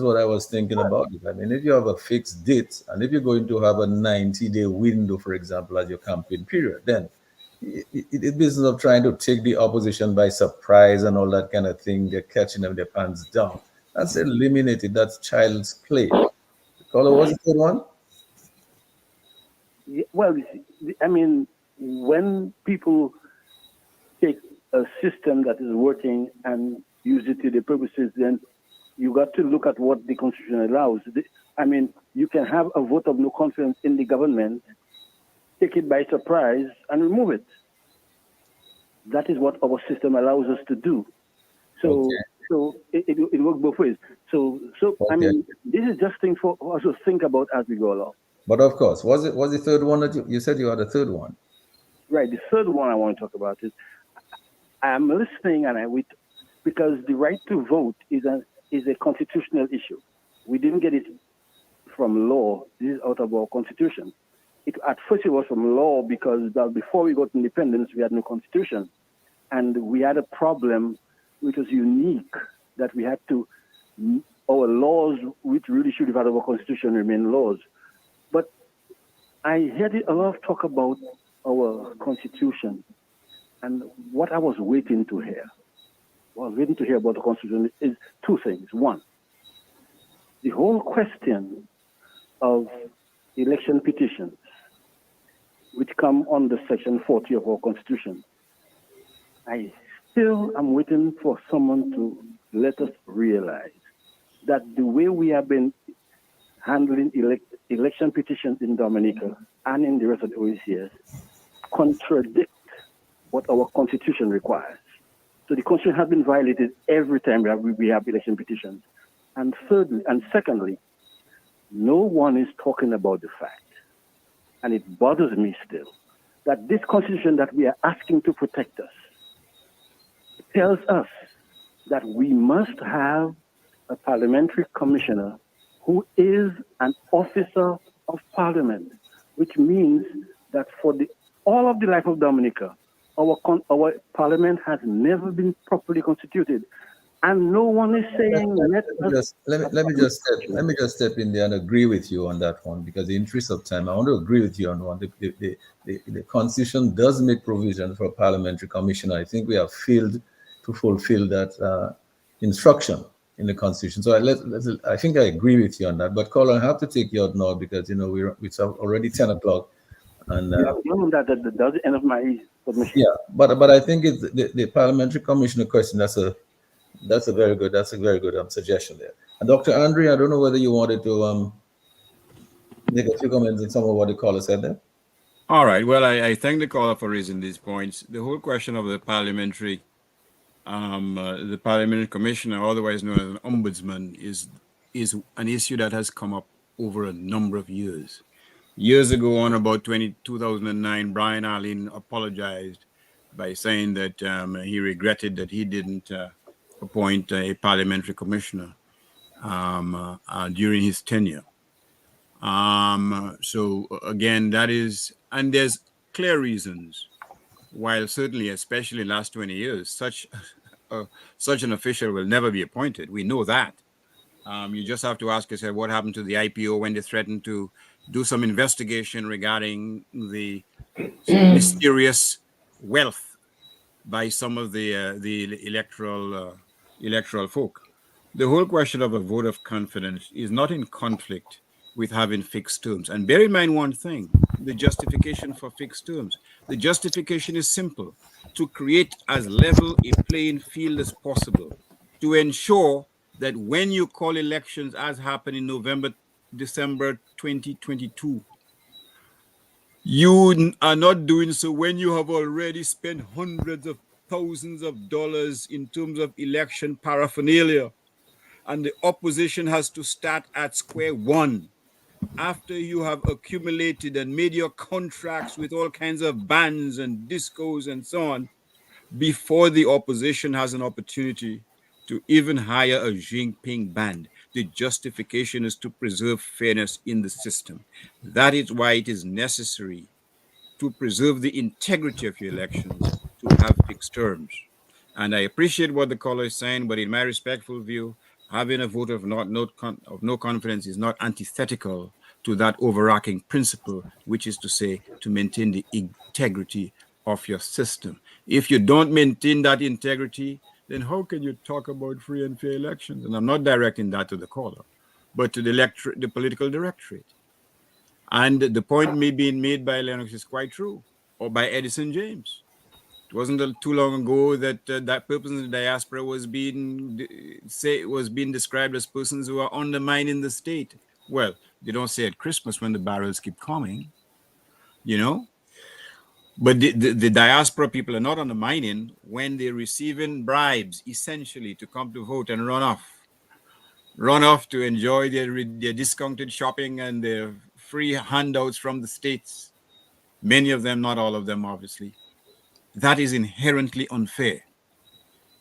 what I was thinking about it. I mean, if you have a fixed date and if you're going to have a 90-day window, for example, as your campaign period, then it's business of trying to take the opposition by surprise and all that kind of thing. They're catching them with their pants down. That's eliminated. That's child's play. Caller, what's the third one? Well, I mean, when people take a system that is working and use it to the purposes, then you got to look at what the Constitution allows. I mean, you can have a vote of no confidence in the government, take it by surprise, and remove it. That is what our system allows us to do. So, it works both ways. So okay. I mean, this is just thing for us to think about as we go along. But of course, was the third one that you said you had a third one? Right. The third one I want to talk about is I'm listening, and because the right to vote is a constitutional issue. We didn't get it from law. This is out of our constitution. At first it was from law because before we got independence, we had no constitution. And we had a problem which was unique, that we had to, our laws, which really should have had our constitution, remain laws. But I heard a lot of talk about our constitution. And what I was waiting to hear, about the Constitution is 2 things. One, the whole question of election petitions, which come under Section 40 of our Constitution. I still am waiting for someone to let us realize that the way we have been handling election petitions in Dominica and in the rest of the OECS contradict what our Constitution requires. So the Constitution has been violated every time we have election petitions. And secondly, no one is talking about the fact, and it bothers me still, that this Constitution that we are asking to protect us tells us that we must have a parliamentary commissioner who is an officer of parliament, which means that for all of the life of Dominica, our parliament has never been properly constituted, and no one is saying. Let me just step in there and agree with you on that one, because in the interest of time, I want to agree with you on one. The Constitution does make provision for a parliamentary commissioner. I think we have failed to fulfill that instruction in the Constitution. So I think I agree with you on that. But Colin, I have to take you out now because it's already 10 o'clock. And that does end of my submission. Yeah, but I think it's the parliamentary commissioner question. That's a very good suggestion there. And Dr. Andre, I don't know whether you wanted to make a few comments on some of what the caller said there. All right. Well, I thank the caller for raising these points. The whole question of the parliamentary commissioner, otherwise known as an ombudsman, is an issue that has come up over a number of years. Years ago, on about 2009, Brian Arlene apologized by saying that he regretted that he didn't appoint a parliamentary commissioner during his tenure. So again, that is, and there's clear reasons. While certainly, especially last 20 years, such an official will never be appointed. We know that. You just have to ask yourself what happened to the IPO when they threatened to do some investigation regarding the mysterious wealth by some of the electoral folk. The whole question of a vote of confidence is not in conflict with having fixed terms. And bear in mind one thing, the justification for fixed terms. The justification is simple: to create as level a playing field as possible, to ensure that when you call elections, as happened in November, December 2022, you are not doing so when you have already spent hundreds of thousands of dollars in terms of election paraphernalia, and the opposition has to start at square one after you have accumulated and made your contracts with all kinds of bands and discos and so on, before the opposition has an opportunity to even hire a Jinping band. The justification is to preserve fairness in the system. That is why it is necessary to preserve the integrity of your elections to have fixed terms. And I appreciate what the caller is saying, but in my respectful view, having a vote of no confidence is not antithetical to that overarching principle, which is to say, to maintain the integrity of your system. If you don't maintain that integrity, then how can you talk about free and fair elections? And I'm not directing that to the caller, but to the political directorate. And the point being made by Lennox is quite true, or by Edison James. It wasn't too long ago that that person in the diaspora was being described as persons who are undermining the state. Well, they don't say at Christmas when the barrels keep coming, you know. But the diaspora people are not undermining when they're receiving bribes, essentially, to come to vote and run off to enjoy their discounted shopping and their free handouts from the states. Many of them, not all of them, obviously. That is inherently unfair.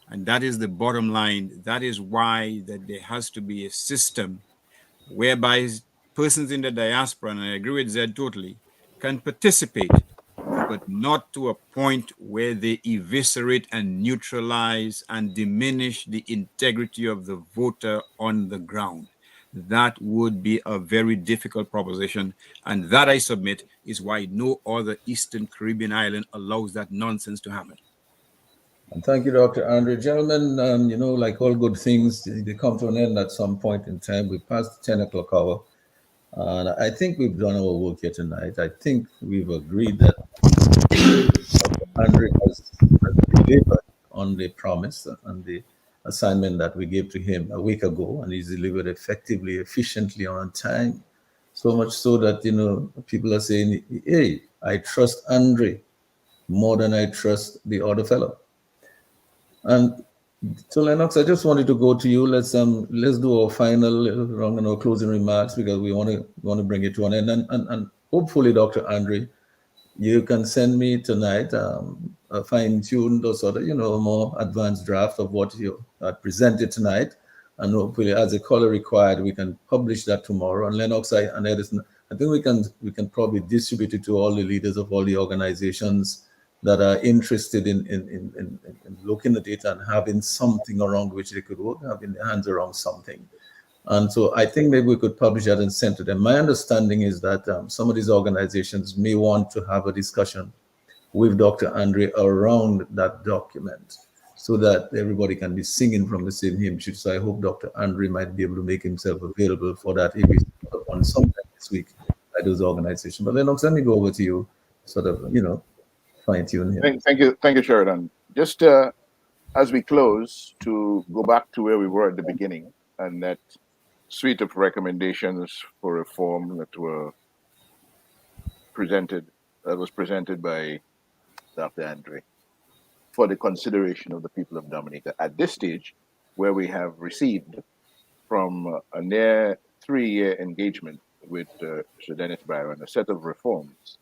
And that is the bottom line. That is why that there has to be a system whereby persons in the diaspora, and I agree with Zed totally, can participate, but not to a point where they eviscerate and neutralize and diminish the integrity of the voter on the ground. That would be a very difficult proposition. And that, I submit, is why no other Eastern Caribbean island allows that nonsense to happen. And thank you, Dr. Andre. Gentlemen, like all good things, they come to an end at some point in time. We passed the 10 o'clock hour. And I think we've done our work here tonight. I think we've agreed that Dr. Andre has delivered on the promise and the assignment that we gave to him a week ago, and he's delivered effectively, efficiently, on time. So much so that, people are saying, hey, I trust Andre more than I trust the other fellow. And so, Lennox, I just wanted to go to you. Let's do our final round and our closing remarks, because we want to bring it to an end. And hopefully, Dr. Andre, you can send me tonight a fine-tuned or sort of, more advanced draft of what you presented tonight. And hopefully, as a caller required, we can publish that tomorrow. And Lennox and Edison, I think we can probably distribute it to all the leaders of all the organizations that are interested in looking at it and having something around which they could work, having their hands around something. And so I think maybe we could publish that and send to them. My understanding is that some of these organizations may want to have a discussion with Dr. Andre around that document, so that everybody can be singing from the same hymn sheet. So I hope Dr. Andre might be able to make himself available for that if he's on sometime this week by those organizations. But Lennox, let me go over to you, sort of, fine-tune here. Thank you, Sheridan. Just as we close, to go back to where we were at the beginning, and that suite of recommendations for reform that were presented. that was presented by Dr. Andre for the consideration of the people of Dominica at this stage, where we have received from a near 3-year engagement with Sir Dennis Byron a set of reforms,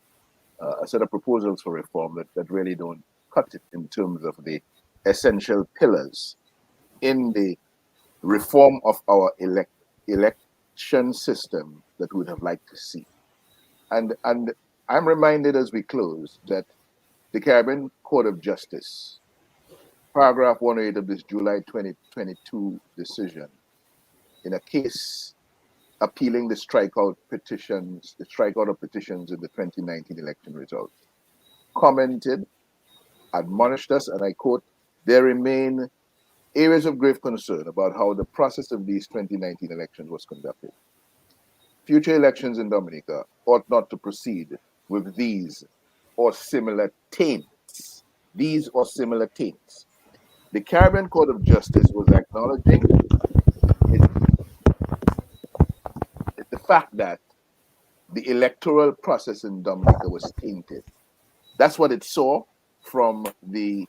a set of proposals for reform that really don't cut it in terms of the essential pillars in the reform of our election system that we would have liked to see. And I'm reminded as we close that the Caribbean Court of Justice, paragraph 108 of this July 2022 decision, in a case appealing the strikeout of petitions in the 2019 election results, commented, admonished us, and I quote, "There remain areas of grave concern about how the process of these 2019 elections was conducted. Future elections in Dominica ought not to proceed with these or similar taints." These or similar taints. The Caribbean Court of Justice was acknowledging the fact that the electoral process in Dominica was tainted. That's what it saw from the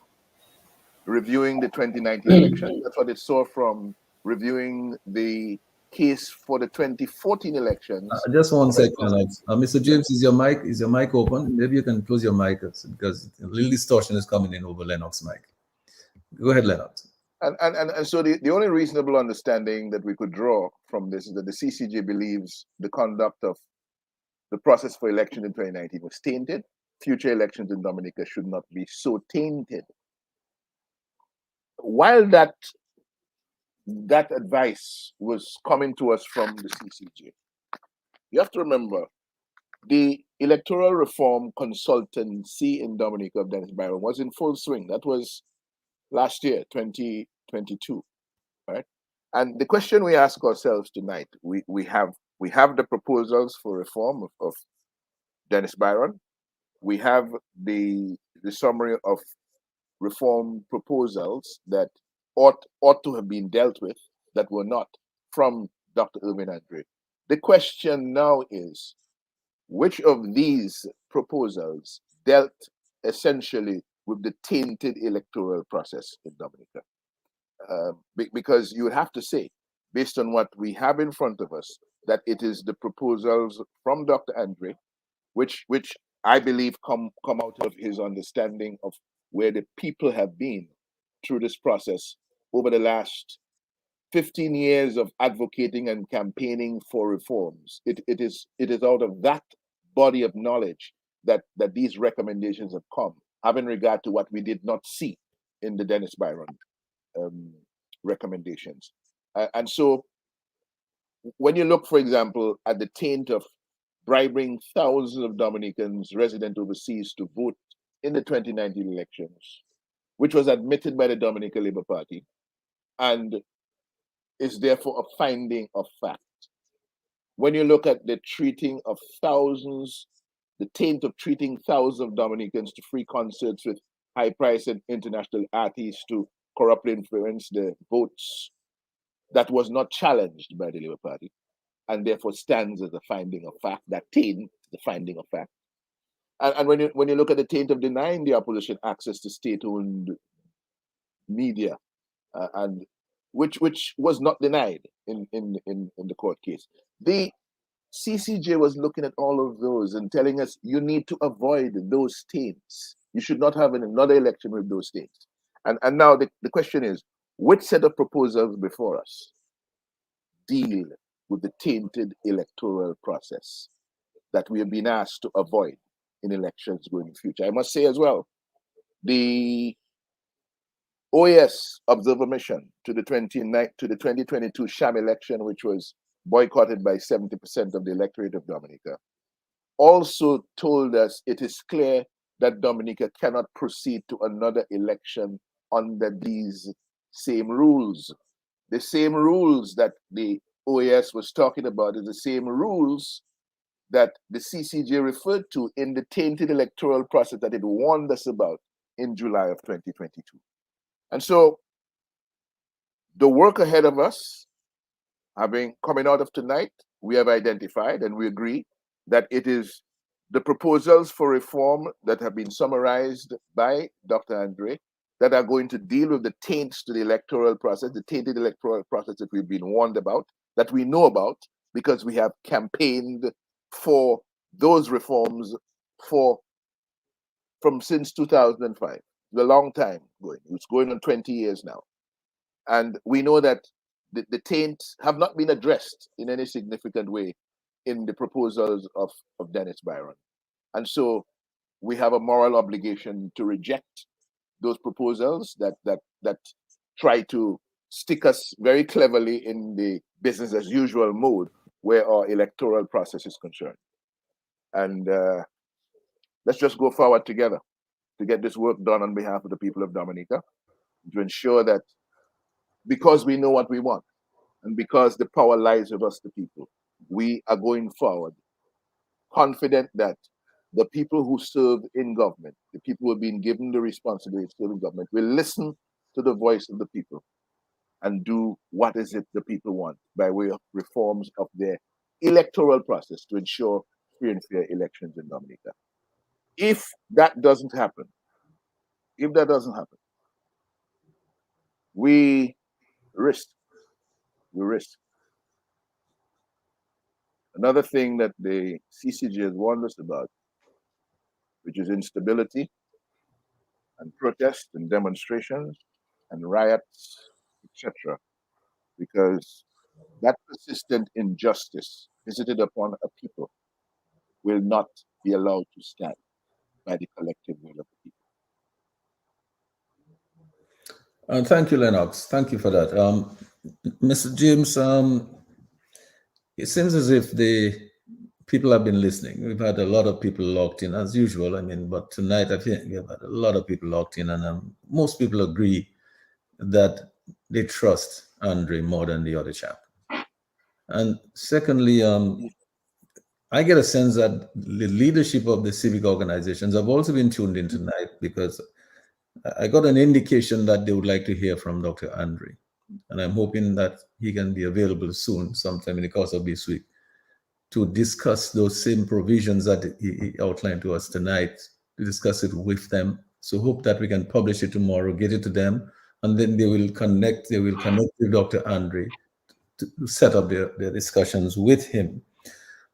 reviewing the 2019 election. That's what it saw from reviewing the case for the 2014 elections. Just one second, Alex. Mr. James, is your mic open? Maybe you can close your mic because a little distortion is coming in over Lennox's mic. Go ahead, Lennox. And so the only reasonable understanding that we could draw from this is that the CCJ believes the conduct of the process for election in 2019 was tainted. Future elections in Dominica should not be so tainted. While that advice was coming to us from the CCJ, you have to remember the electoral reform consultancy in Dominica of Dennis Byron was in full swing. That was last year, 2022, right? And the question we ask ourselves tonight, we have the proposals for reform of Dennis Byron. We have the summary of reform proposals that ought to have been dealt with that were not from Dr. Irving Andre. The question now is, which of these proposals dealt essentially with the tainted electoral process in Dominica? Because you would have to say, based on what we have in front of us, that it is the proposals from Dr. Andre, which I believe come out of his understanding of where the people have been through this process over the last 15 years of advocating and campaigning for reforms. It is out of that body of knowledge that these recommendations have come, having regard to what we did not see in the Dennis Byron recommendations. And so when you look, for example, at the taint of bribing thousands of Dominicans resident overseas to vote in the 2019 elections, which was admitted by the Dominica Labour Party and is therefore a finding of fact. When you look at the treating of thousands, the taint of treating thousands of Dominicans to free concerts with high-priced international artists to corruptly influence the votes, that was not challenged by the Labour Party, and therefore stands as a finding of fact. That taint, the finding of fact. And when you look at the taint of denying the opposition access to state-owned media, and which was not denied in the court case, the CCJ was looking at all of those and telling us you need to avoid those taints. You should not have another election with those taints. And now the question is, which set of proposals before us deal with the tainted electoral process that we have been asked to avoid in elections going in the future? I must say as well, the OAS observer mission to the 2022 sham election, which was boycotted by 70% of the electorate of Dominica, also told us it is clear that Dominica cannot proceed to another election under these same rules. The same rules that the OAS was talking about is the same rules that the CCJ referred to in the tainted electoral process that it warned us about in July of 2022. And so the work ahead of us, coming out of tonight, we have identified and we agree that it is the proposals for reform that have been summarized by Dr. Andre that are going to deal with the taints to the electoral process, the tainted electoral process that we've been warned about, that we know about, because we have campaigned for those reforms from since 2005. It's a long time going. It's going on 20 years now. And we know that the taints have not been addressed in any significant way in the proposals of Dennis Byron. And so we have a moral obligation to reject those proposals that try to stick us very cleverly in the business as usual mode where our electoral process is concerned. And let's just go forward together to get this work done on behalf of the people of Dominica, to ensure that because we know what we want and because the power lies with us, the people, we are going forward confident that the people who serve in government, the people who have been given the responsibility to serve in government, will listen to the voice of the people and do what is it the people want by way of reforms of their electoral process to ensure free and fair elections in Dominica. If that doesn't happen, we risk. Another thing that the CCJ has warned us about, which is instability and protests and demonstrations and riots, etc. Because that persistent injustice visited upon a people will not be allowed to stand by the collective will of the people. Thank you, Lennox. Thank you for that. Mr. James, it seems as if the people have been listening. We've had a lot of people locked in, as usual. I mean, but tonight I think we've had a lot of people locked in, and most people agree that they trust Andre more than the other chap. And secondly, I get a sense that the leadership of the civic organizations have also been tuned in tonight, because I got an indication that they would like to hear from Dr. Andre. And I'm hoping that he can be available soon, sometime in the course of this week, to discuss those same provisions that he outlined to us tonight, to discuss it with them. So hope that we can publish it tomorrow, get it to them, and then they will connect with Dr. Andre to set up their discussions with him.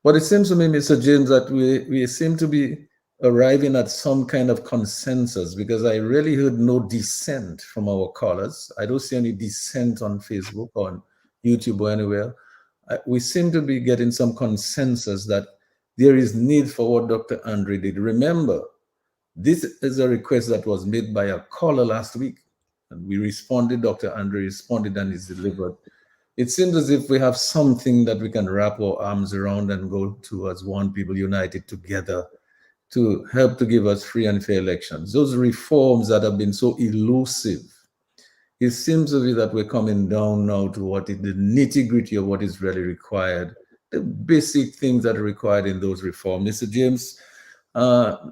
But it seems to me, Mr. James, that we seem to be arriving at some kind of consensus, because I really heard no dissent from our callers. I don't see any dissent on Facebook or on YouTube or anywhere. We seem to be getting some consensus that there is need for what Dr. Andre did. Remember, this is a request that was made by a caller last week, and we responded. Dr. Andre responded, and is delivered. It seems as if we have something that we can wrap our arms around and go towards one people united together to help to give us free and fair elections. Those reforms that have been so elusive, it seems to be that we're coming down now to what is the nitty-gritty of what is really required, the basic things that are required in those reforms. Mr. James,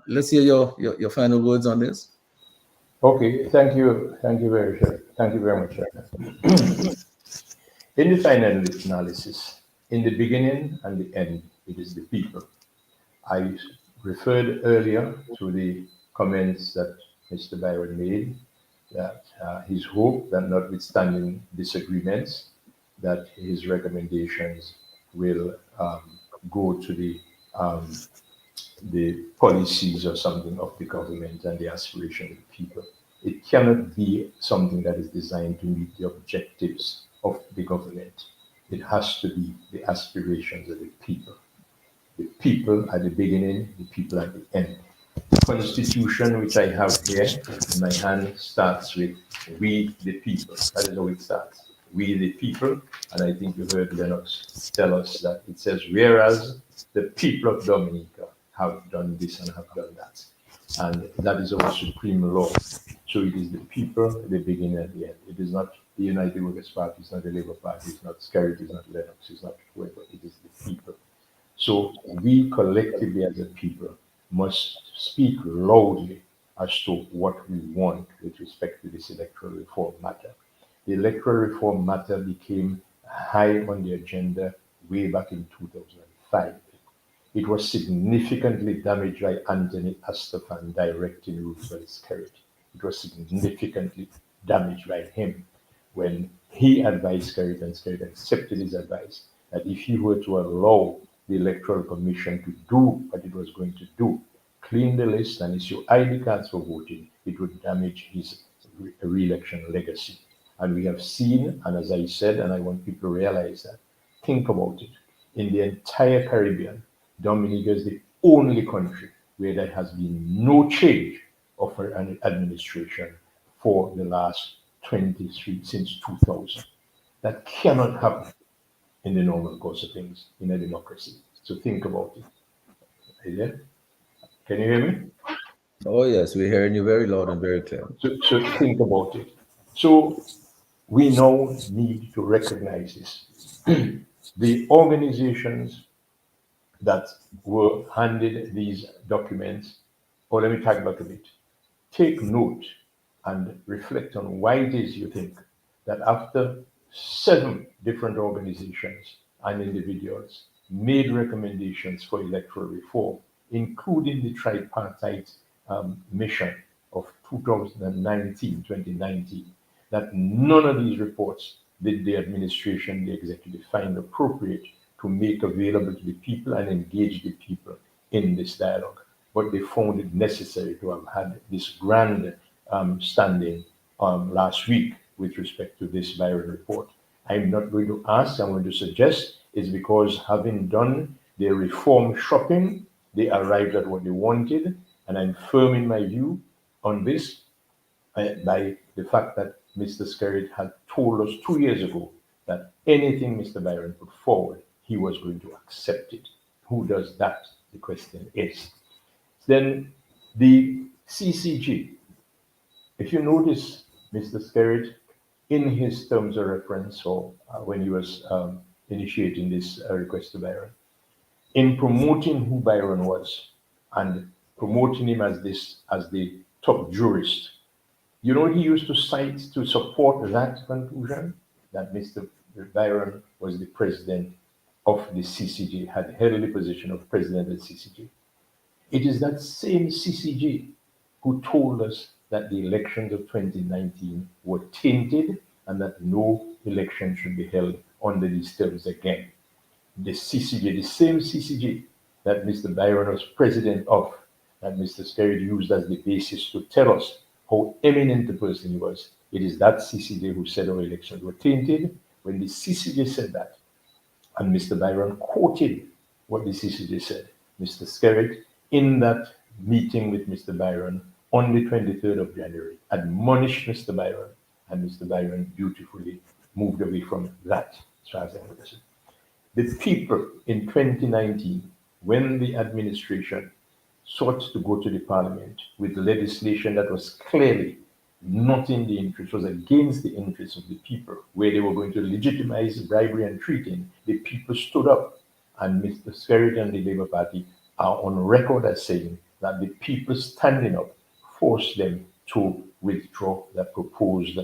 let's hear your final words on this. Okay, thank you very much. In the final analysis, in the beginning and the end, it is the people. I referred earlier to the comments that Mr. Byron made, that his hope that notwithstanding disagreements, that his recommendations will go to the policies or something of the government and the aspiration of the people. It cannot be something that is designed to meet the objectives of the government. It has to be the aspirations of the people. The people at the beginning, the people at the end. The Constitution, which I have here in my hand, starts with "we the people." That is how it starts. We the people. And I think you heard Lennox tell us that it says, whereas the people of Dominica have done this and have done that. And that is our supreme law. So it is the people at the beginning and the end. It is not the United Workers' Party, it's not the Labour Party, it's not Sheridan, it's not Lennox, it's not whoever, it is the people. So we collectively as a people must speak loudly as to what we want with respect to this electoral reform matter. The electoral reform matter became high on the agenda way back in 2005. it was significantly damaged by Anthony Astafan directing Roosevelt's Skerrit. It was significantly damaged by him when he advised Skerrit and Skerrit accepted his advice that if he were to allow the Electoral Commission to do what it was going to do, clean the list and issue ID cards for voting, it would damage his re-election legacy. And we have seen, and as I said, and I want people to realize that, think about it, in the entire Caribbean, Dominica is the only country where there has been no change of an administration for the last 23, since 2000. That cannot happen in the normal course of things in a democracy. So think about it. Are you there? Can you hear me? Oh, yes, we're hearing you very loud and very clear. So think about it. So we now need to recognize this. The organizations that were handed these documents, or let me talk back a bit, take note and reflect on why it is you think that after 7 different organizations and individuals made recommendations for electoral reform, including the tripartite mission of 2019, that none of these reports did the administration, the executive find appropriate to make available to the people and engage the people in this dialogue. But they found it necessary to have had this grand standing last week with respect to this Byron report. I'm not going to ask, I'm going to suggest is because having done their reform shopping, they arrived at what they wanted, and I'm firm in my view on this by the fact that Mr. Skerrit had told us 2 years ago that anything Mr. Byron put forward, he was going to accept it. Who does that? The question is. Then the CCG, if you notice Mr. Skerrit in his terms of reference, or when he was initiating this request to Byron, in promoting who Byron was and promoting him as the top jurist, you know, he used to cite to support that conclusion that Mr. Byron was the president of the CCG, had held the position of president of the CCG. It is that same CCG who told us that the elections of 2019 were tainted and that no election should be held under these terms again. The CCG, the same CCG that Mr. Byron was president of, that Mr. Skerrit used as the basis to tell us how eminent a person he was. It is that CCG who said our elections were tainted. When the CCG said that, and Mr. Byron quoted what the CCG said, Mr. Skerrit, in that meeting with Mr. Byron on the 23rd of January, admonished Mr. Byron, and Mr. Byron beautifully moved away from that, as far as I'm concerned. The people in 2019, when the administration sought to go to the parliament with legislation that was clearly not in the interest, was against the interests of the people, where they were going to legitimize bribery and treating, the people stood up. And Mr. Sheridan and the Labour Party are on record as saying that the people standing up forced them to withdraw that proposed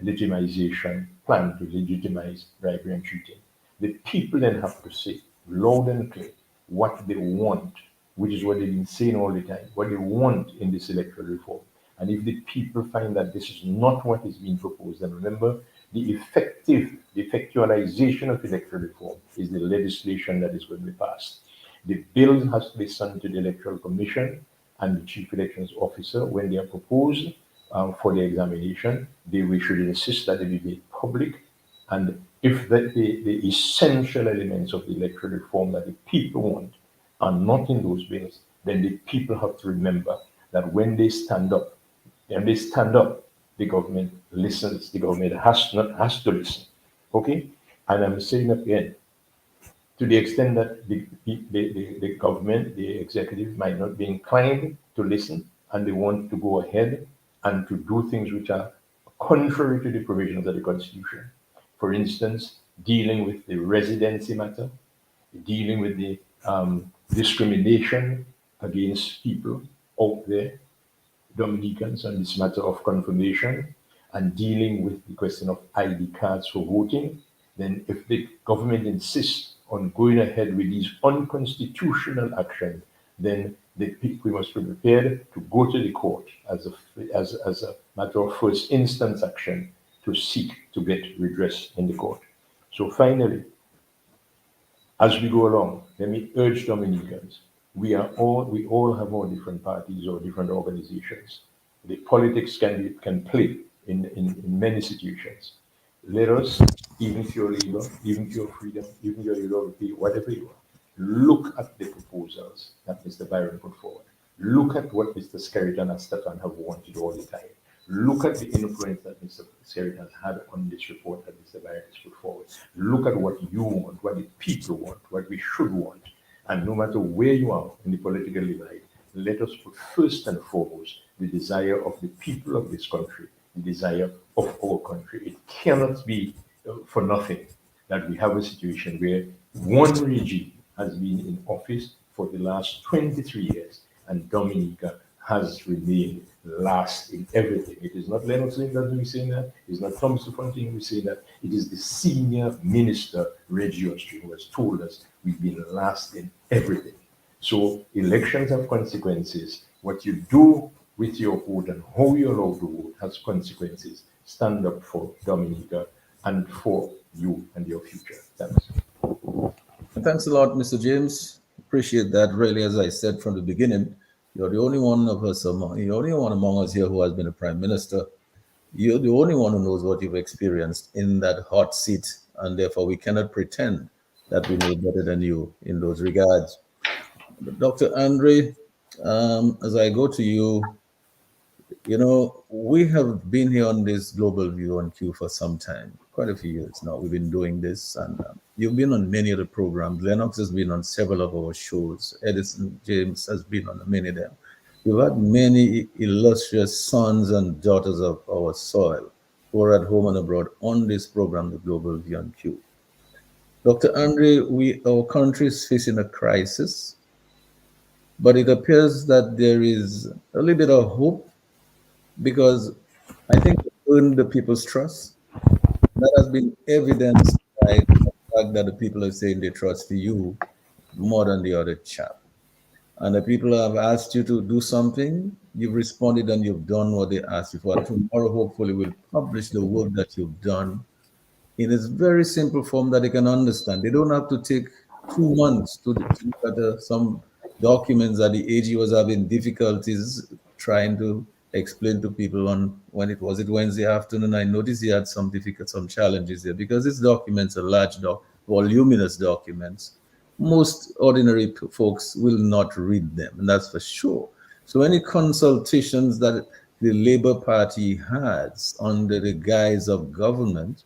legitimization plan to legitimize bribery and treating. The people then have to say loud and clear what they want, which is what they've been saying all the time, what they want in this electoral reform. And if the people find that this is not what is being proposed, then remember, the effectualization of electoral reform is the legislation that is going to be passed. The bill has to be sent to the Electoral Commission and the Chief Elections Officer when they are proposed for the examination. We should insist that they be made public. And if the essential elements of the electoral reform that the people want are not in those bills, then the people have to remember that when they stand up, the government listens. The government has to listen. Okay? And I'm saying again, to the extent that the government, the executive might not be inclined to listen and they want to go ahead and to do things which are contrary to the provisions of the Constitution. For instance, dealing with the residency matter, dealing with the discrimination against people out there, Dominicans, on this matter of confirmation, and dealing with the question of ID cards for voting, then if the government insists on going ahead with these unconstitutional actions, then we must be prepared to go to the court as a matter of first instance action to seek to get redress in the court. So finally, as we go along, let me urge Dominicans, we all have our different parties or different organizations. The politics can play in many situations. Let us, even if you're Labour, even if you're Freedom, even if you're European, whatever you are, look at the proposals that Mr. Byron put forward. Look at what Mr. Sheridan and Stefan have wanted all the time. Look at the influence that Mr. Sheridan has had on this report that Mr. Byron has put forward. Look at what you want, what the people want, what we should want. And no matter where you are in the political divide, let us put first and foremost the desire of the people of this country, the desire of our country. It cannot be for nothing that we have a situation where one regime has been in office for the last 23 years and Dominica has remained last in everything. It is not Lennox Linton who is saying that. It's not Thomas Fontaine who is saying that. It is the senior minister, Reggie Austri, who has told us we've been last in everything. So elections have consequences. What you do with your vote and how you allow to vote has consequences. Stand up for Dominica and for you and your future. Thanks. Thanks a lot, Mr. James. Appreciate that. Really, as I said from the beginning, you're the only one of us, you're the only one among us here who has been a prime minister. You're the only one who knows what you've experienced in that hot seat, and therefore we cannot pretend that we know better than you in those regards. Dr. Andre, as I go to you, we have been here on this Global View on Q for some time, quite a few years now. We've been doing this, and you've been on many of the programs. Lennox has been on several of our shows. Edison James has been on many of them. We've had many illustrious sons and daughters of our soil who are at home and abroad on this program, the Global View on Q. Dr. Andre, our country is facing a crisis, but it appears that there is a little bit of hope, because I think you earned the people's trust. That has been evidenced by the fact that the people are saying they trust you more than the other chap. And the people have asked you to do something, you've responded and you've done what they asked you for. Tomorrow, hopefully, we'll publish the work that you've done in a very simple form that they can understand. They don't have to take 2 months to look at some documents that the AG was having difficulties trying to explain to people on Wednesday afternoon. I noticed he had some challenges there because these documents are large, voluminous documents. Most ordinary folks will not read them, and that's for sure. So any consultations that the Labour Party has under the guise of government,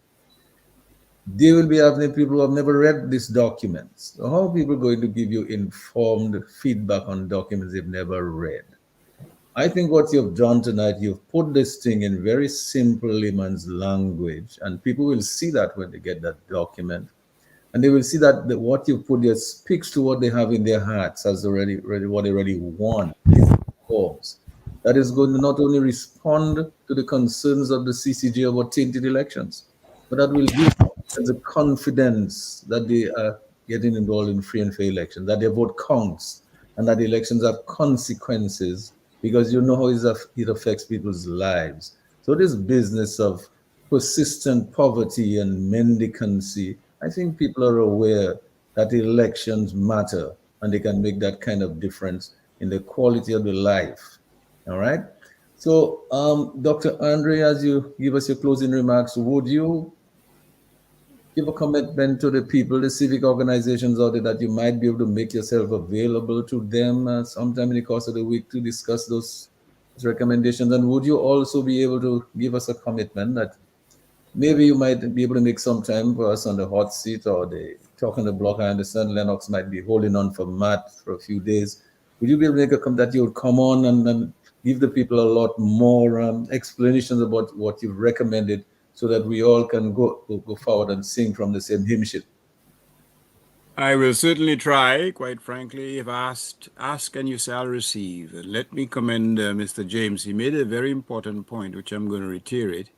they will be having people who have never read these documents. So how are people going to give you informed feedback on documents they've never read? I think what you've done tonight, you've put this thing in very simple layman's language, and people will see that when they get that document. And they will see that what you put there speaks to what they have in their hearts as what they already want. Forms. That is going to not only respond to the concerns of the CCJ about tainted elections, but that will give them the confidence that they are getting involved in free and fair elections, that their vote counts, and that elections have consequences, because you know how it affects people's lives. So this business of persistent poverty and mendicancy, I think people are aware that elections matter and they can make that kind of difference in the quality of the life. All right. So, Dr. Andre, as you give us your closing remarks, would you give a commitment to the people, the civic organizations out there, that you might be able to make yourself available to them sometime in the course of the week to discuss those recommendations? And would you also be able to give us a commitment that maybe you might be able to make some time for us on the hot seat or the talking the block? I understand Lennox might be holding on for Matt for a few days. Would you be able to make a comment that you would come on and give the people a lot more explanations about what you've recommended, so that we all can go forward and sing from the same hymn sheet? I will certainly try, quite frankly. If asked, ask and you shall receive. Let me commend Mr. James. He made a very important point, which I'm going to reiterate.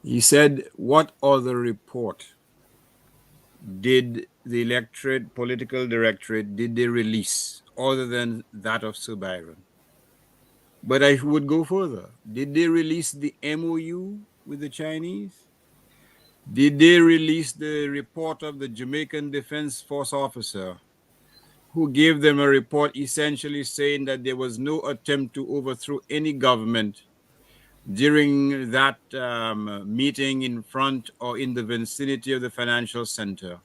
He said, what other report did the electorate, political directorate, did they release other than that of Sir Byron? But I would go further. Did they release the MOU with the Chinese? Did they release the report of the Jamaican Defense Force officer who gave them a report essentially saying that there was no attempt to overthrow any government during that meeting in front or in the vicinity of the financial center?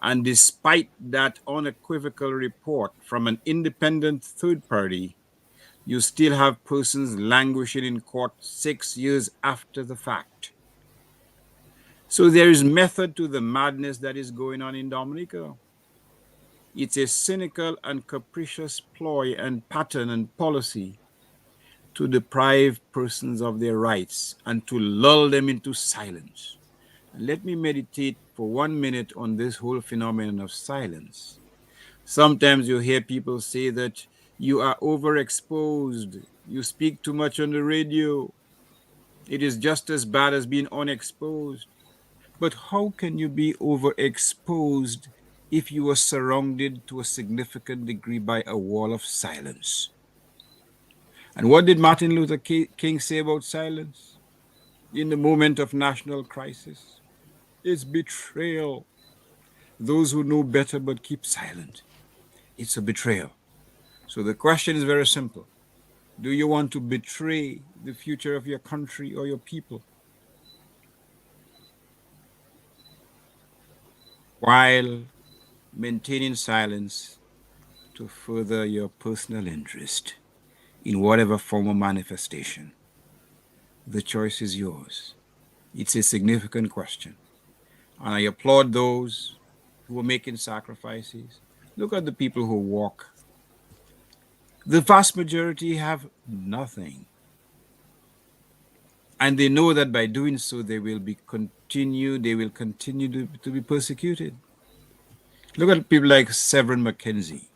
And despite that unequivocal report from an independent third party, you still have persons languishing in court 6 years after the fact. So there is method to the madness that is going on in Dominica. It's a cynical and capricious ploy and pattern and policy to deprive persons of their rights and to lull them into silence. And let me meditate for 1 minute on this whole phenomenon of silence. Sometimes you hear people say that you are overexposed, you speak too much on the radio. It is just as bad as being unexposed. But how can you be overexposed if you are surrounded to a significant degree by a wall of silence? And what did Martin Luther King say about silence in the moment of national crisis? It's betrayal. Those who know better but keep silent. It's a betrayal. So the question is very simple. Do you want to betray the future of your country or your people while maintaining silence to further your personal interest in whatever form or manifestation? The choice is yours. It's a significant question. And I applaud those who are making sacrifices. Look at the people who walk. The vast majority have nothing. And they know that by doing so, they will continue to be persecuted. Look at people like Severin McKenzie.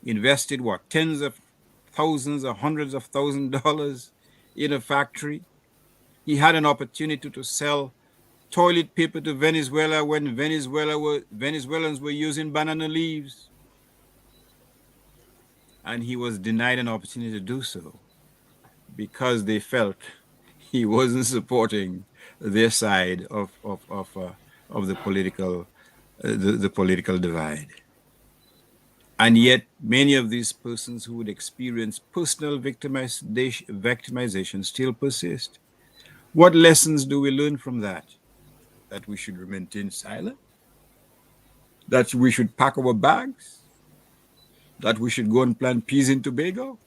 Invested what? Tens of thousands or hundreds of $1,000s in a factory. He had an opportunity to sell toilet paper to Venezuela when Venezuelans were using banana leaves. And he was denied an opportunity to do so because they felt he wasn't supporting their side of the political divide. And yet, many of these persons who would experience personal victimization still persist. What lessons do we learn from that? That we should remain silent? That we should pack our bags? That we should go and plant peas in Tobago?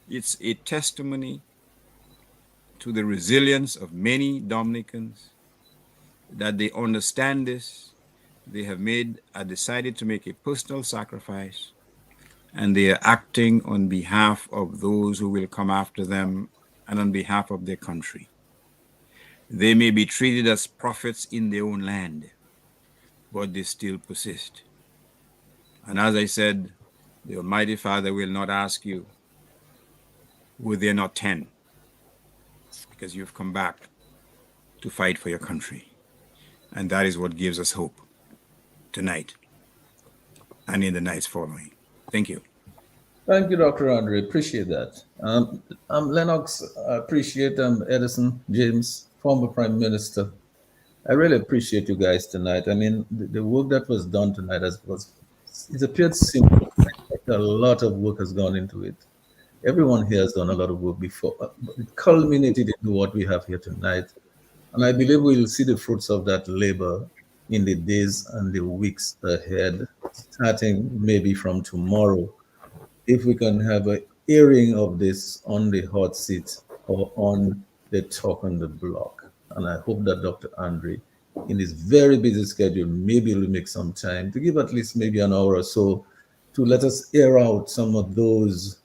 It's a testimony to the resilience of many Dominicans that they understand this. They have decided to make a personal sacrifice, and they are acting on behalf of those who will come after them and on behalf of their country. They may be treated as prophets in their own land, but they still persist. And as I said, the Almighty Father will not ask you, were there not 10? Because you've come back to fight for your country. And that is what gives us hope tonight and in the nights following. Thank you. Thank you, Dr. Andre. Appreciate that. Lennox, I appreciate Edison, James, former Prime Minister. I really appreciate you guys tonight. I mean, the work that was done tonight it appeared simple. A lot of work has gone into it. Everyone here has done a lot of work before, but it culminated into what we have here tonight. And I believe we'll see the fruits of that labor in the days and the weeks ahead, starting maybe from tomorrow, if we can have an airing of this on the hot seat or on the talk on the block. And I hope that Dr. Andre, in his very busy schedule, maybe will make some time to give at least maybe an hour or so to let us air out some of those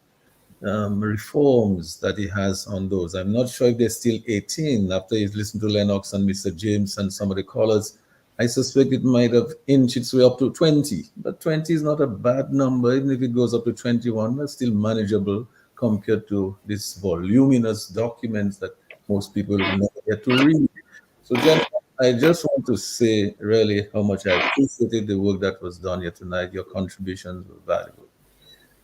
reforms that he has on those. I'm not sure if they're still 18 after he's listened to Lennox and Mr. James and some of the callers. I suspect it might have inched its way up to 20, but 20 is not a bad number. Even if it goes up to 21, that's still manageable compared to these voluminous documents that most people never get to read. So, gentlemen, I just want to say really how much I appreciated the work that was done here tonight. Your contributions were valuable.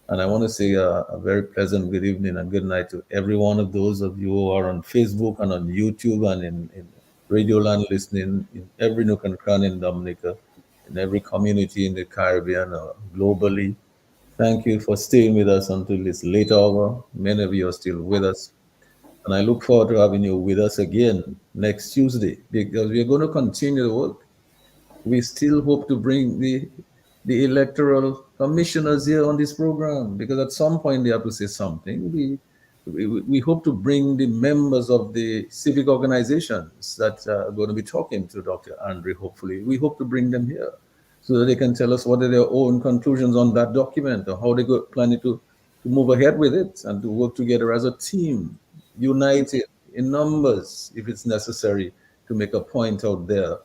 And I want to say a very pleasant good evening and good night to every one of those of you who are on Facebook and on YouTube and in Radio Land listening in every nook and cranny in Dominica, in every community in the Caribbean or globally. Thank you for staying with us until this late hour. Many of you are still with us. And I look forward to having you with us again next Tuesday because we're going to continue the work. We still hope to bring the electoral commissioners here on this program because at some point they have to say something. We hope to bring the members of the civic organizations that are going to be talking to Dr. Andre, hopefully. We hope to bring them here so that they can tell us what are their own conclusions on that document or how they go planning to move ahead with it and to work together as a team, united in numbers if it's necessary to make a point out there.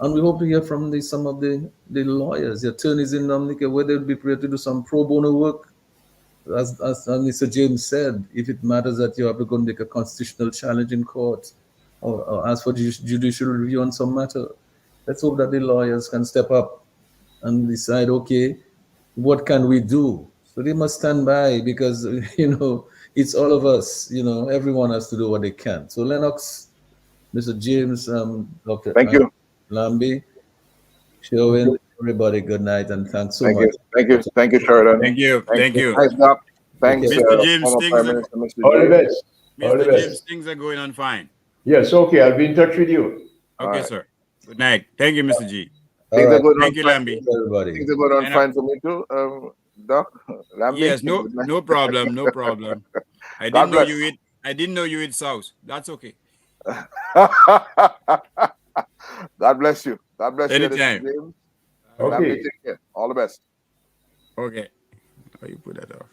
And we hope to hear from some of the lawyers, the attorneys in Dominica, where they'll be prepared to do some pro bono work. As Mr. James said, if it matters that you have to go and make a constitutional challenge in court or ask for judicial review on some matter, let's hope that the lawyers can step up and decide, okay, what can we do? So they must stand by because, it's all of us, everyone has to do what they can. So Lennox, Mr. James, Dr. Thank you. Lambi, Sherwin, everybody, good night and thanks so much. Thank you, Sheridan. Thank you. Thanks, Doc. Thanks, Mr. James, former things Prime are, Minister, Mr. All the James. best. All the Mr. best. James, things are going on fine. Yes, okay. I'll be in touch with you. Okay, sir. Good night. Thank you, Mr. G. Things are going Thank you, on fine. Lambi. Everybody. Things are going on fine for me too, Doc. Lambi. Yes, no problem, no problem. I God didn't know bless. I didn't know you eat sauce. That's okay. God bless you. God bless you. Anytime. James. Okay. Lambi, take care. All the best. Okay. How you put that off?